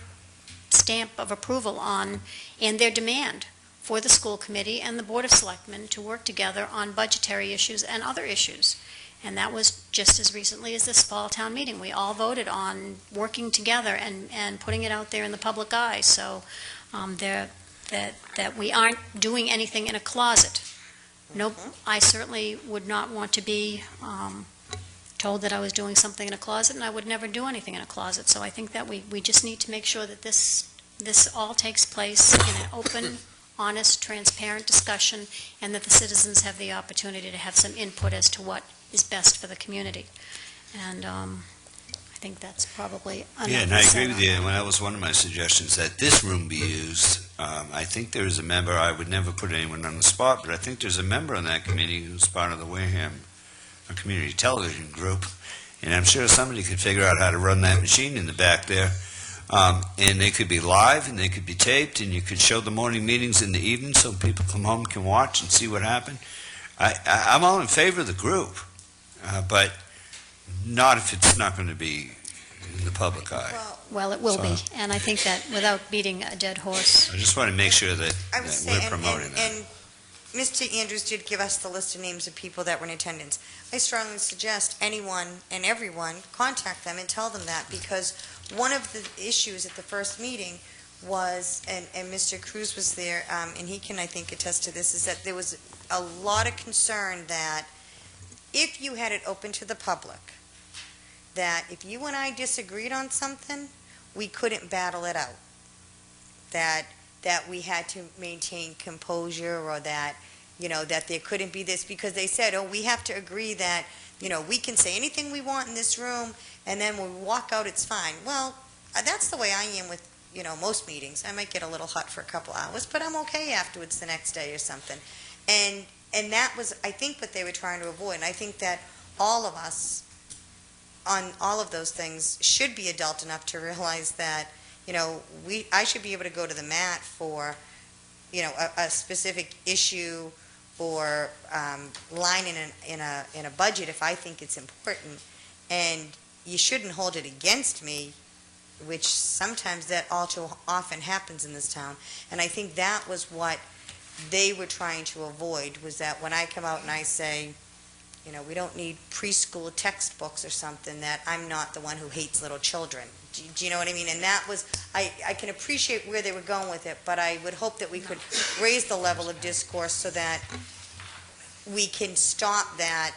stamp of approval on, and their demand for the school committee and the Board of Selectmen to work together on budgetary issues and other issues. And that was just as recently as this fall town meeting. We all voted on working together and putting it out there in the public eye. So that we aren't doing anything in a closet. Nope, I certainly would not want to be told that I was doing something in a closet, and I would never do anything in a closet. So I think that we just need to make sure that this all takes place in an open, honest, transparent discussion, and that the citizens have the opportunity to have some input as to what is best for the community. And I think that's probably enough. Yeah, and I said agree with on you, that. and that was one of my suggestions, that this room be used. I think there is a member, I would never put anyone on the spot, but I think there's a member on that committee who's part of the Wareham Community Television Group, and I'm sure somebody could figure out how to run that machine in the back there. And they could be live, and they could be taped, and you could show the morning meetings in the evening so people come home can watch and see what happened. I'm all in favor of the group, but not if it's not going to be in the public eye. Well, it will be, So- and I think that without beating a dead horse, I just want to make sure that I would that say, we're promoting that. and Mr. Andrews did give us the list of names of people that were in attendance. I strongly suggest anyone and everyone contact them and tell them that, because one of the issues at the first meeting was, and Mr. Cruz was there, and he can, I think, attest to this, is that there was a lot of concern that if you had it open to the public, that if you and I disagreed on something, we couldn't battle it out. That we had to maintain composure, or that, that there couldn't be this, because they said, oh, we have to agree that, we can say anything we want in this room, and then when we walk out, it's fine. Well, that's the way I am with, most meetings. I might get a little hot for a couple hours, but I'm okay afterwards the next day or something. And that was, I think, what they were trying to avoid. And I think that all of us, on all of those things, should be adult enough to realize that, I should be able to go to the mat for, a specific issue or line in a budget if I think it's important, and you shouldn't hold it against me, which sometimes that all too often happens in this town. And I think that was what they were trying to avoid, was that when I come out and I say, we don't need preschool textbooks or something, that I'm not the one who hates little children. Do you know what I mean? And that was, I can appreciate where they were going with it, but I would hope that we could raise the level of discourse so that we can stop that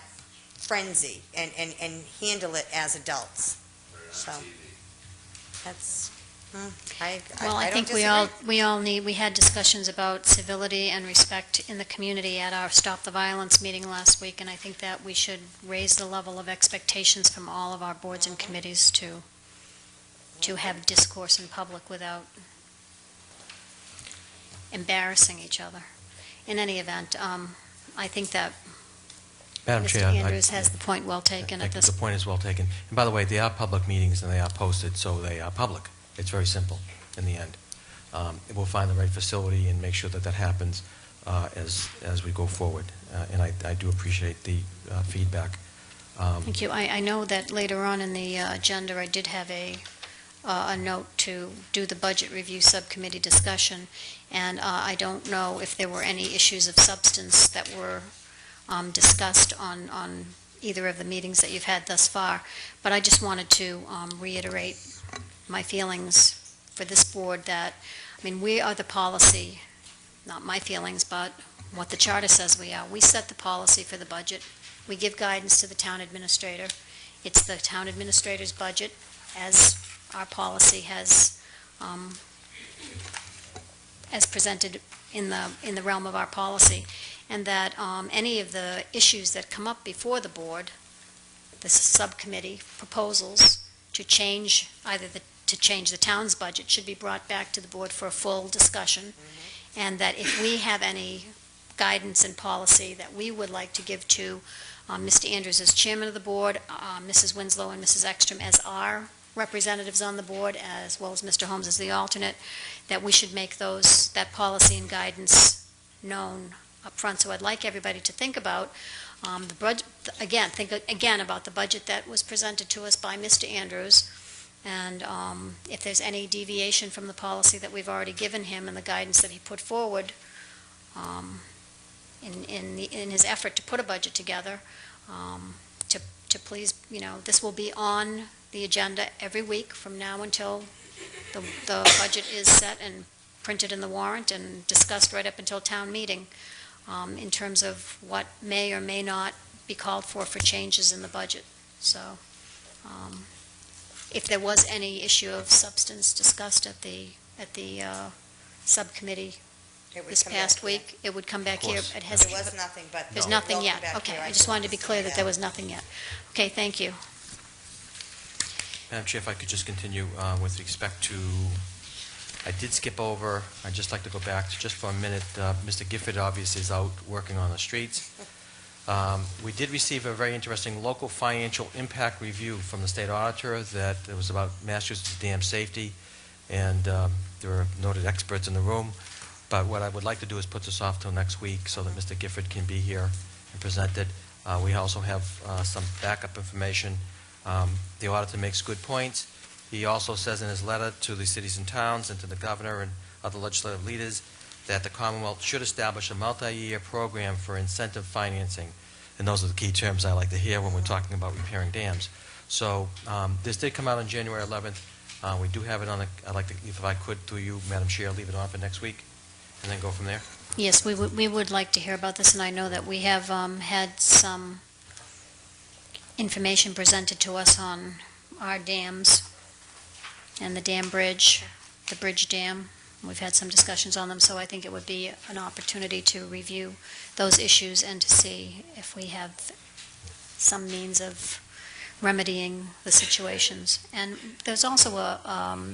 frenzy and handle it as adults. So, that's, I well, I don't think disagree. we had discussions about civility and respect in the community at our Stop the Violence meeting last week, and I think that we should raise the level of expectations from all of our boards and committees to have discourse in public without embarrassing each other. In any event, I think that Madam Mr. Chair, Andrews has the point well taken at the this. point is well taken. And by the way, they are public meetings and they are posted, so they are public. It's very simple in the end. We'll find the right facility and make sure that that happens as we go forward. And I do appreciate the feedback. Thank you. I know that later on in the agenda, I did have a note to do the budget review subcommittee discussion, and I don't know if there were any issues of substance that were discussed on either of the meetings that you've had thus far, but I just wanted to reiterate my feelings for this board that, we are the policy, not my feelings, but what the charter says we are. We set the policy for the budget. We give guidance to the town administrator. It's the town administrator's budget, as our policy has, as presented in the realm of our policy, and that any of the issues that come up before the board, the subcommittee proposals to change to change the town's budget, should be brought back to the board for a full discussion, and that if we have any guidance and policy that we would like to give to Mr. Andrews as chairman of the board, Mrs. Winslow and Mrs. Ekstrom as our representatives on the board, as well as Mr. Holmes as the alternate, that we should make that policy and guidance known up front. So I'd like everybody to think about the budget, think again about the budget that was presented to us by Mr. Andrews, and if there's any deviation from the policy that we've already given him and the guidance that he put forward in his effort to put a budget together, to please, this will be on the agenda every week from now until the budget is set and printed in the warrant and discussed right up until town meeting, in terms of what may or may not be called for changes in the budget. So if there was any issue of substance discussed at the subcommittee this past week, it would come back here. There was nothing, but there's no, nothing welcome yet. back Okay, here. I just wanted to be clear say that there was nothing yet. Okay, thank you. Madam Chair, if I could just continue with respect to, I did skip over, I'd just like to go back to just for a minute. Mr. Gifford obviously is out working on the streets. We did receive a very interesting local financial impact review from the state auditor that it was about Massachusetts dam safety, and there are noted experts in the room. But what I would like to do is put this off till next week so that Mr. Gifford can be here and present it. We also have some backup information. The auditor makes good points. He also says in his letter to the cities and towns and to the governor and other legislative leaders that the Commonwealth should establish a multi-year program for incentive financing. And those are the key terms I like to hear when we're talking about repairing dams. So this did come out on January 11th. We do have it on I'd like to, if I could, through you, Madam Chair, leave it on for next week and then go from there. Yes, we would like to hear about this, and I know that we have had some information presented to us on our dams and the dam bridge, the bridge dam. We've had some discussions on them, so I think it would be an opportunity to review those issues and to see if we have some means of remedying the situations. And there's also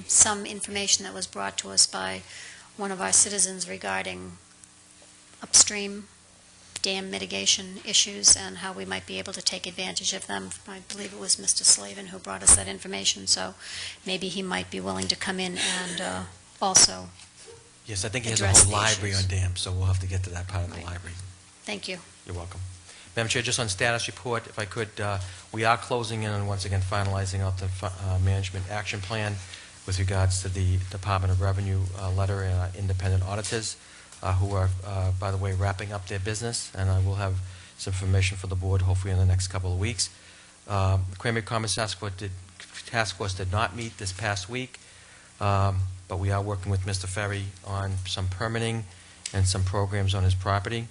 some information that was brought to us by one of our citizens regarding upstream dam mitigation issues and how we might be able to take advantage of them. I believe it was Mr. Slavin who brought us that information, so maybe he might be willing to come in and also Yes, I think he has a address whole the library issues. on dams, so we'll have to get to that part of the Right. library. Thank you. You're welcome. Madam Chair, just on status report, if I could, we are closing in on once again finalizing out the management action plan with regards to the Department of Revenue letter and our independent auditors who are, by the way, wrapping up their business, and I will have some information for the board hopefully in the next couple of weeks. The Cranberry Commons Task Force did not meet this past week, but we are working with Mr. Ferry on some permitting and some programs on his property.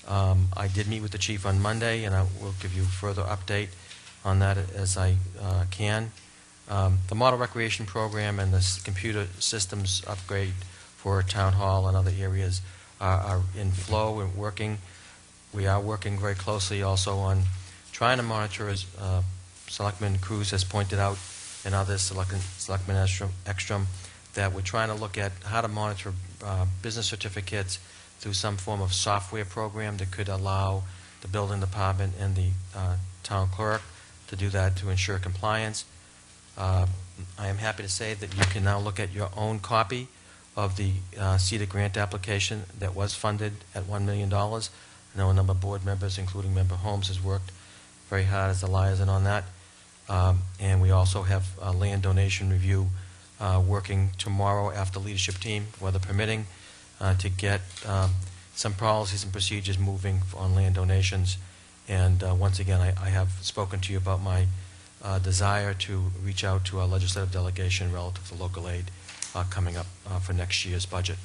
I did meet with the chief on Monday, and I will give you further update on that as I can. The model recreation program and the computer systems upgrade for town hall and other areas are in flow and working. We are working very closely also on trying to monitor, as Selectman Cruz has pointed out, and others, Selectman Ekstrom, that we're trying to look at how to monitor business certificates through some form of software program that could allow the building department and the town clerk to do that to ensure compliance. I am happy to say that you can now look at your own copy of the CETA grant application that was funded at $1 million. I know a number of board members, including Member Holmes, has worked very hard as a liaison on that. And we also have a land donation review working tomorrow after leadership team, weather permitting, to get some policies and procedures moving on land donations. And once again, I have spoken to you about my desire to reach out to our legislative delegation relative to local aid coming up for next year's budget.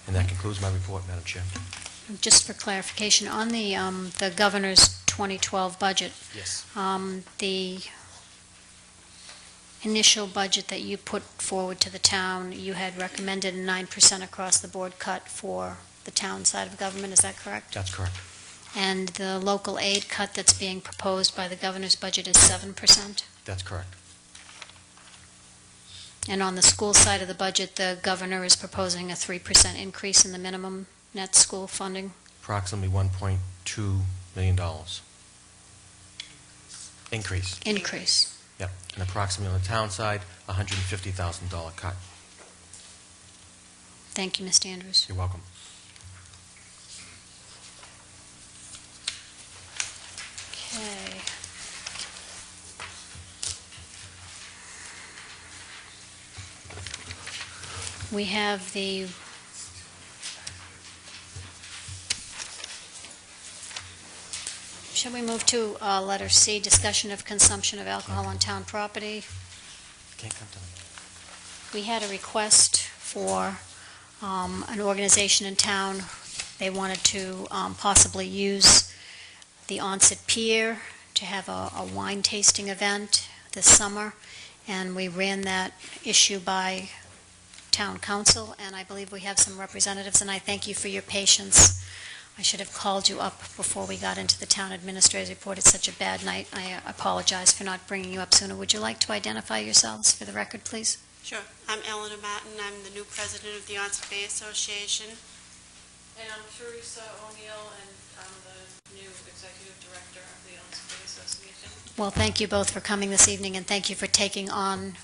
And that concludes my report, Madam Chair. Just for clarification, on the governor's 2012 budget, Yes. the initial budget that you put forward to the town, you had recommended a 9% across the board cut for the town side of government, is that correct? That's correct. And the local aid cut that's being proposed by the governor's budget is 7%? That's correct. And on the school side of the budget, the governor is proposing a 3% increase in the minimum net school funding? Approximately $1.2 million. Increase. Increase. Yep. And approximately on the town side, $150,000 cut. Thank you, Mr. Andrews. You're welcome. Okay. We have the shall we move to letter C, discussion of consumption of alcohol on town property? Can't come to me. We had a request for an organization in town. They wanted to possibly use the Onset Pier to have a wine tasting event this summer, and we ran that issue by town council, and I believe we have some representatives, and I thank you for your patience I should have called you up before we got into the town administrator's report. It's such a bad night. I apologize for not bringing you up sooner. Would you like to identify yourselves for the record, please? Sure. I'm Eleanor Martin. I'm the new president of the Onset Bay Association. And I'm Teresa O'Neill, and I'm the new executive director of the Onset Bay Association. Well, thank you both for coming this evening, and thank you for taking on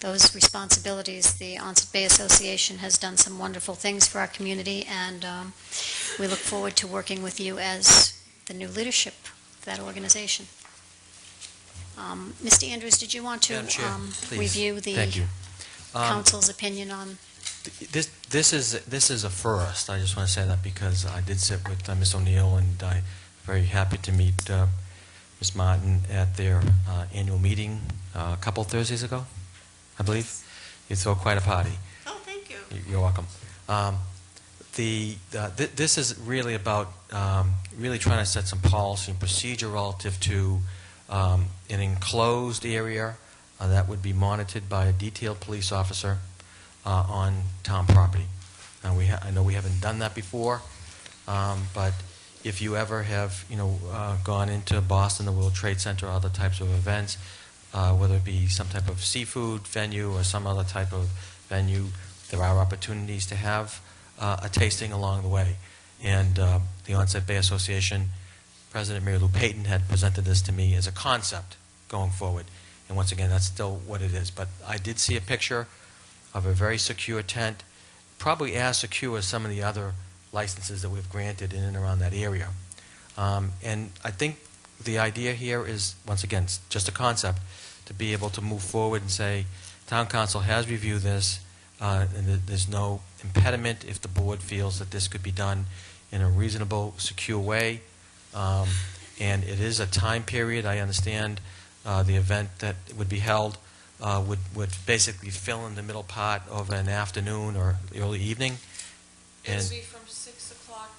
those responsibilities. The Onset Bay Association has done some wonderful things for our community, and we look forward to working with you as the new leadership of that organization. Mr. Andrews, did you want to Madam Chair, please. review the Thank you. council's opinion on? This is a first. I just want to say that because I did sit with Ms. O'Neill, and I'm very happy to meet Ms. Martin at their annual meeting a couple Thursdays ago, I believe. You throw quite a party. Oh, thank you. You're welcome. This is really about really trying to set some policy and procedure relative to an enclosed area that would be monitored by a detailed police officer on town property. I know we haven't done that before, but if you ever have, gone into Boston, the World Trade Center, other types of events, whether it be some type of seafood venue or some other type of venue, there are opportunities to have a tasting along the way. And the Onset Bay Association President Mary Lou Payton had presented this to me as a concept going forward. And once again, that's still what it is. But I did see a picture of a very secure tent, probably as secure as some of the other licenses that we've granted in and around that area. And I think the idea here is, once again, it's just a concept, to be able to move forward and say, Town Council has reviewed this, and there's no impediment if the board feels that this could be done in a reasonable, secure way. And it is a time period. I understand the event that would be held would basically fill in the middle part of an afternoon or early evening. It would be from 6 o'clock.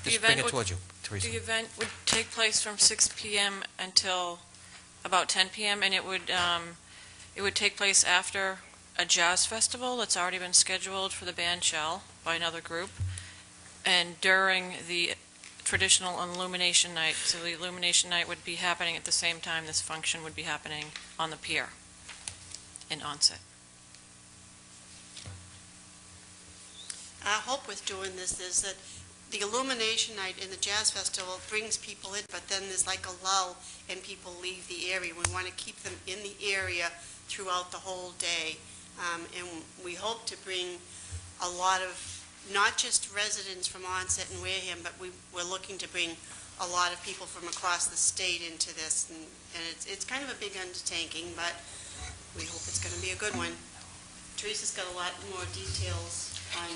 Just bring it towards you, Teresa. The event would take place from 6 p.m. until about 10 p.m., and it would take place after a jazz festival that's already been scheduled for the band shell by another group, and during the traditional illumination night. So the illumination night would be happening at the same time this function would be happening on the pier in Onset. Our hope with doing this is that the illumination night in the jazz festival brings people in, but then there's like a lull and people leave the area. We want to keep them in the area throughout the whole day. And we hope to bring a lot of, not just residents from Onset and Wareham, but we're looking to bring a lot of people from across the state into this. And it's kind of a big undertaking, but we hope it's going to be a good one. Teresa's got a lot more details on...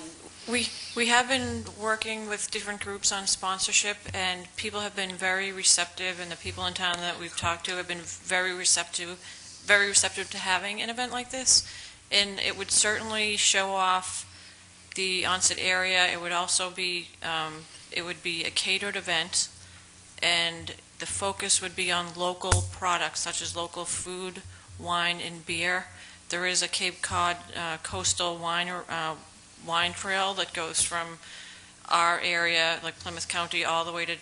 We have been working with different groups on sponsorship, and people have been very receptive, and the people in town that we've talked to have been very receptive to having an event like this. And it would certainly show off the Onset area. It would also be, it would be a catered event, and the focus would be on local products such as local food, wine, and beer. There is a Cape Cod coastal wine trail that goes from our area, like Plymouth County, all the way to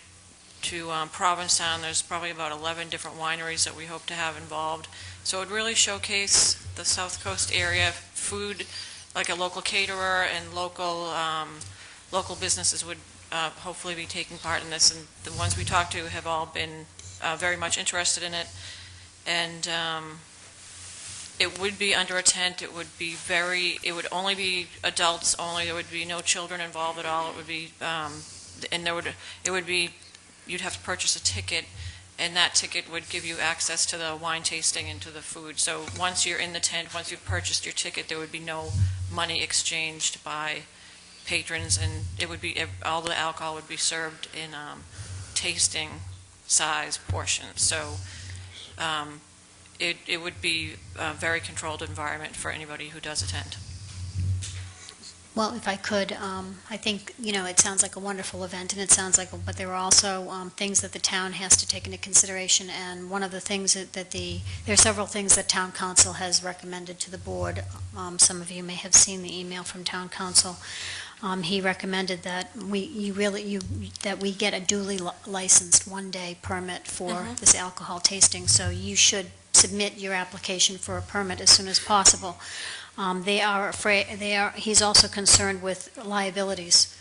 Provincetown. There's probably about 11 different wineries that we hope to have involved. So it would really showcase the South Coast area food, like a local caterer, and local businesses would hopefully be taking part in this. And the ones we talked to have all been very much interested in it. And it would be under a tent. It would only be adults only. There would be no children involved at all. It would be, you'd have to purchase a ticket, and that ticket would give you access to the wine tasting and to the food. So once you're in the tent, once you've purchased your ticket, there would be no money exchanged by patrons, and it would be, all the alcohol would be served in tasting size portions. So it would be a very controlled environment for anybody who does attend. Well, if I could, I think, it sounds like a wonderful event, and it sounds like, but there are also things that the town has to take into consideration, and one of the things that there are several things that Town Council has recommended to the board. Some of you may have seen the email from Town Council. He recommended that that we get a duly licensed one-day permit for this alcohol tasting, so you should submit your application for a permit as soon as possible. He's also concerned with liabilities,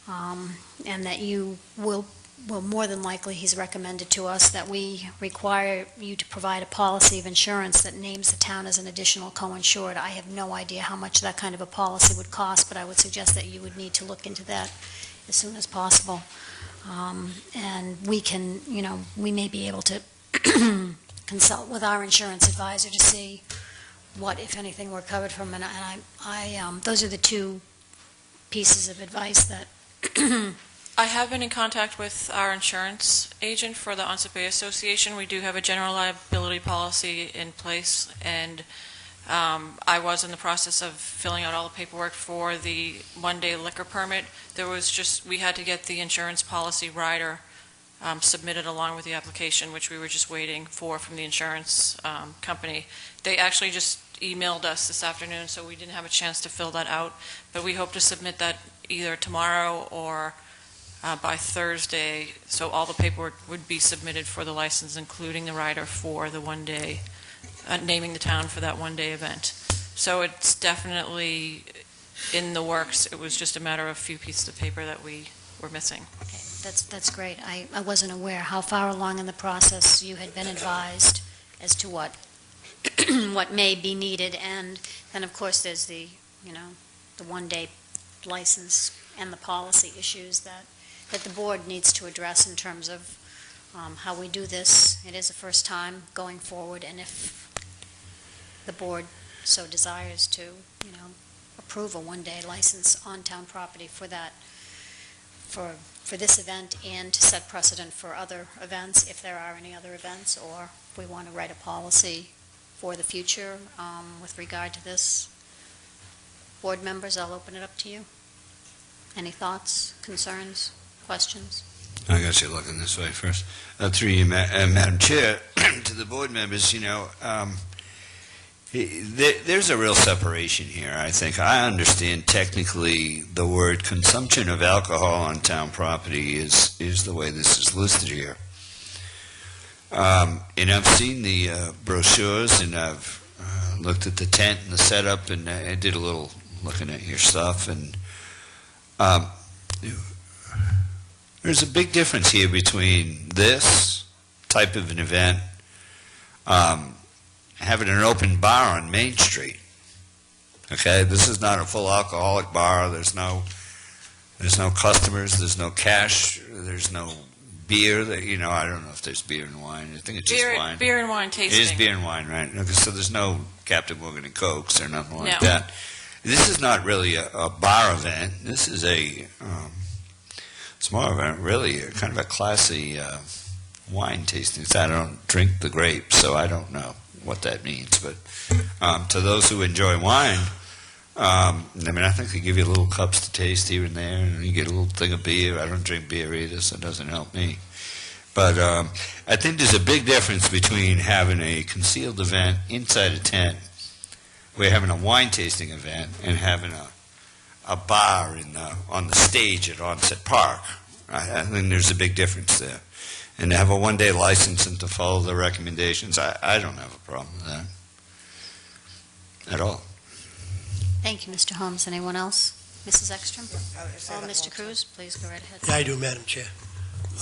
and that you will more than likely, he's recommended to us that we require you to provide a policy of insurance that names the town as an additional co-insured. I have no idea how much that kind of a policy would cost, but I would suggest that you would need to look into that as soon as possible. And we can, we may be able to consult with our insurance advisor to see what, if anything, we're covered from. And those are the two pieces of advice that I have been in contact with our insurance agent for the Onset Bay Association. We do have a general liability policy in place, and I was in the process of filling out all the paperwork for the one-day liquor permit. We had to get the insurance policy rider submitted along with the application, which we were just waiting for from the insurance company. They actually just emailed us this afternoon, so we didn't have a chance to fill that out, but we hope to submit that either tomorrow or by Thursday, so all the paperwork would be submitted for the license, including the rider for the one-day, naming the town for that one-day event. So it's definitely in the works. It was just a matter of a few pieces of paper that we were missing. Okay, that's great. I wasn't aware how far along in the process you had been advised as to what what may be needed, and then of course there's the one-day license and the policy issues that the board needs to address in terms of how we do this. It is the first time going forward, and if the board so desires to, approve a one-day license on town property for that, for this event, and to set precedent for other events, if there are any other events, or if we want to write a policy for the future with regard to this. Board members, I'll open it up to you. Any thoughts, concerns, questions? I guess you're looking this way first. Through you, Madam Chair, to the board members, there's a real separation here, I think. I understand technically the word consumption of alcohol on town property is the way this is listed here. And I've seen the brochures, and I've looked at the tent and the setup, and I did a little looking at your stuff, and there's a big difference here between this type of an event, having an open bar on Main Street. Okay, this is not a full alcoholic bar. There's no customers. There's no cash. There's no beer. I don't know if there's beer and wine. I think it's just wine. Beer and wine tasting. It is beer and wine, right? Okay, so there's no Captain Morgan and Cokes or nothing like No. that. This is not really a bar event. This is it's more of a really kind of a classy wine tasting. I don't drink the grapes, so I don't know what that means. But to those who enjoy wine, I think they give you little cups to taste here and there, and you get a little thing of beer. I don't drink beer either, so it doesn't help me. But I think there's a big difference between having a concealed event inside a tent, we're having a wine tasting event, and having a bar on the stage at Onset Park. I think there's a big difference there. And to have a one-day license and to follow the recommendations, I don't have a problem with that at all. Thank you, Mr. Holmes. Anyone else? Mrs. Ekstrom? Mr. Cruz, please go right ahead. Yeah, I do, Madam Chair.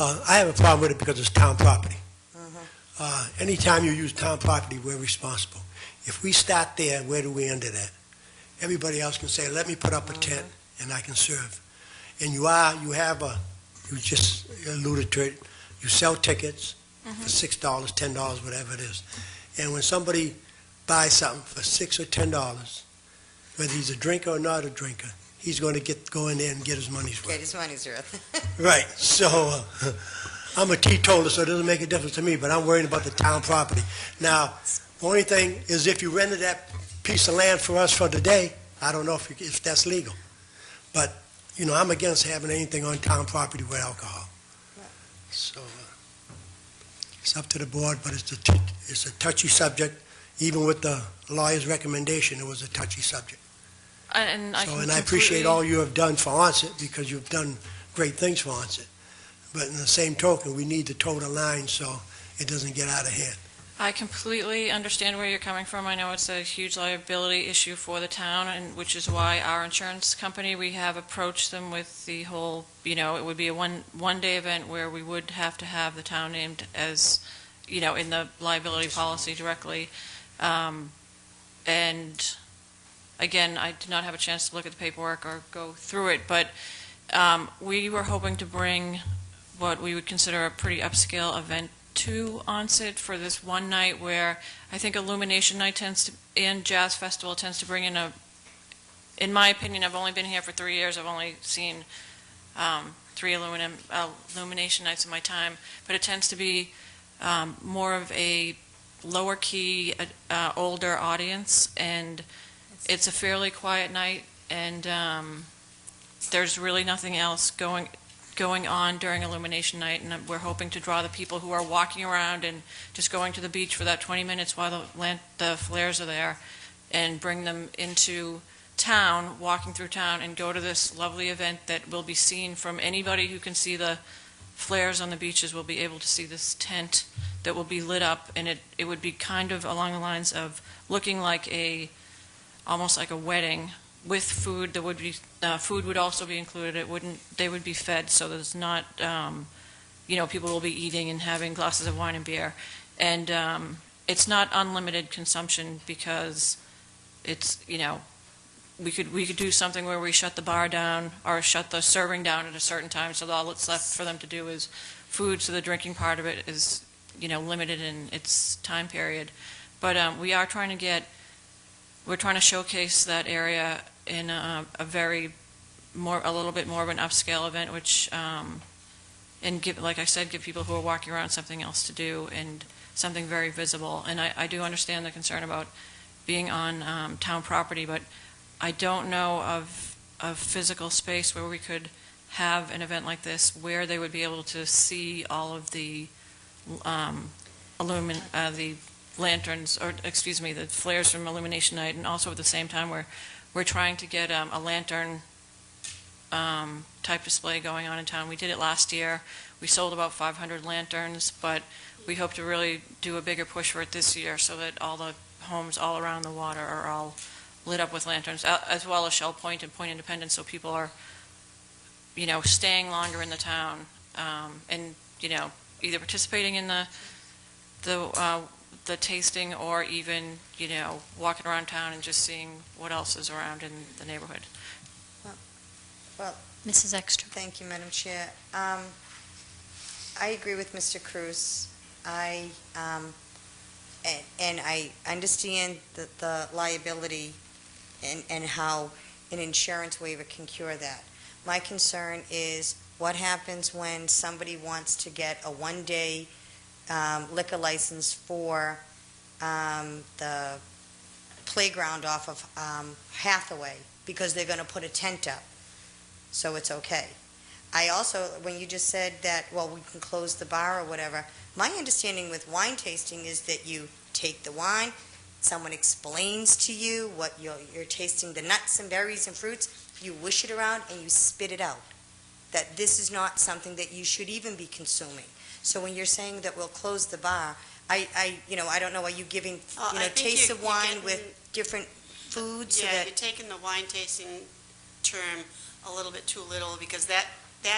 I have a problem with it because it's town property. Anytime you use town property, we're responsible. If we start there, where do we end it at? Everybody else can say, let me put up a tent and I can serve. And you just alluded to it, you sell tickets for $6, $10, whatever it is. And when somebody buys something for $6 or $10, whether he's a drinker or not a drinker, he's going to go in there and get his money's worth. Get his money's worth. Right. So I'm a teetotaler, so it doesn't make a difference to me, but I'm worried about the town property. Now, the only thing is if you rented that piece of land for us for the day, I don't know if that's legal. But, I'm against having anything on town property with alcohol. So it's up to the board, but it's a touchy subject. Even with the lawyer's recommendation, it was a touchy subject. And I So, can and I appreciate completely- all you have done for Onset, because you've done great things for Onset. But in the same token, we need to toe the line so it doesn't get out of hand. I completely understand where you're coming from. I know it's a huge liability issue for the town, and which is why our insurance company, we have approached them with the whole, it would be a one-day event where we would have to have the town named as, in the liability policy directly. And again, I did not have a chance to look at the paperwork or go through it, but we were hoping to bring what we would consider a pretty upscale event to Onset for this one night, where I think Illumination Night and Jazz Festival tends to bring in my opinion, I've only been here for 3 years, I've only seen 3 Illumination Nights in my time, but it tends to be more of a lower key, older audience, and it's a fairly quiet night, and there's really nothing else going on during Illumination Night, and we're hoping to draw the people who are walking around and just going to the beach for that 20 minutes while the flares are there, and bring them into town, walking through town, and go to this lovely event that will be seen from anybody who can see the flares on the beaches. Will be able to see this tent that will be lit up, and it would be kind of along the lines of looking like almost like a wedding, with food. There would be food would also be included. They would be fed, so there's not people will be eating and having glasses of wine and beer, and it's not unlimited consumption, because it's we could do something where we shut the bar down or shut the serving down at a certain time, so all that's left for them to do is food, so the drinking part of it is limited in its time period. But we are trying to showcase that area in a little bit more of an upscale event, which and give, like I said, give people who are walking around something else to do and something very visible. And I do understand the concern about being on town property, but I don't know of physical space where we could have an event like this where they would be able to see all of the the lanterns, or excuse me, the flares from Illumination Night, and also at the same time we're trying to get a lantern type display going on in town. We did it last year. We sold about 500 lanterns, but we hope to really do a bigger push for it this year, so that all the homes all around the water are all lit up with lanterns, as well as Shell Point and Point Independence, so people are staying longer in the town, and either participating in the tasting, or even walking around town and just seeing what else is around in the neighborhood. Well, Mrs. Extra. thank you, Madam Chair. I agree with Mr. Cruz. And I understand the liability and how an insurance waiver can cure that. My concern is what happens when somebody wants to get a one-day liquor license for the playground off of Hathaway, because they're going to put a tent up, so it's okay. I also, when you just said that, well, we can close the bar or whatever, my understanding with wine tasting is that you take the wine, someone explains to you what you're tasting, the nuts and berries and fruits, you wish it around and you spit it out. That this is not something that you should even be consuming. So when you're saying that we'll close the bar, I don't know, are you giving, I think taste you're of wine getting- with different foods? so Yeah, that you're taking the wine tasting term a little bit too little, because that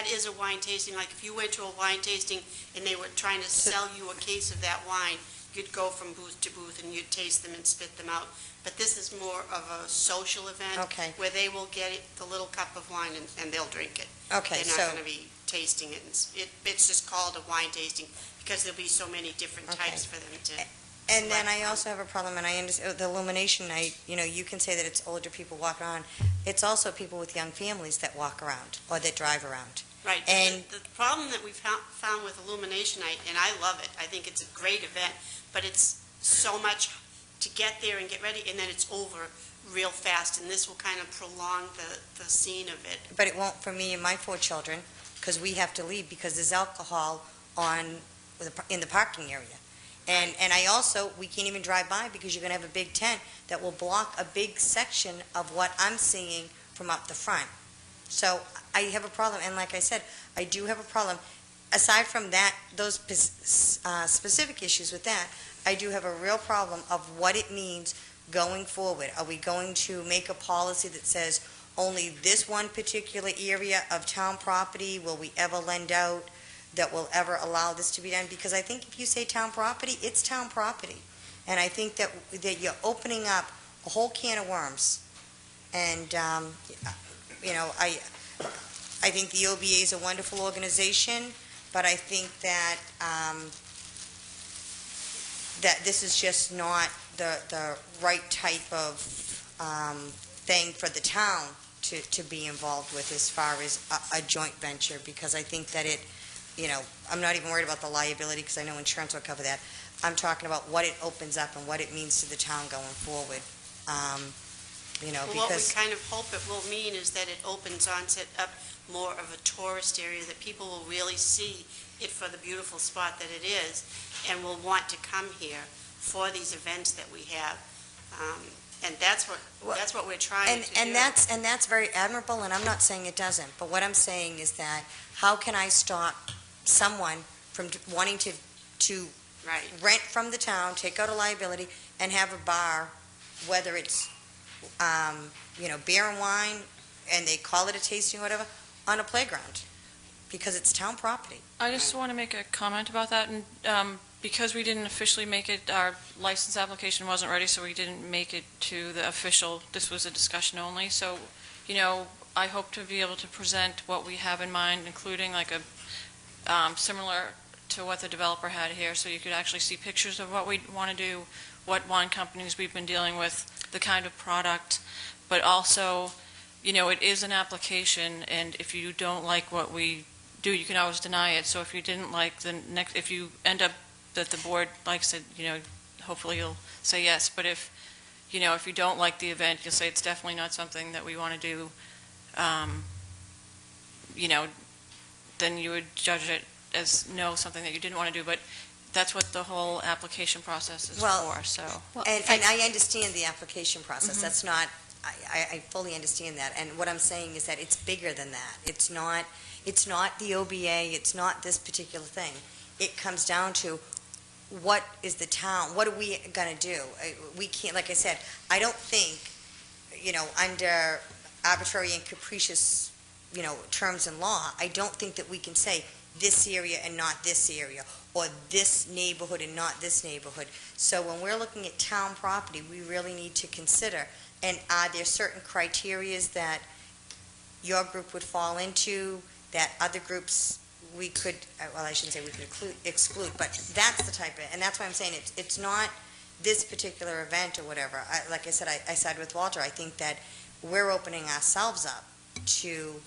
is a wine tasting. Like if you went to a wine tasting and they were trying to sell you a case of that wine, you'd go from booth to booth and you'd taste them and spit them out. But this is more of a social event. Okay. Where they will get the little cup of wine and they'll drink it. Okay, They're so, not going to be tasting it. It's just called a wine tasting because there'll be so many different Okay. types for them to. and then I select also have a problem, and I understand, the Illumination Night, you can say that it's older people walking around. It's also people with young families that walk around, or that drive around. Right. And- The problem that we've found with Illumination Night, and I love it, I think it's a great event, but it's so much to get there and get ready, and then it's over real fast, and this will kind of prolong the scene of it. But it won't for me and my 4 children, because we have to leave because there's alcohol in the parking area. And I also, we can't even drive by because you're going to have a big tent that will block a big section of what I'm seeing from up the front. So I have a problem, and like I said, I do have a problem. Aside from that, those specific issues with that, I do have a real problem of what it means going forward. Are we going to make a policy that says only this one particular area of town property will we ever lend out, that will ever allow this to be done? Because I think if you say town property, it's town property. And I think that you're opening up a whole can of worms. And, I think the OBA is a wonderful organization, but I think that that this is just not the right type of thing for the town to be involved with as far as a joint venture, because I think that I'm not even worried about the liability because I know insurance will cover that. I'm talking about what it opens up and what it means to the town going forward. Well, what we kind of hope it will mean is that it opens up more of a tourist area, that people will really see it for the beautiful spot that it is and will want to come here for these events that we have. And that's what we're trying to do. And that's very admirable, and I'm not saying it doesn't. But what I'm saying is that how can I stop someone from wanting to Right. rent from the town, take out a liability, and have a bar, whether it's beer and wine, and they call it a tasting or whatever, on a playground, because it's town property. I just want to make a comment about that, and because we didn't officially make it, our license application wasn't ready, so we didn't make it to the official, this was a discussion only, so, I hope to be able to present what we have in mind, including like a, similar to what the developer had here, so you could actually see pictures of what we want to do, what wine companies we've been dealing with, the kind of product, but also, it is an application, and if you don't like what we do, you can always deny it. So if you didn't like if you end up that the board likes it, hopefully you'll say yes. But if you don't like the event, you'll say it's definitely not something that we want to do. Then you would judge it as no, something that you didn't want to do. But that's what the whole application process is for. So, And I understand the application process. Mhm. That's not, I fully understand that. And what I'm saying is that it's bigger than that. It's not the OBA, it's not this particular thing. It comes down to what is the town, what are we going to do? We can't, like I said, I don't think, under arbitrary and capricious, terms in law, I don't think that we can say this area and not this area, or this neighborhood and not this neighborhood. So when we're looking at town property, we really need to consider, and are there certain criterias that your group would fall into, that other groups we could, well, I shouldn't say we could exclude, but that's the type of, and that's why I'm saying it's not this particular event or whatever. Like I said, I side with Walter. I think that we're opening ourselves up to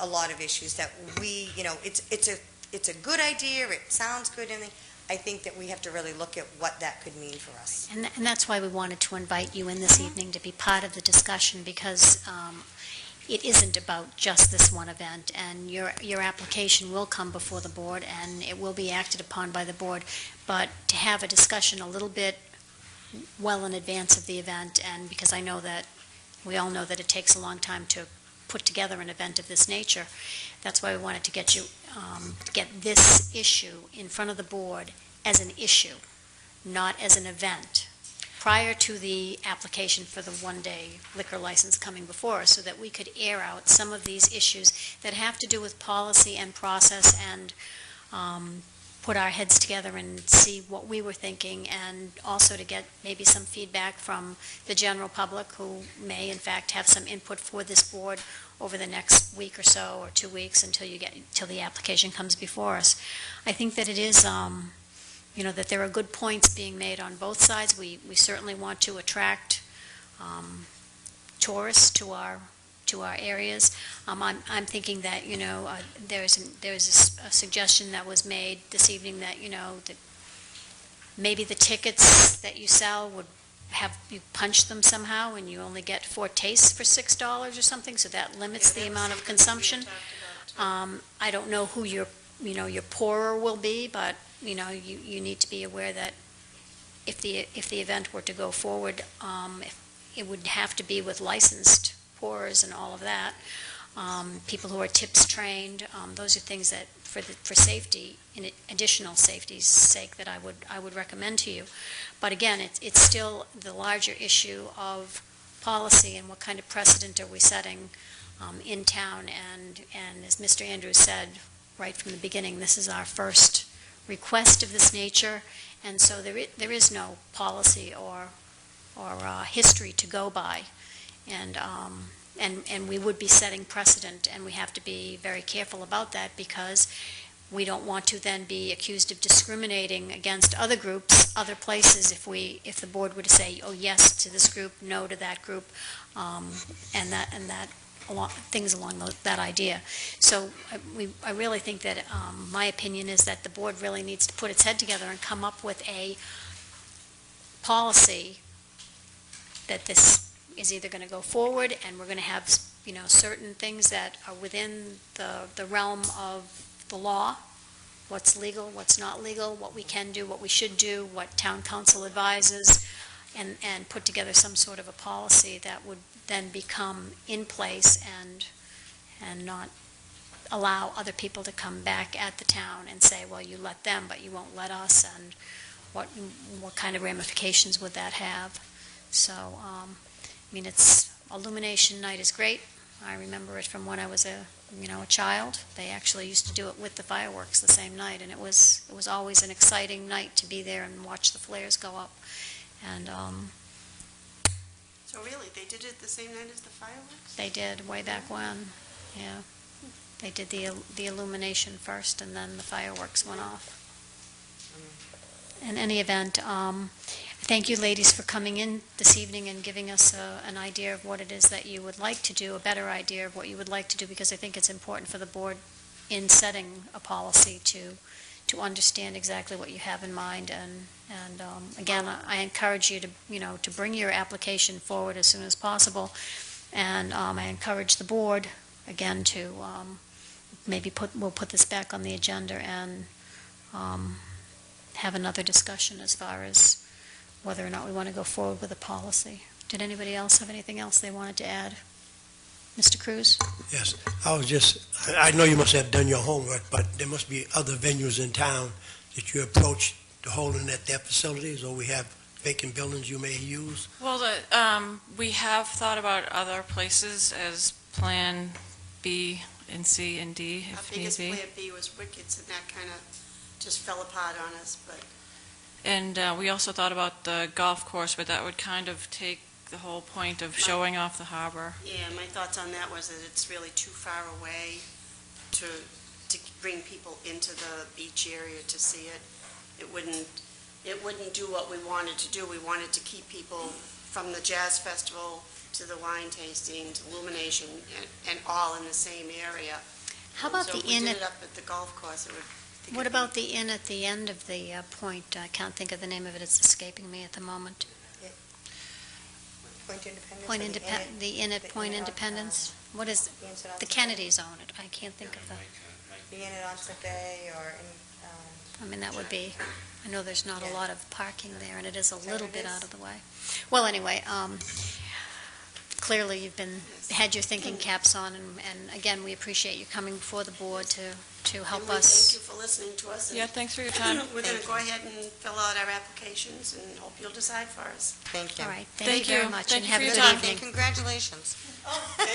a lot of issues that we, it's a good idea, it sounds good, and I think that we have to really look at what that could mean for us. And that's why we wanted to invite you in this evening to be part of the discussion, because it isn't about just this one event, and your application will come before the board, and it will be acted upon by the board, but to have a discussion a little bit well in advance of the event, and because I know that, we all know that it takes a long time to put together an event of this nature, that's why we wanted to get you, get this issue in front of the board as an issue, not as an event, prior to the application for the one-day liquor license coming before us, so that we could air out some of these issues that have to do with policy and process, and put our heads together and see what we were thinking, and also to get maybe some feedback from the general public, who may in fact have some input for this board over the next week or so, or 2 weeks, until the application comes before us. I think that it is, that there are good points being made on both sides. We certainly want to attract tourists to our areas. I'm thinking that, there's a suggestion that was made this evening that, that maybe the tickets that you sell would have you punch them somehow, and you only get 4 tastes for $6 or something, so that limits the amount of consumption. I don't know who your pourer will be, but you need to be aware that if the event were to go forward, it would have to be with licensed pourers and all of that. People who are tips trained, those are things that for safety, in additional safety's sake, that I would recommend to you. But again, it's still the larger issue of policy and what kind of precedent are we setting in town. And as Mr. Andrews said right from the beginning, this is our first request of this nature, and so there is no policy or history to go by. And we would be setting precedent, and we have to be very careful about that, because we don't want to then be accused of discriminating against other groups, other places, if the board were to say, oh, yes to this group, no to that group, and that things along that idea. So I really think that my opinion is that the board really needs to put its head together and come up with a policy that this is either going to go forward, and we're going to have, certain things that are within the realm of the law, what's legal, what's not legal, what we can do, what we should do, what town council advises, and put together some sort of a policy that would then become in place and not allow other people to come back at the town and say, well, you let them, but you won't let us, and what kind of ramifications would that have? So, it's Illumination Night is great. I remember it from when I was a child. They actually used to do it with the fireworks the same night, and it was always an exciting night to be there and watch the flares go up. And So really, they did it the same night as the fireworks? they did way back when, yeah. They did the illumination first, and then the fireworks went off. In any event, thank you, ladies, for coming in this evening and giving us an idea of what it is that you would like to do, a better idea of what you would like to do, because I think it's important for the board in setting a policy to understand exactly what you have in mind. And again, I encourage you to bring your application forward as soon as possible. And I encourage the board, again, to we'll put this back on the agenda and have another discussion as far as whether or not we want to go forward with a policy. Did anybody else have anything else they wanted to add? Mr. Cruz? Yes, I know you must have done your homework, but there must be other venues in town that you approach to holding at their facilities, or we have vacant buildings you may use? Well, we have thought about other places as Plan B and C and D, Our if need biggest be. Plan B was Wickets, and that kind of just fell apart on us, but And we also thought about the golf course, but that would kind of take the whole point of showing off the harbor. yeah, my thoughts on that was that it's really too far away to bring people into the beach area to see it. It wouldn't do what we wanted to do. We wanted to keep people from the jazz festival to the wine tasting to illumination and all in the same area. How about So the if we inn did at it up at the golf course, it would. What about the inn at the end of the point? I can't think of the name of it. It's escaping me at the moment. Point Independence? Point or the inn at the Point Inn at, Independence? What is, the Inn at the Onset Kennedys own it. I can't think of The Inn at Onset Bay or in, that would be, I know there's not a Yeah. lot of parking there, and it is a that little what it bit is? out of the way. Well, anyway, clearly you've had your thinking caps on, and again, we appreciate you coming before the board to help And we us. thank you for listening to us. and Yeah, thanks for your time. We're going to go ahead and fill out our applications and hope you'll decide for us. Thank you. All right, Thank thank you very you. much, Thank and you have for a your good time. evening. Congratulations.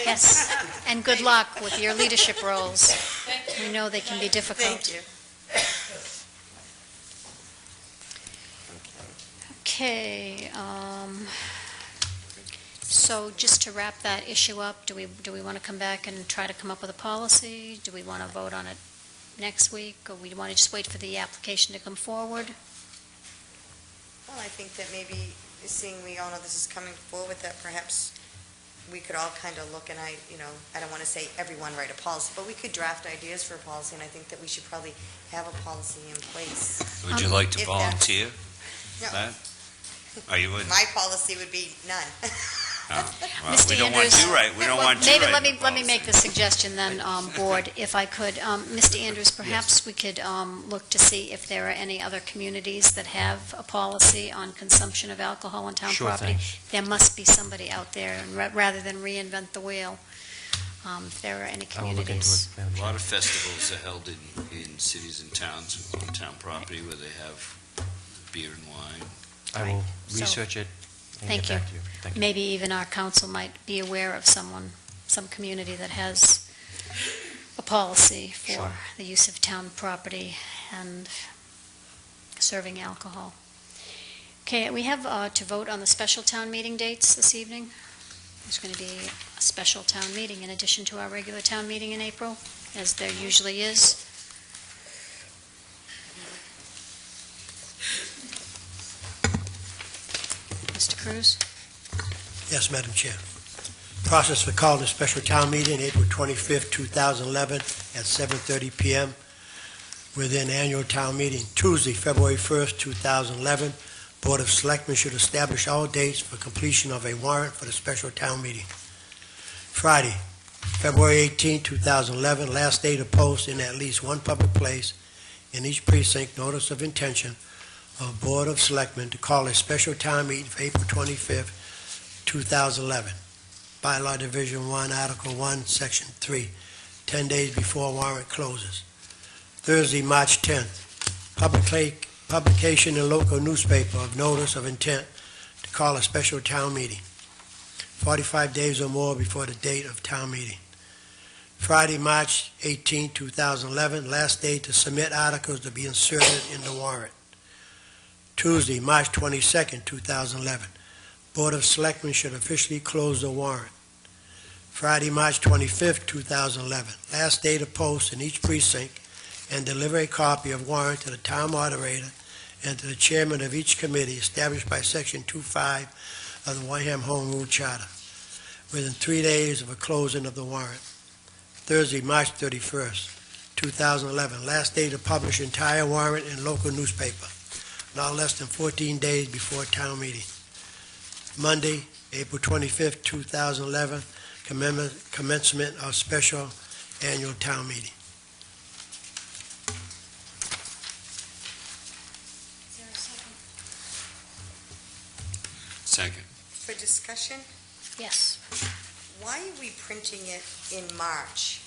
Yes, and good luck with your leadership roles. We know they can be difficult. Thank you. Okay, so just to wrap that issue up, do we want to come back and try to come up with a policy? Do we want to vote on it next week, or we want to just wait for the application to come forward? Well, I think that maybe, seeing we all know this is coming forward, that perhaps we could all kind of look, and I don't want to say everyone write a policy, but we could draft ideas for a policy, and I think that we should probably have a policy in place. Would you like to if that's- volunteer No. that? Are you in? My policy would be none. Well, Mr. we don't want Andrews. you right, we don't Well, want you maybe right. let me make the suggestion then, Board, if I could. Mr. Andrews, perhaps we could look to see if there are any other communities that have a policy on consumption of alcohol on town Sure property. thing. There must be somebody out there, and rather than reinvent the wheel, if there are any I will look into communities. it, Madam A Chair. lot of festivals are held in cities and towns on town property where they have beer and wine. I will So- research it and Thank get you. back to you. Thank you. Maybe even our council might be aware of some community that has a policy for Sure. the use of town property and serving alcohol. Okay, we have to vote on the special town meeting dates this evening. There's going to be a special town meeting in addition to our regular town meeting in April, as there usually is. Mr. Cruz? Yes, Madam Chair. Process for calling a special town meeting April 25th, 2011 at 7:30 PM within annual town meeting. Tuesday, February 1st, 2011, Board of Selectmen should establish all dates for completion of a warrant for the special town meeting. Friday, February 18th, 2011, last day to post in at least one public place in each precinct notice of intention of Board of Selectmen to call a special town meeting for April 25th, 2011. Bylaw Division 1, Article 1, Section 3, 10 days before warrant closes. Thursday, March 10th, publication in local newspaper of notice of intent to call a special town meeting, 45 days or more before the date of town meeting. Friday, March 18th, 2011, last day to submit articles to be inserted in the warrant. Tuesday, March 22nd, 2011, Board of Selectmen should officially close the warrant. Friday, March 25th, 2011, last day to post in each precinct and deliver a copy of warrant to the town moderator and to the chairman of each committee established by Section 2.5 of the Wareham Home Rule Charter within 3 days of a closing of the warrant. Thursday, March 31st, 2011, last day to publish entire warrant in local newspaper, not less than 14 days before town meeting. Monday, April 25th, 2011, commencement of special annual town meeting. Is there a second? Second. For discussion, Yes. why are we printing it in March?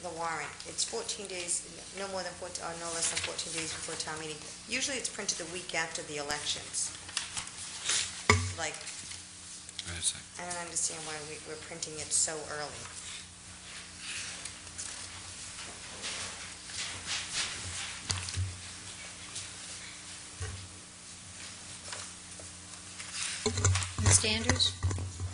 The warrant, it's 14 days, no more than 14, or no less than 14 days before town meeting. Usually it's printed the week after the elections. Like, Wait a second. I don't understand why we're printing it so early. Mr. Andrews?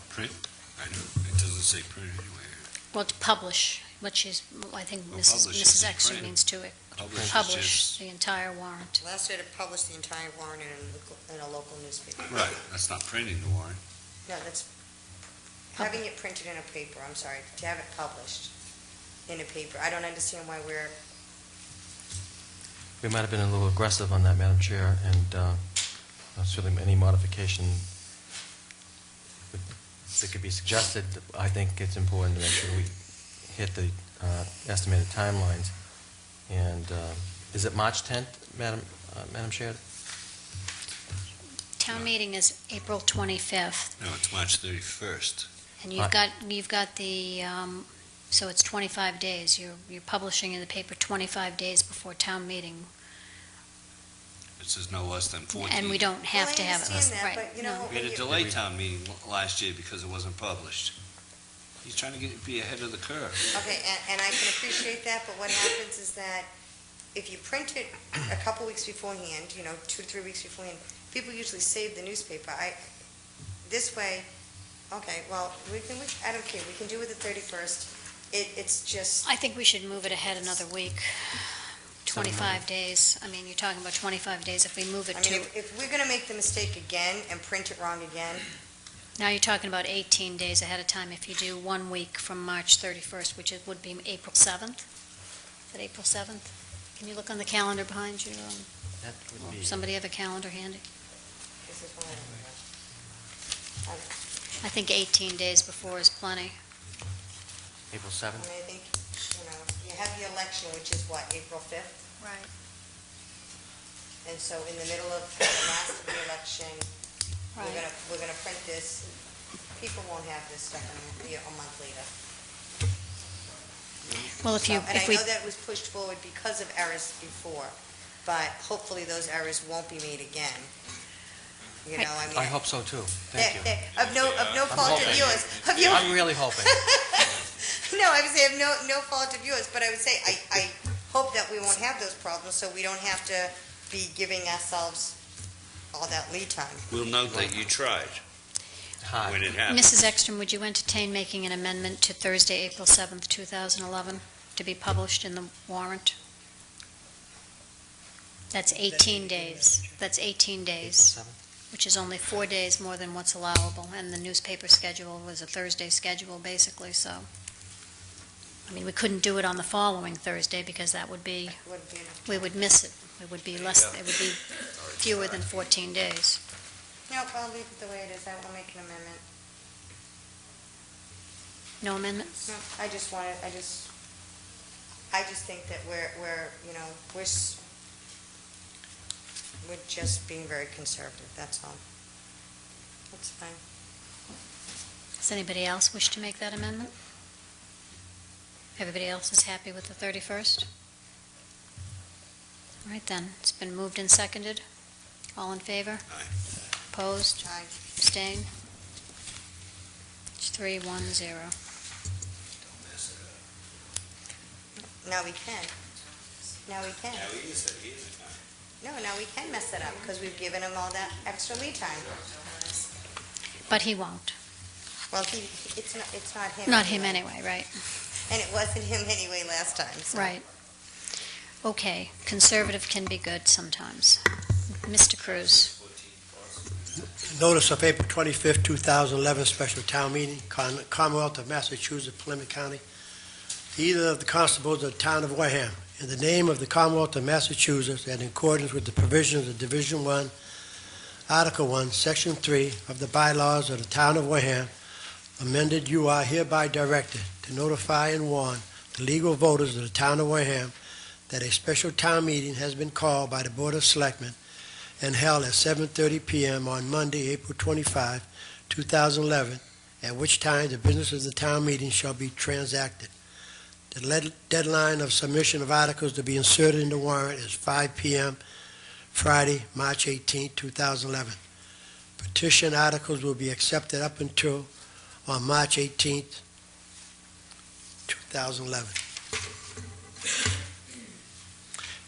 Print? I don't, it doesn't say print anywhere. Well, to publish, which is, I think Well, Mrs. publish Mrs. is Exner print. means to it. Publish is Publish just- the entire warrant. Last day to publish the entire warrant in a local newspaper. Right, that's not printing the warrant. No, that's having it printed in a paper, I'm sorry, to have it published in a paper. I don't understand why We might have been a little aggressive on that, Madam Chair, and certainly any modification that could be suggested. I think it's important to make sure we hit the estimated timelines. And is it March 10th, Madam Chair? Town meeting is April 25th, No, it's March 31st. and you've got the, so it's 25 days. You're publishing in the paper 25 days before town meeting, It says no less than 14. and we don't have to have it. Well, I understand that, Right, but, you know, no. We had a delayed town meeting last year because it wasn't published. He's trying to be ahead of the curve. Okay, and I can appreciate that, but what happens is that if you print it a couple weeks beforehand, 2 to 3 weeks beforehand, people usually save the newspaper. This way, okay, well, I don't care, we can do it the 31st. It's just, I think we should move it ahead another week, 25 days. I mean, you're talking about 25 days if we move it I to, mean, if we're going to make the mistake again and print it wrong again, now you're talking about 18 days ahead of time if you do 1 week from March 31st, which would be April 7th. Is that April 7th? Can you look on the calendar behind you? That would be... Somebody have a calendar handy? this is what I I think 18 days before is plenty. April I 7th? mean, I think, you have the election, which is what, April 5th? Right. And so in the middle of the last of the election, Right. we're gonna print this. People won't have this stuff a month later. Well, if And I we, know that was pushed forward because of errors before, but hopefully those errors won't be made again. You know, I mean. I hope so too. Thank you. Of no I'm fault of hoping. yours. Of your- I'm really hoping. No, I would say of no fault of yours, but I would say, I hope that we won't have those problems, so we don't have to be giving ourselves all that lead time. We'll note that you tried Hi. when it happened. Mrs. Ekstrom, would you entertain making an amendment to Thursday, April 7th, 2011, to be published in the warrant? That's 18 days. That's 18 days, April 7th? which is only 4 days more than what's allowable, and the newspaper schedule was a Thursday schedule, basically, so. I mean, we couldn't do it on the following Thursday, because that would be, Wouldn't be enough. we would miss it. It would be less, it would be fewer than 14 days. Nope, I'll leave it the way it is. I won't make an amendment. No amendments? No, I just think that we're just being very conservative, that's all. That's fine. Does anybody else wish to make that amendment? Everybody else is happy with the 31st? All right then, it's been moved and seconded. All in favor? Aye. Opposed? Aye. Abstained? It's 3-1-0. Don't mess it up. Now we can. Now we can. Now, he is fine. No, now we can mess it up, because we've given him all that extra lead time. But he won't. Well, it's not him. Not him anyway, right? And it wasn't him anyway last time, so. Right. Okay, conservative can be good sometimes. Mr. Cruz. Notice of April 25th, 2011 special town meeting, Commonwealth of Massachusetts, Plymouth County. Either of the constables of the town of Wareham, in the name of the Commonwealth of Massachusetts and in accordance with the provisions of Division 1, Article 1, Section 3 of the bylaws of the town of Wareham, amended, you are hereby directed to notify and warn the legal voters of the town of Wareham that a special town meeting has been called by the Board of Selectmen and held at 7:30 p.m. on Monday, April 25, 2011, at which time the business of the town meeting shall be transacted. The deadline of submission of articles to be inserted in the warrant is 5 p.m. Friday, March 18, 2011. Petition articles will be accepted up until on March 18, 2011.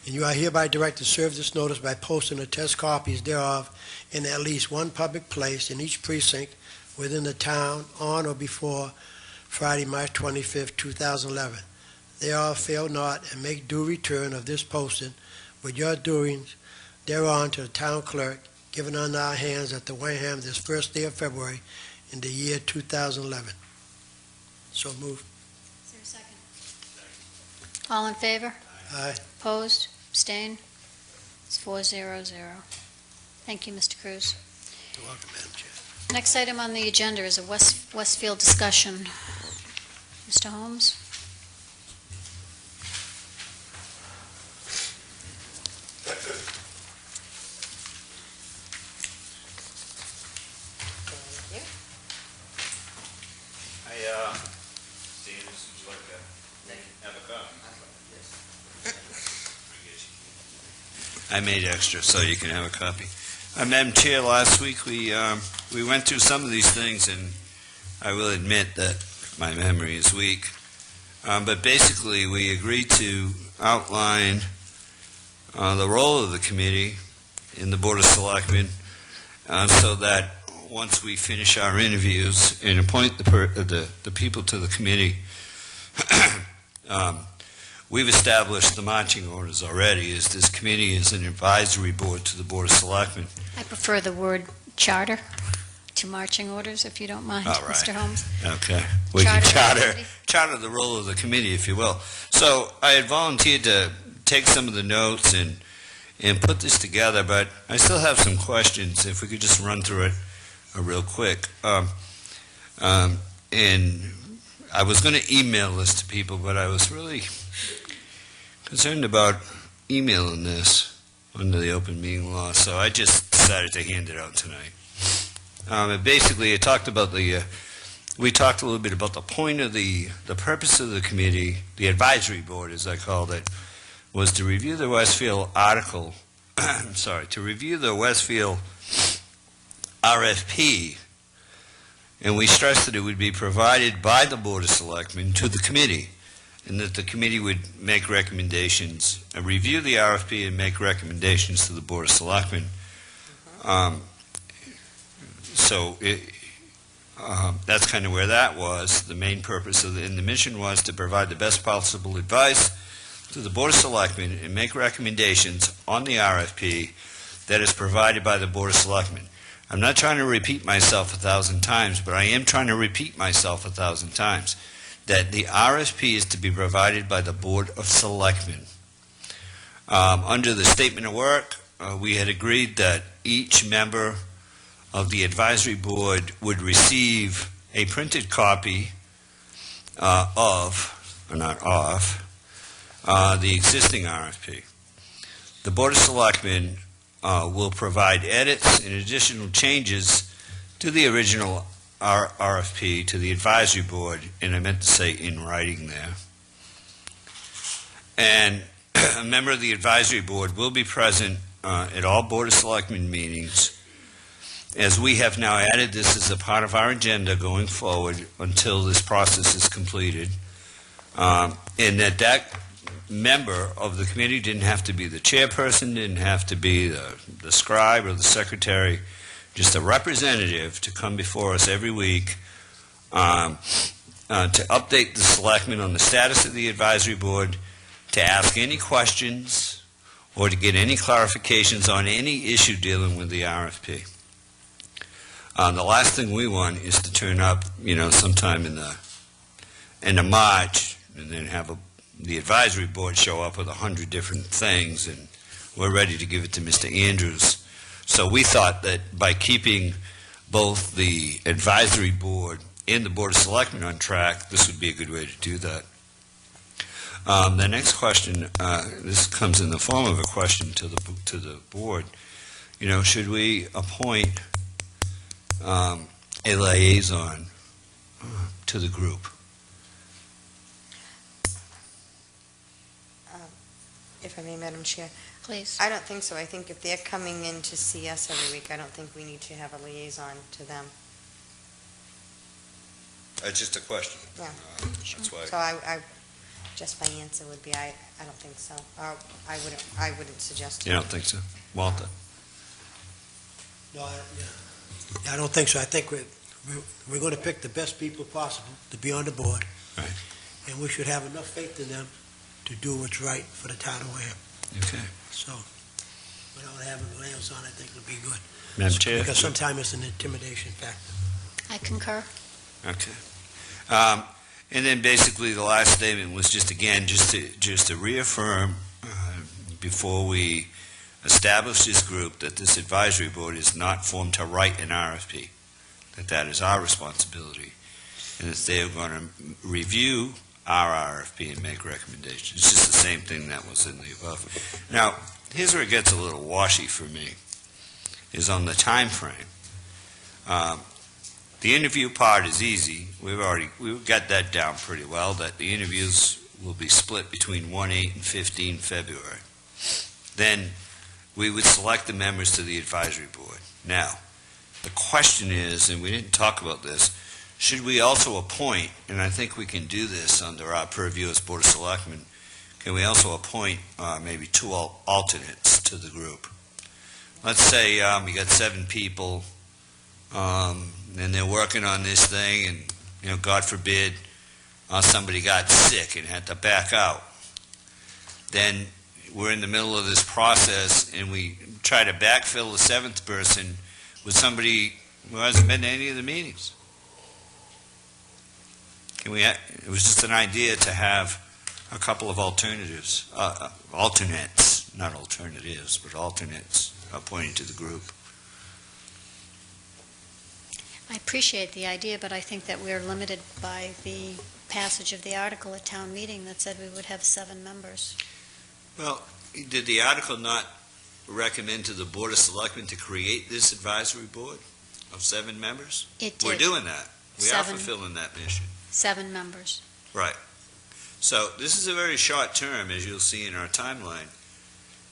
And you are hereby directed to serve this notice by posting the test copies thereof in at least one public place in each precinct within the town on or before Friday, March 25, 2011. Thereof fail not, and make due return of this posting with your doings thereon to the town clerk, given on our hands at the Wareham this first day of February in the year 2011. So moved. Is there a second? All in favor? Aye. Opposed? Abstained? It's 4-0-0. Thank you, Mr. Cruz. You're welcome, Madam Chair. Next item on the agenda is a Westfield discussion. Mr. Holmes? Dennis, would you like to have a cup? I made extra, so you can have a copy. Madam Chair, last week we went through some of these things, and I will admit that my memory is weak. But basically, we agreed to outline the role of the committee in the Board of Selectmen, so that once we finish our interviews and appoint the people to the committee, we've established the marching orders already, as this committee is an advisory board to the Board of Selectmen. I prefer the word charter to marching orders, if you don't mind, All right. Mr. Holmes. Okay. We can Charter the committee. charter the role of the committee, if you will. So I had volunteered to take some of the notes and put this together, but I still have some questions, if we could just run through it. real quick. And I was going to email this to people, but I was really concerned about emailing this under the open meeting law, so I just decided to hand it out tonight. Basically, it talked about we talked a little bit about the point of the purpose of the committee, the advisory board, as I called it, was to review the Westfield article, to review the Westfield RFP, and we stressed that it would be provided by the Board of Selectmen to the committee, and that the committee would make recommendations, review the RFP and make recommendations to the Board of Selectmen. That's kind of where that was. The main purpose and the mission was to provide the best possible advice to the Board of Selectmen and make recommendations on the RFP that is provided by the Board of Selectmen. I'm not trying to repeat myself 1,000 times, but I am trying to repeat myself 1,000 times, that the RFP is to be provided by the Board of Selectmen. Under the statement of work, we had agreed that each member of the advisory board would receive a printed copy the existing RFP. The Board of Selectmen will provide edits and additional changes to the original RFP to the advisory board, and I meant to say in writing there. And a member of the advisory board will be present at all Board of Selectmen meetings, as we have now added this as a part of our agenda going forward until this process is completed, and that member of the committee didn't have to be the chairperson, didn't have to be the scribe or the secretary, just a representative to come before us every week to update the selectmen on the status of the advisory board, to ask any questions, or to get any clarifications on any issue dealing with the RFP. The last thing we want is to turn up, sometime in the end of March, and then have the advisory board show up with 100 different things, and we're ready to give it to Mr. Andrews. So we thought that by keeping both the advisory board and the Board of Selectmen on track, this would be a good way to do that. The next question, this comes in the form of a question to the board. Should we appoint a liaison to the group? If I may, Madam Chair. Please. I don't think so. I think if they're coming in to see us every week, I don't think we need to have a liaison to them. It's just a question. Yeah. That's why. So I just my answer would be, I don't think so. I wouldn't suggest it. You don't think so? Walter? No, I don't think so. I think we're going to pick the best people possible to be on the board. Right. And we should have enough faith in them to do what's right for the town of Wareham. Okay. So, without having a liaison, I think it'll be good. Madam Chair? Because sometimes it's an intimidation factor. I concur. Okay. And then basically the last statement was just to reaffirm before we establish this group that this advisory board is not formed to write an RFP, that is our responsibility, and that they are going to review our RFP and make recommendations. It's just the same thing that was in the above. Now, here's where it gets a little washy for me, is on the time frame. The interview part is easy. We've got that down pretty well, that the interviews will be split between 1/8 and 15 February. Then we would select the members to the advisory board. Now, the question is, and we didn't talk about this, should we also appoint, and I think we can do this under our purview as Board of Selectmen, can we also appoint maybe 2 alternates to the group? Let's say we got 7 people, and they're working on this thing, and, God forbid, somebody got sick and had to back out. Then we're in the middle of this process, and we try to backfill the 7th person with somebody who hasn't been to any of the meetings. It was just an idea to have a couple of alternates, not alternatives, but alternates appointed to the group. I appreciate the idea, but I think that we're limited by the passage of the article at town meeting that said we would have 7 members. Well, did the article not recommend to the Board of Selectmen to create this advisory board of 7 members? It did. We're doing that. We are 7. fulfilling that mission. 7 members. Right. So this is a very short term, as you'll see in our timeline.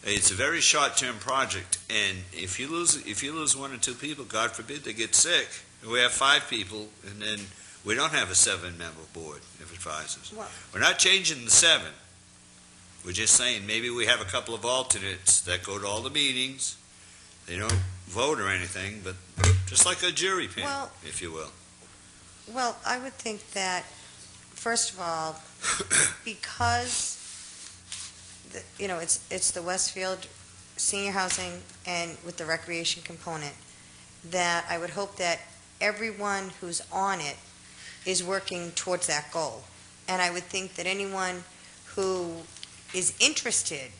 It's a very short-term project, and if you lose 1 or 2 people, God forbid they get sick, we have 5 people, and then we don't have a 7-member board of advisors. Well- We're not changing the 7. We're just saying maybe we have a couple of alternates that go to all the meetings. They don't vote or anything, but just like a jury panel, Well- if you will. Well, I would think that, first of all, because, it's the Westfield senior housing and with the recreation component, that I would hope that everyone who's on it is working towards that goal. And I would think that anyone who is interested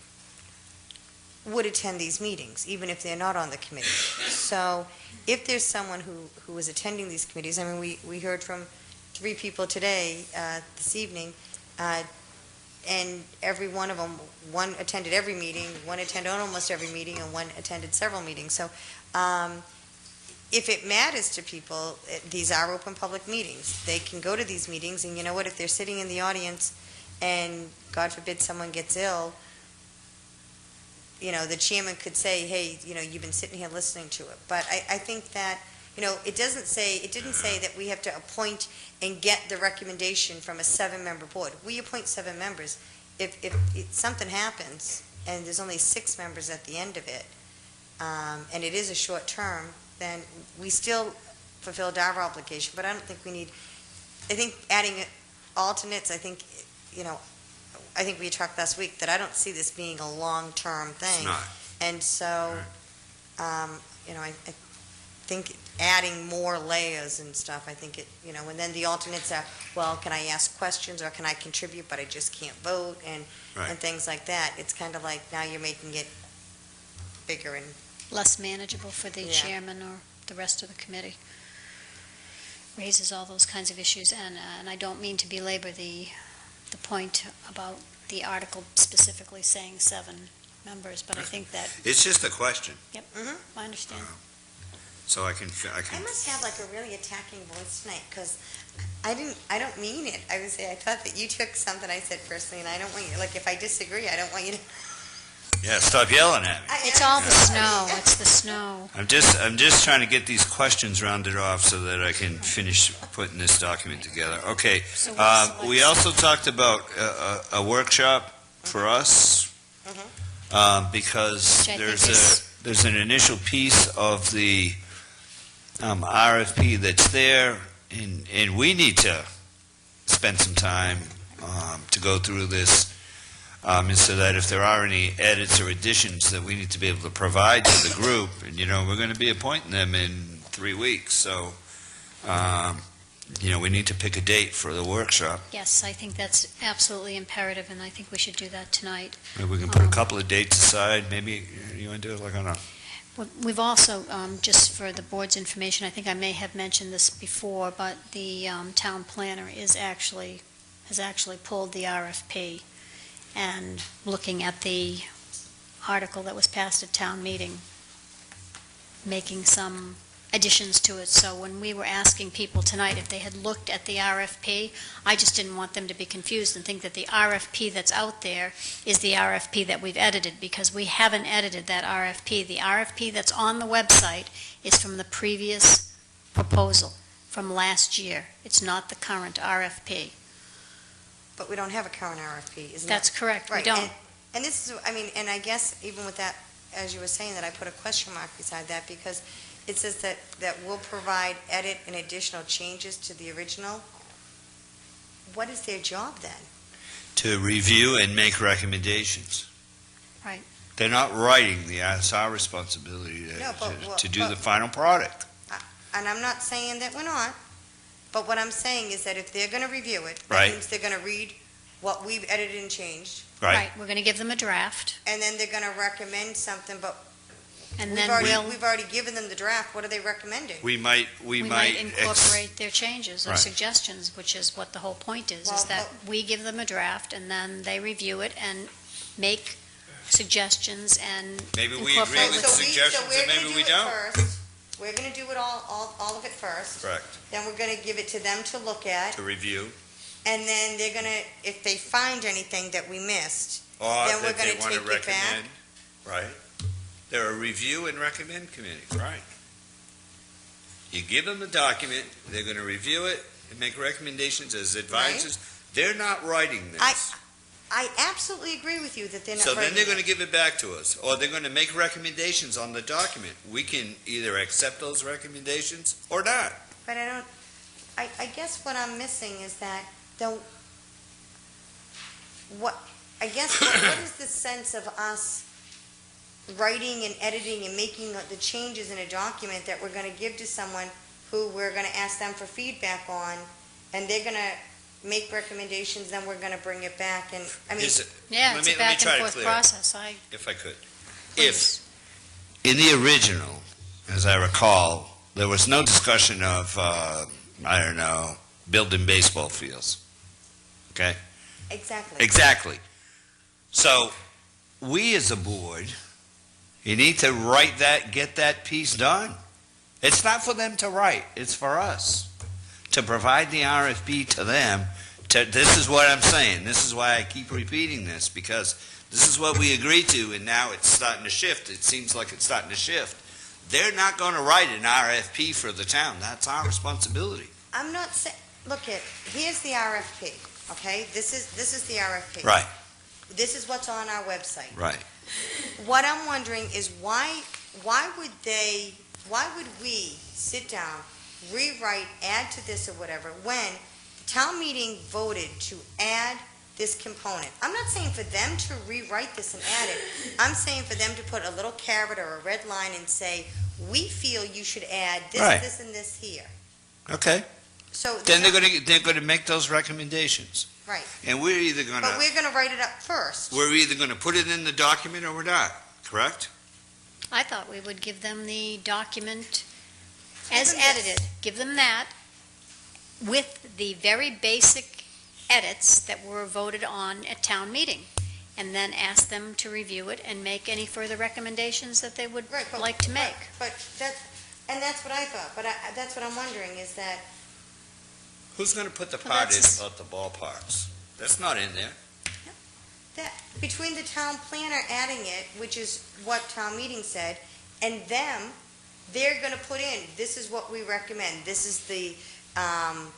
would attend these meetings, even if they're not on the committee. So if there's someone who is attending these committees, I mean, we heard from 3 people today, this evening, and every one of them, one attended every meeting, one attended almost every meeting, and one attended several meetings. So if it matters to people, these are open public meetings. They can go to these meetings, and you know what, if they're sitting in the audience and, God forbid, someone gets ill, the chairman could say, hey, you've been sitting here listening to it. But I think that, it didn't say that we have to appoint and get the recommendation from a 7-member board. We appoint 7 members. If something happens and there's only 6 members at the end of it, and it is a short term, then we still fulfilled our obligation. But I don't think we need, I think adding alternates, I think we talked last week that I don't see this being a long-term thing. It's not. And so, I think adding more layers and stuff, I think and then the alternates are, well, can I ask questions or can I contribute, but I just can't vote, and things like that. It's kind of like now you're making it bigger and Less manageable for the Yeah. chairman or the rest of the committee. Raises all those kinds of issues, and I don't mean to belabor the point about the article specifically saying 7 members, but I think that, It's just a question, yep, I understand. so I can. I must have like a really attacking voice tonight, because I don't mean it. I thought that you took something I said personally, and I don't want you, like, if I disagree, I don't want you to. Yeah, stop yelling at me. It's all the snow, it's the snow. I'm just trying to get these questions rounded off so that I can finish putting this document together. Okay, So what's we also talked about a workshop for us, because Which I think there's an initial piece of the RFP that's there, and we need to spend some time to go through this, and so that if there are any edits or additions that we need to be able to provide to the group, and we're going to be appointing them in 3 weeks, so we need to pick a date for the workshop. Yes, I think that's absolutely imperative, and I think we should do that tonight. Maybe we can put a couple of dates aside. Maybe you want to do it like on a. We've also, just for the board's information, I think I may have mentioned this before, but the town planner has actually pulled the RFP, and looking at the article that was passed at town meeting, making some additions to it. So when we were asking people tonight if they had looked at the RFP, I just didn't want them to be confused and think that the RFP that's out there is the RFP that we've edited, because we haven't edited that RFP. The RFP that's on the website is from the previous proposal from last year. It's not the current RFP. But we don't have a current RFP, isn't That's that? correct, we Right, don't. And this is, and I guess even with that, as you were saying, that I put a question mark beside that, because it says that we'll provide, edit, and additional changes to the original. What is their job then? To review and make recommendations. Right. They're not writing. It's our responsibility to do the final product. And I'm not saying that we're not, but what I'm saying is that if they're going to review it, that Right. means they're going to read what we've edited and changed, Right. We're going to give them a draft. and then they're going to recommend something, but And We've then we've already given them the draft, what are they recommending? We might incorporate their changes or Right. suggestions, which is what the whole point is Well, that we give them a draft and then they review it and make suggestions and maybe we agree incorporate with with- suggestions and maybe we don't. We're going to do it all of it first. Correct. Then we're going to give it to them to look at, To review, and then they're going to, if they find anything that we missed, or then we're that they going to want to take it back. recommend. Right. They're a review and recommend committee, right. You give them the document, they're going to review it and make recommendations as advisors. They're not writing this. I absolutely agree with you that they're not So then writing they're going it. to give it back to us, or they're going to make recommendations on the document. We can either accept those recommendations or not. But I don't, I guess what I'm missing is that, what is the sense of us writing and editing and making the changes in a document that we're going to give to someone who we're going to ask them for feedback on, and they're going to make recommendations, then we're going to bring it back, and, I mean, Yeah, it's a back try and to forth clear it. process. If I could. Please. If, in the original, as I recall, there was no discussion of, building baseball fields. Okay? exactly. Exactly. So, we as a board, you need to write that, get that piece done. It's not for them to write, it's for us to provide the RFP to them. This is what I'm saying. This is why I keep repeating this, because this is what we agreed to, and now it's starting to shift. It seems like it's starting to shift. They're not going to write an RFP for the town. That's our responsibility. I'm not saying, here's the RFP, okay? This is the RFP. Right, This is what's on our website. right. What I'm wondering is why would we sit down, rewrite, add to this or whatever, when the town meeting voted to add this component? I'm not saying for them to rewrite this and add it. I'm saying for them to put a little caret or a red line and say, we feel you should add this, Right. this, and this here. Okay. So Then they're going to make those recommendations. Right. And we're either going But to, we're going to write it up first. we're either going to put it in the document or we're not, correct? I thought we would give them the document as Give them this. edited, give them that with the very basic edits that were voted on at town meeting, and then ask them to review it and make any further recommendations that they would Right, but- like to make. But that's what I thought, but that's what I'm wondering is that, Who's going to put the Well, part in that's- about the ballparks? That's not in there. between the town planner adding it, which is what town meeting said, and them, they're gonna put in, this is what we recommend, this is the All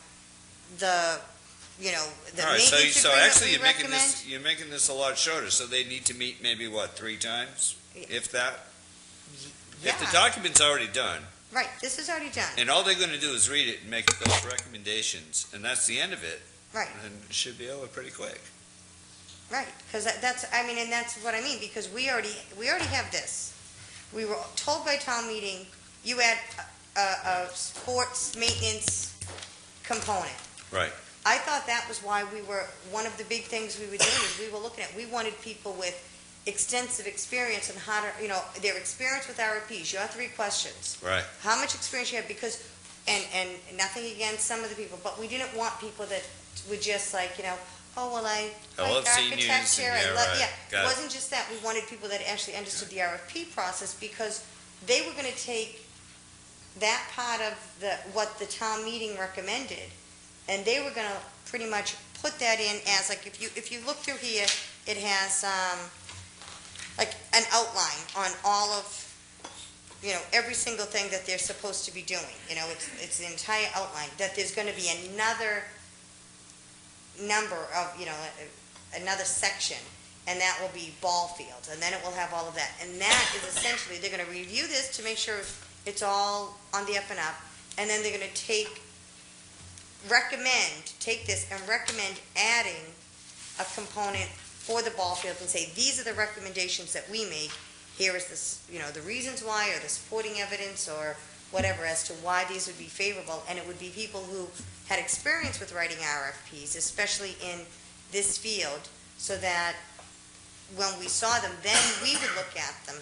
right, so maintenance so agreement actually we recommend. you're making this a lot shorter, so they need to meet maybe, what, 3 times, if that? If the Yeah. document's already done, Right, this is already done, and all they're going to do is read it and make those recommendations, and that's the end of it, right, then it should be over pretty quick. right, because that's what I mean, because we already have this. We were told by town meeting, you add a sports maintenance component. Right. I thought that was why one of the big things we were doing is we were looking at, we wanted people with extensive experience on how to, their experience with RFPs, your 3 questions. Right. How much experience you have, because, and nothing against some of the people, but we didn't want people that were just like, oh, well, I love like seniors architecture. and- yeah, right. Yeah, Got it it. wasn't just that. We wanted people that actually understood the RFP process, because they were going to take that part of what the town meeting recommended, and they were going to pretty much put that in as, like, if you look through here, it has, like, an outline on all of, every single thing that they're supposed to be doing. It's the entire outline, that there's going to be another number of, another section, and that will be ball fields, and then it will have all of that. And that is essentially, they're going to review this to make sure it's all on the up and up, and then they're going to take this and recommend adding a component for the ball field and say, these are the recommendations that we make. Here is this, the reasons why, or the supporting evidence, or whatever, as to why these would be favorable. And it would be people who had experience with writing RFPs, especially in this field, so that when we saw them, then we would look at them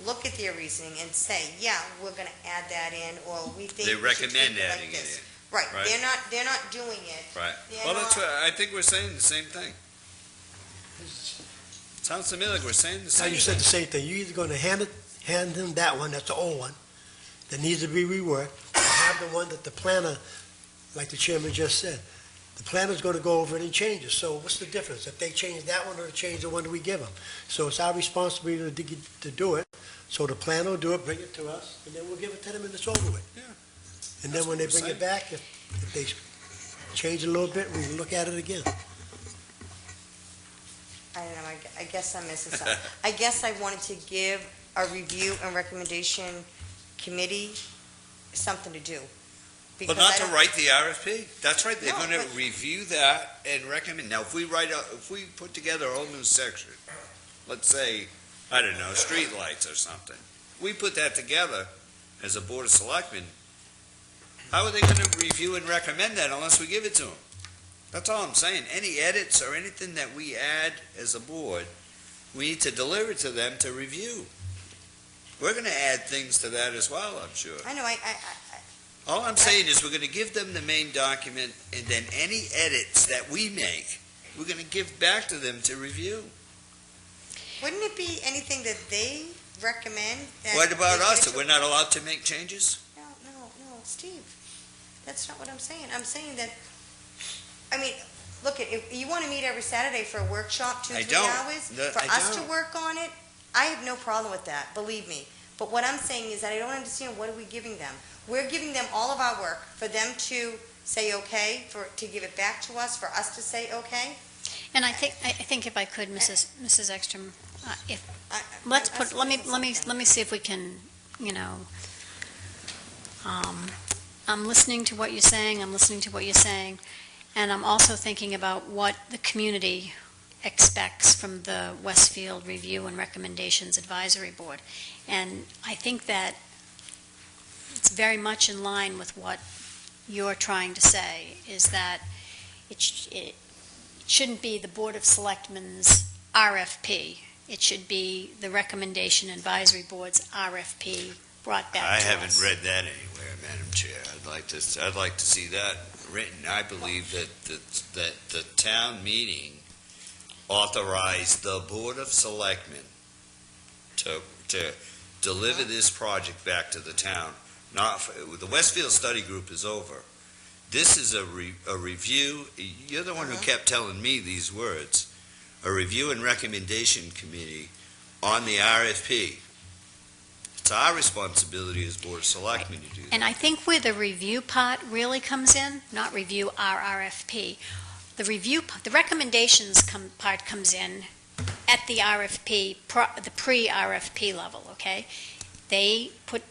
look at their reasoning and say, yeah, we're going to add that in, or we think They we should recommend treat it adding like it this. in. Right, Right. they're not doing it. Right. They're Well, that's not- what, I think we're saying the same thing. Sounds to me like we're saying the Now, same you said the thing. same thing. You're either going to hand him that one, that's the old one, that needs to be reworked, or have the one that the planner, like the chairman just said, the planner's going to go over it and change it. So what's the difference? If they change that one or change the one that we give them? So it's our responsibility to do it. So the planner will do it, bring it to us, and then we'll give it to them and it's over with. Yeah. And then when they That's what bring we're it back, if they change it a little bit, we can look at it again. I don't know, I guess I'm missing something. I guess I wanted to give a review and recommendation committee something to do. But Because not I to don't- write the RFP. That's right, they're No, gonna but- review that and recommend. Now, if we put together a whole new section, let's say, I don't know, streetlights or something, we put that together as a board of selectmen, how are they gonna review and recommend that unless we give it to them? That's all I'm saying. Any edits or anything that we add as a board, we need to deliver to them to review. We're gonna add things to that as well, I'm sure. I know, All I'm saying is we're going to give them the main document, and then any edits that we make, we're going to give back to them to review. wouldn't it be anything that they recommend? that What about they us? give That to- we're not allowed to make changes? No, Steve, that's not what I'm saying. I'm saying that, I mean, look, if you want to meet every Saturday for a workshop, I 2-3 don't. hours, No, for I us to don't. work on it, I have no problem with that, believe me. But what I'm saying is that I don't understand, what are we giving them? We're giving them all of our work, for them to say okay, to give it back to us, for us to say okay? And I think if I could, Mrs. Ekstrom, if, I- let's I'm put, let me asking see if we can, I'm listening to what you're saying, and I'm also thinking about what the community expects from the Westfield Review and Recommendations Advisory Board. And I think that it's very much in line with what you're trying to say, is that it shouldn't be the Board of Selectmen's RFP. It should be the Recommendation Advisory Board's RFP brought back to I us. haven't read that anywhere, Madam Chair. I'd like to see that written. I believe that the town meeting authorized the Board of Selectmen to deliver this project back to the town. The Westfield Study Group is over. This is a review. You're the one who kept telling me these words. A review and recommendation committee on the RFP. It's our responsibility as Board of Selectmen to do that. And I think where the review part really comes in, not review our RFP, the recommendations part comes in at the RFP, the pre-RFP level, okay? They put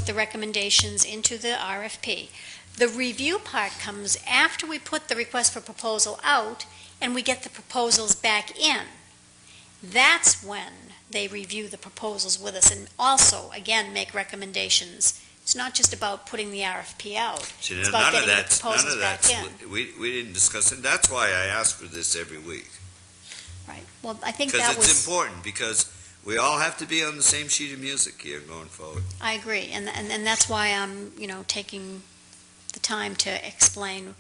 the recommendations into the RFP. The review part comes after we put the request for proposal out and we get the proposals back in. That's when they review the proposals with us and also, again, make recommendations. It's not just about putting the RFP out. See, It's about none of getting the that's, proposals back in. we didn't discuss it. That's why I asked for this every week. Right. Well, I think Because that it's was, important, because we all have to be on the same sheet of music here going forward. I agree. And that's why I'm, taking the time to explain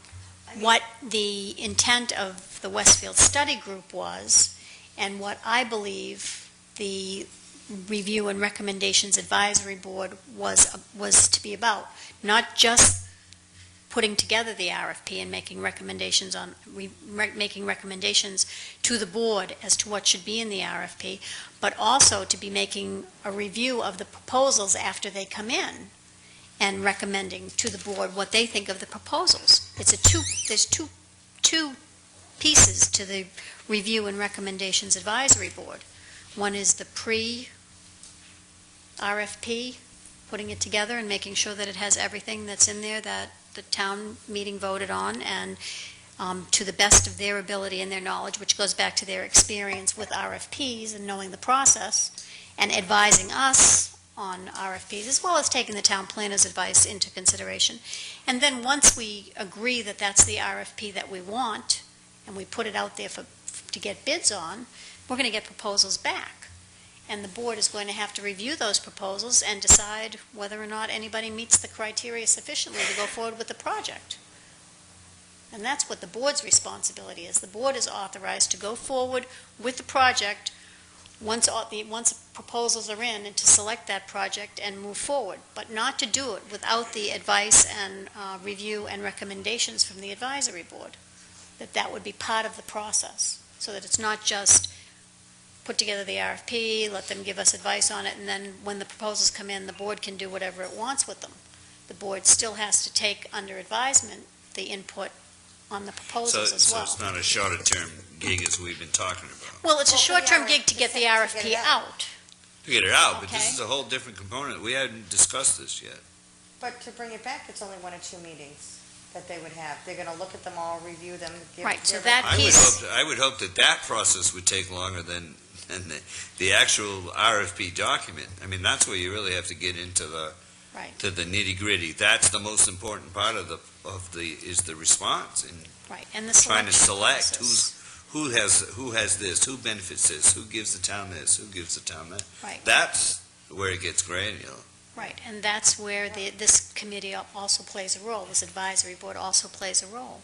what the intent of the Westfield Study Group was and what I believe the Review and Recommendations Advisory Board was to be about. Not just putting together the RFP and making recommendations to the board as to what should be in the RFP, but also to be making a review of the proposals after they come in and recommending to the board what they think of the proposals. There's two pieces to the Review and Recommendations Advisory Board. One is the pre-RFP, putting it together and making sure that it has everything that's in there that the town meeting voted on, and to the best of their ability and their knowledge, which goes back to their experience with RFPs and knowing the process, and advising us on RFPs, as well as taking the town planner's advice into consideration. And then once we agree that that's the RFP that we want, and we put it out there to get bids on, we're going to get proposals back. And the board is going to have to review those proposals and decide whether or not anybody meets the criteria sufficiently to go forward with the project. And that's what the board's responsibility is. The board is authorized to go forward with the project once proposals are in, and to select that project and move forward, but not to do it without the advice and review and recommendations from the advisory board. That would be part of the process, so that it's not just put together the RFP, let them give us advice on it, and then when the proposals come in, the board can do whatever it wants with them. The board still has to take under advisement the input on the proposals as well. So it's not a shorter-term gig as we've been talking about. Well, it's a short-term gig to get the RFP out. To get it out, but this Okay. is a whole different component. We hadn't discussed this yet. But to bring it back, it's only 1 or 2 meetings that they would have. They're going to look at them all, review them. Right, so that I would hope that process would take longer than the actual RFP document. I mean, that's where you really have to get into the Right. to the nitty-gritty. That's the most important part of the is the response, and Right, and the trying to selection select process. who has this, who benefits this, who gives the town this, who gives the town that. Right. That's where it gets granular. Right, and that's where this committee also plays a role, this advisory board also plays a role.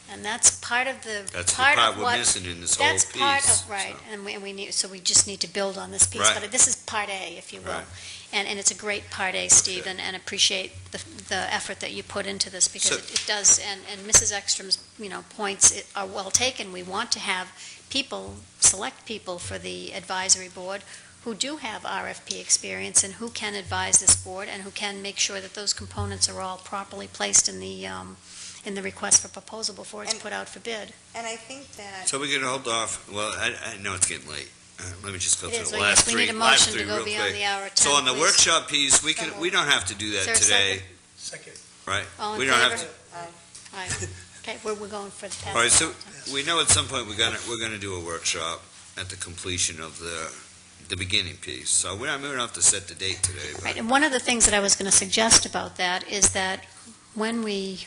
And that's part of the, That's the part part of we're what, missing in this whole that's part piece, of, right, so. and we need, so we just need to build on this piece. Right. But this is part A, if you will. Right. And it's a great part A, Steve, and appreciate the effort that you put into this, because So- it does, and Mrs. Ekstrom's, points are well taken. We want to have people, select people for the advisory board who do have RFP experience and who can advise this board and who can make sure that those components are all properly placed in the request for proposal before it's put out for bid. And I think that... So we're going to hold off. Well, I know it's getting late. Let me just go It through is, the so last yes, we three. need a last motion three to go real beyond quick. the hour 10, So on the please. workshop piece, we don't have to do Is that there a today, Second. right? All in We don't have favor? to. Aye. Okay, we're going for the All right, so we know at some point we're going to do a workshop at the completion of the beginning piece. So we don't have to set the date today. But Right, and one of the things that I was going to suggest about that is that when the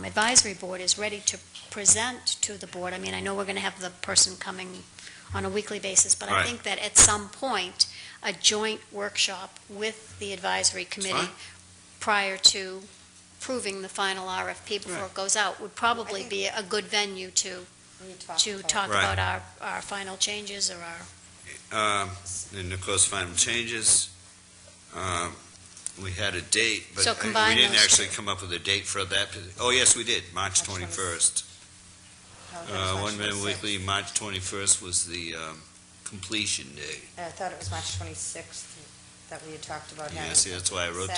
advisory board is ready to present to the board, I mean, I know we're going to have the person coming on a weekly basis, but I Right. think that at some point, a joint workshop with the advisory committee prior to proving the final RFP before Right. it goes out would probably be a good venue to talk Right. about our final changes or our... And of course, final changes. We had a date, but So we combine didn't those actually two. come up with a date for that. Oh, yes, we did, March 21st. One Minute Weekly, March 21st was the completion day. I thought it was March 26th that we had talked about having. Yeah, see, that's why I wrote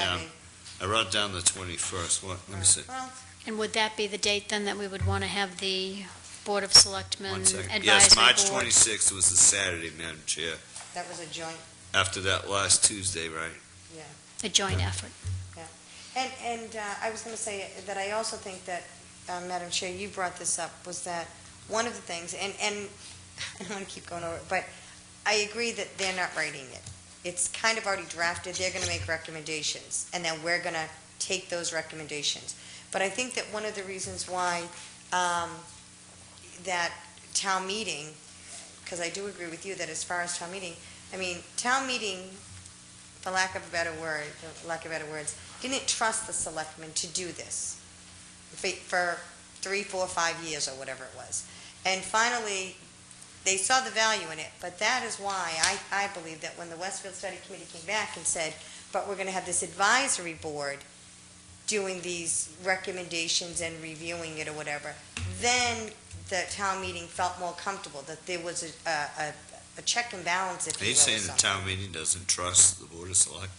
down the 21st. What? Let me see. Well, And would that be the date then that we would want to have the Board of Selectmen One second. advisory Yes, March board? 26th was the Saturday, Madam Chair, that was a joint, after that last Tuesday, right? A joint effort. and I was going to say that I also think that, Madam Chair, you brought this up, was that one of the things, and I don't want to keep going over it, but I agree that they're not writing it. It's kind of already drafted, they're going to make recommendations, and then we're going to take those recommendations. But I think that one of the reasons why that town meeting, because I do agree with you that as far as town meeting, I mean, town meeting, for lack of better words, didn't trust the selectmen to do this for 3, 4, 5 years or whatever it was. And finally, they saw the value in it, but that is why I believe that when the Westfield Study Committee came back and said, but we're going to have this advisory board doing these recommendations and reviewing it or whatever, then the town meeting felt more comfortable, that there was a check and balance, if you Are will. you saying or the something. town meeting doesn't trust the Board of Selectmen?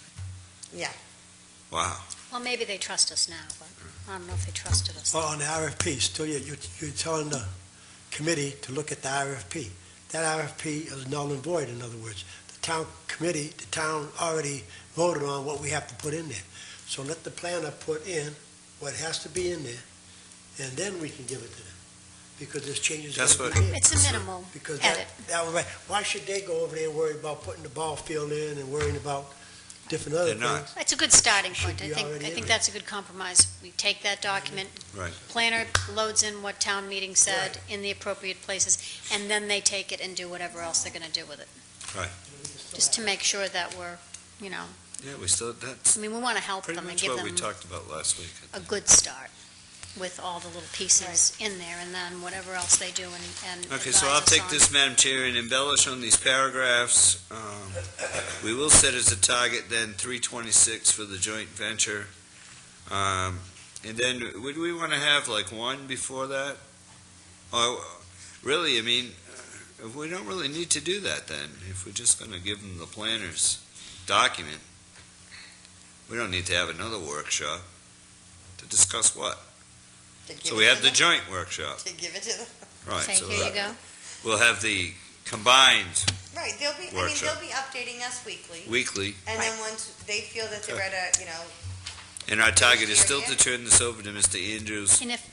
Yeah. Wow. Well, maybe they trust us now, but I don't know if they trusted us. Well, on the RFP, still you're telling the committee to look at the RFP. That RFP is null and void, in other words. The town committee, the town already voted on what we have to put in there. So let the planner put in what has to be in there, and then we can give it to them. Because there's changes. That's gonna what- be made. It's a minimal Because edit. that was right. Why should they go over there and worry about putting the ball field in and worrying about different other They're not. things. It's a good starting Should point. I be think, already I in think there. that's a good compromise. We take that document, Right. planner loads in what town meeting said in the appropriate places, and then they take it and do whatever else they're gonna do with it. Right. Just to make sure that we're, you know, Yeah, we still, that's I mean, we wanna help pretty them and much give what we them talked about last week. a good start with all the little pieces in there, and then whatever else they do and Okay, advise so I'll us take on. this, Madam Chair, and embellish on these paragraphs. We will set as a target then 326 for the joint venture. And then, would we want to have like one before that? Or, really, I mean, we don't really need to do that then, if we're just going to give them the planner's document. We don't need to have another workshop to discuss what? So we have the joint workshop. To give it to them. Right, Say, so here you go. we'll have the combined Right, Workshop. they'll be updating us weekly. weekly, And then once they feel that they're at a, and our target is still to turn this over to Mr. Andrews And if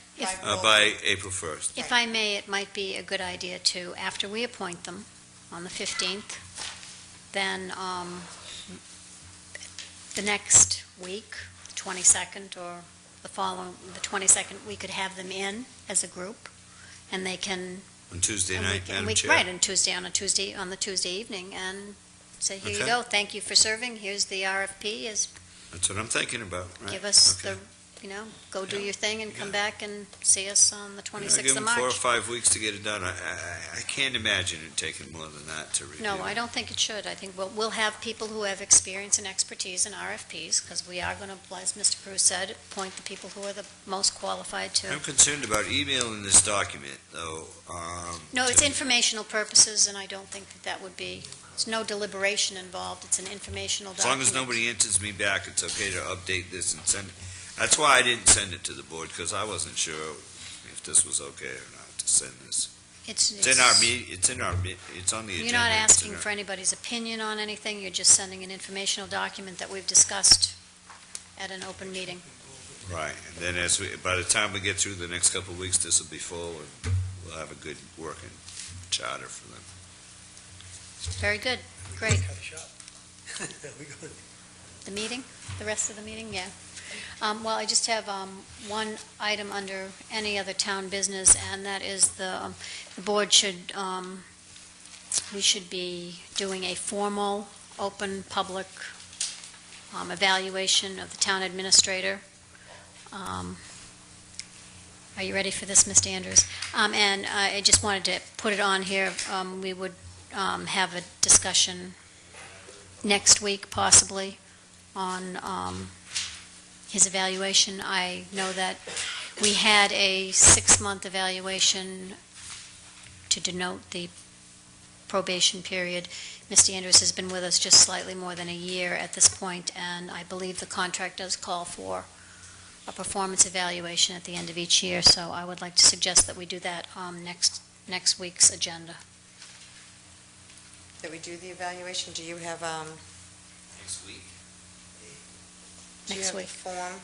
by April 1st. If I may, it might be a good idea to, after we appoint them on the 15th, then the next week, 22nd, or the 22nd, we could have them in as a group, and they can... On Tuesday and we night, can- Madam we- Chair. Right, on the Tuesday evening, and say, here you Okay. go, thank you for serving, here's the RFP, That's what I'm thinking about, right? give us Okay. go do your thing and come back and see us on the Yeah, 26th give of them March. 4 or 5 weeks to get it done. I can't imagine it taking more than that to review. No, I don't think it should. I think we'll have people who have experience and expertise in RFPs, because we are going to, as Mr. Cruz said, appoint the people who are the most qualified to. I'm concerned about emailing this document, though. No, it's to- informational purposes, and I don't think that would be, there's no deliberation involved. It's an informational As long document. as nobody answers me back, it's okay to update this and send it. That's why I didn't send it to the board, because I wasn't sure if this was okay or not to send this. It's on the agenda. You're not It's in asking our- for anybody's opinion on anything. You're just sending an informational document that we've discussed at an open meeting. Right, and then by the time we get through the next couple of weeks, this will be full, and we'll have a good working charter for them. Very good. Great. Cut it short. There we go. The meeting, the rest of the meeting, yeah. Well, I just have one item under any other town business, and that is the board should, we should be doing a formal, open, public evaluation of the town administrator. Are you ready for this, Mr. Andrews? And I just wanted to put it on here. We would have a discussion next week, possibly, on his evaluation. I know that we had a 6-month evaluation to denote the probation period. Mr. Andrews has been with us just slightly more than a year at this point, and I believe the contract does call for a performance evaluation at the end of each year, so I would like to suggest that we do that next week's agenda. That we do the evaluation. Do you have, Next week. do you Next have a week. form?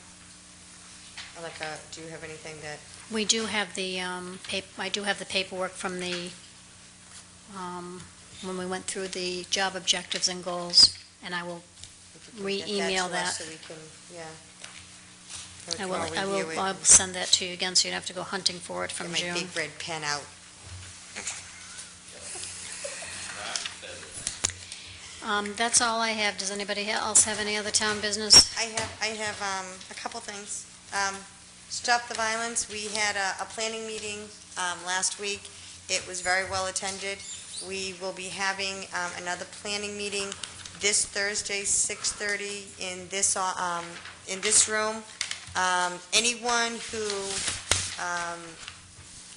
Or like do you have anything that, We do have the, I do have the paperwork from the, when we went through the job objectives and goals, and I will we can get re-email to us that. so we can, yeah. So we I can will, all I will, review it I'll and send that to you again, so you'd have to go hunting for it from Get my June. big red pen out. That's all I have. Does anybody else have any other town business? I have a couple things. Stop the Violence, we had a planning meeting last week. It was very well attended. We will be having another planning meeting this Thursday, 6:30, in this room. Anyone who,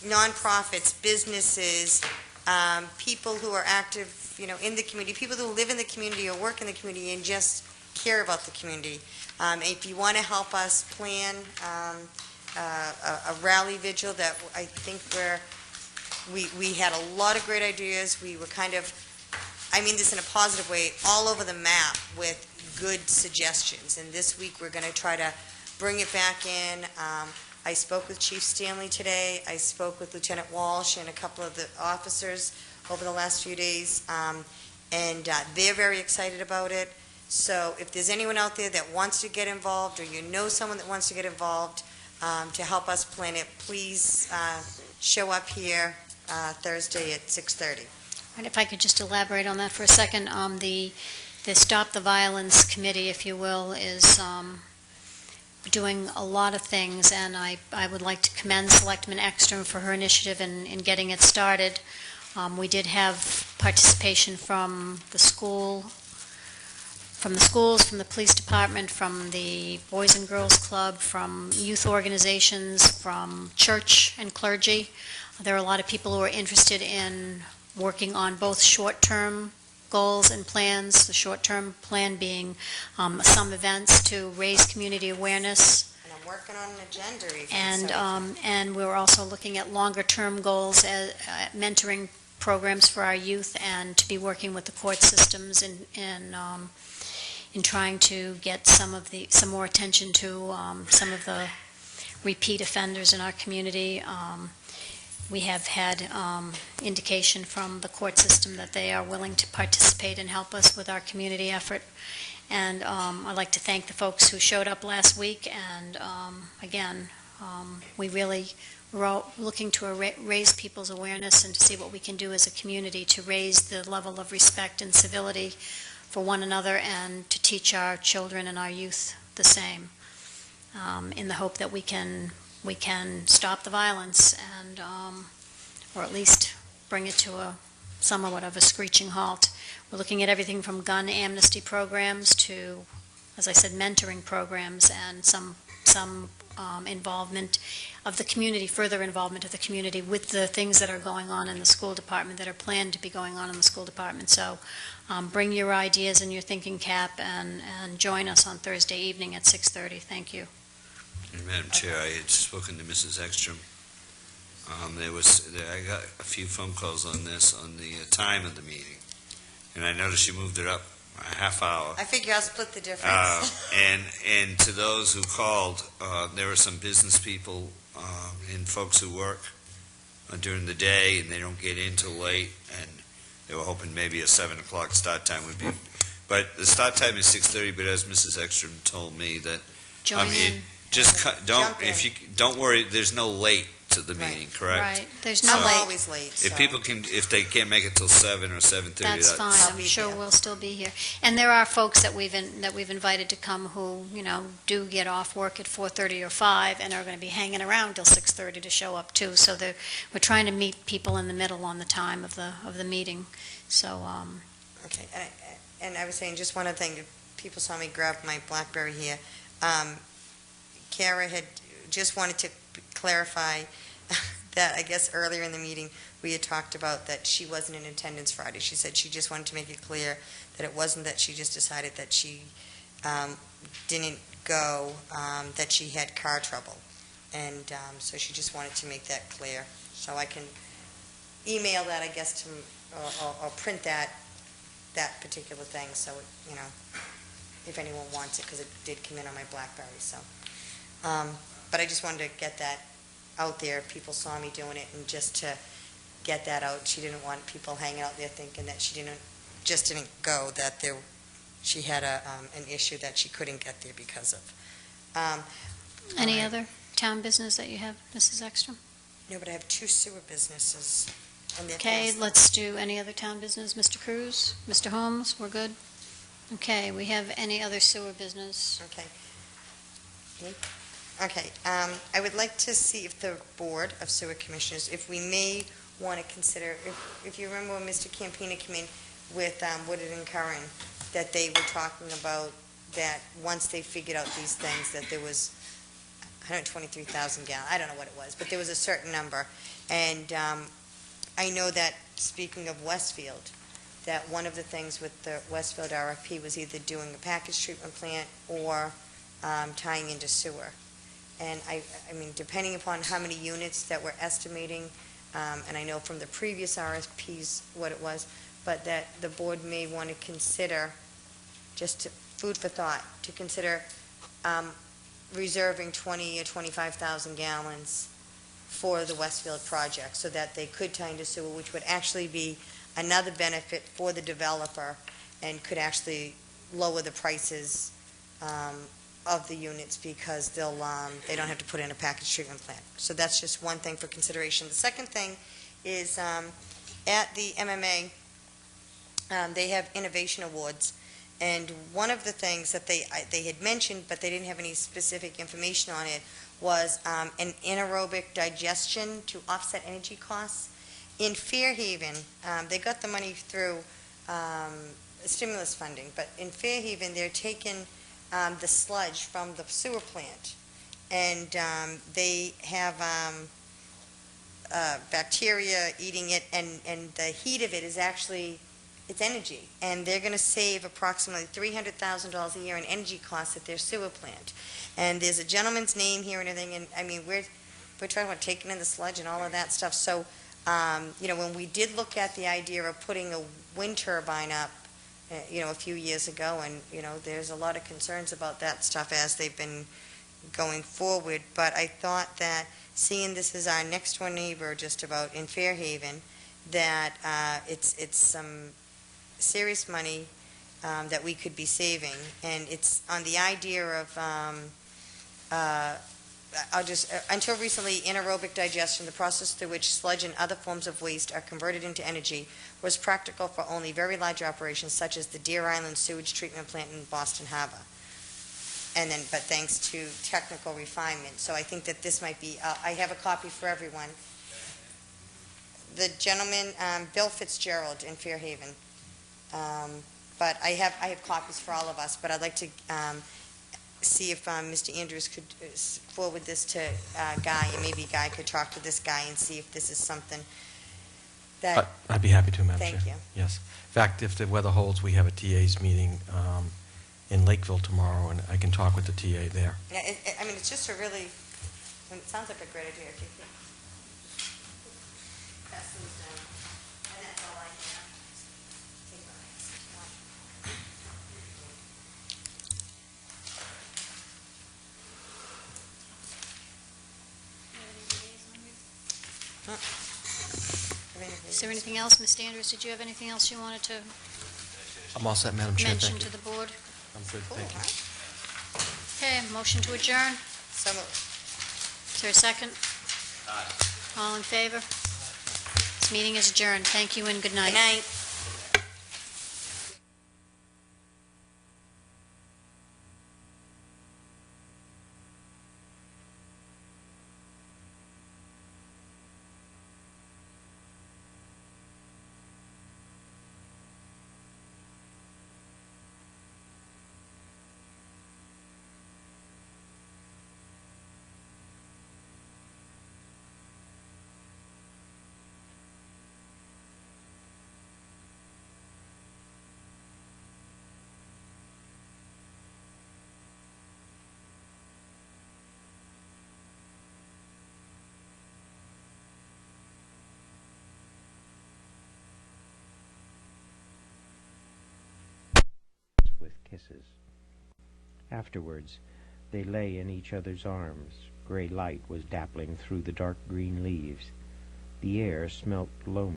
nonprofits, businesses, people who are active, in the community, people who live in the community or work in the community and just care about the community. If you want to help us plan a rally vigil that I think we had a lot of great ideas. We were kind of, I mean this in a positive way, all over the map with good suggestions. And this week, we're going to try to bring it back in. I spoke with Chief Stanley today. I spoke with Lieutenant Walsh and a couple of the officers over the last few days, and they're very excited about it. So if there's anyone out there that wants to get involved, or you know someone that wants to get involved to help us plan it, please show up here Thursday at 6:30. And if I could just elaborate on that for a second, the Stop the Violence Committee, if you will, is doing a lot of things, and I would like to commend Selectman Ekstrom for her initiative in getting it started. We did have participation from the schools, from the police department, from the Boys and Girls Club, from youth organizations, from church and clergy. There are a lot of people who are interested in working on both short-term goals and plans, the short-term plan being some events to raise community awareness. And I'm working on an agenda even. And we're also looking at longer-term goals, mentoring programs for our youth, and to be working with the court systems in trying to get some more attention to some of the repeat offenders in our community. We have had indication from the court system that they are willing to participate and help us with our community effort. And I'd like to thank the folks who showed up last week. And again, we're all looking to raise people's awareness and to see what we can do as a community to raise the level of respect and civility for one another, and to teach our children and our youth the same, in the hope that we can stop the violence and, or at least bring it to somewhat of a screeching halt. We're looking at everything from gun amnesty programs to, as I said, mentoring programs, and some involvement of the community, further involvement of the community with the things that are going on in the school department, that are planned to be going on in the school department. So bring your ideas and your thinking cap and join us on Thursday evening at 6:30. Thank you. And Madam Chair, I had spoken to Mrs. Ekstrom. I got a few phone calls on this, on the time of the meeting, and I noticed she moved it up a half hour. I figure I'll split the difference. And to those who called, there were some business people and folks who work during the day, and they don't get in till late, and they were hoping maybe a 7 o'clock start time would be. But the start time is 6:30. But as Mrs. Ekstrom told me that, Join in. Don't worry. There's no late to the meeting, correct? Right. There's no I'm late. always late. If they can't make it till 7 or 7:30, That's fine. I'll I'm be sure there. we'll still be here. And there are folks that we've invited to come who, do get off work at 4:30 or 5 and are going to be hanging around till 6:30 to show up too. So we're trying to meet people in the middle on the time of the meeting. So, Okay, and I was saying, just one other thing, if people saw me grab my BlackBerry here. Kara had just wanted to clarify that, I guess earlier in the meeting, we had talked about that she wasn't in attendance Friday. She said she just wanted to make it clear that it wasn't that she just decided that she didn't go, that she had car trouble. And so she just wanted to make that clear. So I can email that, I guess, to, or print that particular thing, so, if anyone wants it, because it did come in on my BlackBerry, so. But I just wanted to get that out there. People saw me doing it, and just to get that out, she didn't want people hanging out there thinking that she didn't go, that she had an issue that she couldn't get there because of. any other town business that you have, Mrs. Ekstrom? No, but I have 2 sewer businesses. And they're Okay, passed. let's do any other town business. Mr. Cruz, Mr. Holmes, we're good? Okay, we have any other sewer business? Okay. Okay, I would like to see if the Board of Sewer Commissioners, if we may want to consider, if you remember when Mr. Campina came in with Woodard and Curran, that they were talking about that once they figured out these things, that there was 123,000 gallons, I don't know what it was, but there was a certain number. And I know that, speaking of Westfield, that one of the things with the Westfield RFP was either doing a package treatment plant or tying into sewer. And I mean, depending upon how many units that we're estimating, and I know from the previous RFPs what it was, but that the board may want to consider, food for thought, to consider reserving 20 or 25,000 gallons for the Westfield project, so that they could tie into sewer, which would actually be another benefit for the developer, and could actually lower the prices of the units because they don't have to put in a package treatment plant. So that's just one thing for consideration. The second thing is at the MMA, they have innovation awards, and one of the things that they had mentioned, but they didn't have any specific information on it, was an anaerobic digestion to offset energy costs. In Fairhaven, they got the money through stimulus funding, but in Fairhaven, they're taking the sludge from the sewer plant, and they have bacteria eating it, and the heat of it is actually, it's energy, and they're going to save approximately $300,000 a year in energy costs at their sewer plant. And there's a gentleman's name here and everything, and I mean, we're talking about taking in the sludge and all of that stuff. So, when we did look at the idea of putting a wind turbine up, a few years ago, and, there's a lot of concerns about that stuff as they've been going forward, but I thought that seeing this as our next door neighbor just about in Fairhaven, that it's some serious money that we could be saving, and it's on the idea of until recently, anaerobic digestion, the process through which sludge and other forms of waste are converted into energy, was practical for only very large operations such as the Deer Island Sewage Treatment Plant in Boston Harbor. But thanks to technical refinement. So I think that this might be, I have a copy for everyone. The gentleman, Bill Fitzgerald in Fairhaven. But I have copies for all of us, but I'd like to see if Mr. Andrews could forward this to Guy, and maybe Guy could talk to this guy and see if this is something that... I'd be happy to, Madam Chair. Thank you. Yes. In fact, if the weather holds, we have a TA's meeting in Lakeville tomorrow, and I can talk with the TA there. Yeah, it's just a really, it sounds like a great idea. If you could pass those down. And that's all I have. Take one. Is there anything else, Ms. Andrews? Did you have anything else you wanted to I'm all set, Madam Chair. mention Thank to you. the board? I'm good, thank you. Okay, motion to adjourn. So moved. Is there a second? All in favor? This meeting is adjourned. Thank you and good night. Good night. with kisses. Afterwards, they lay in each other's arms. Gray light was dappling through the dark green leaves. The air smelt loamy.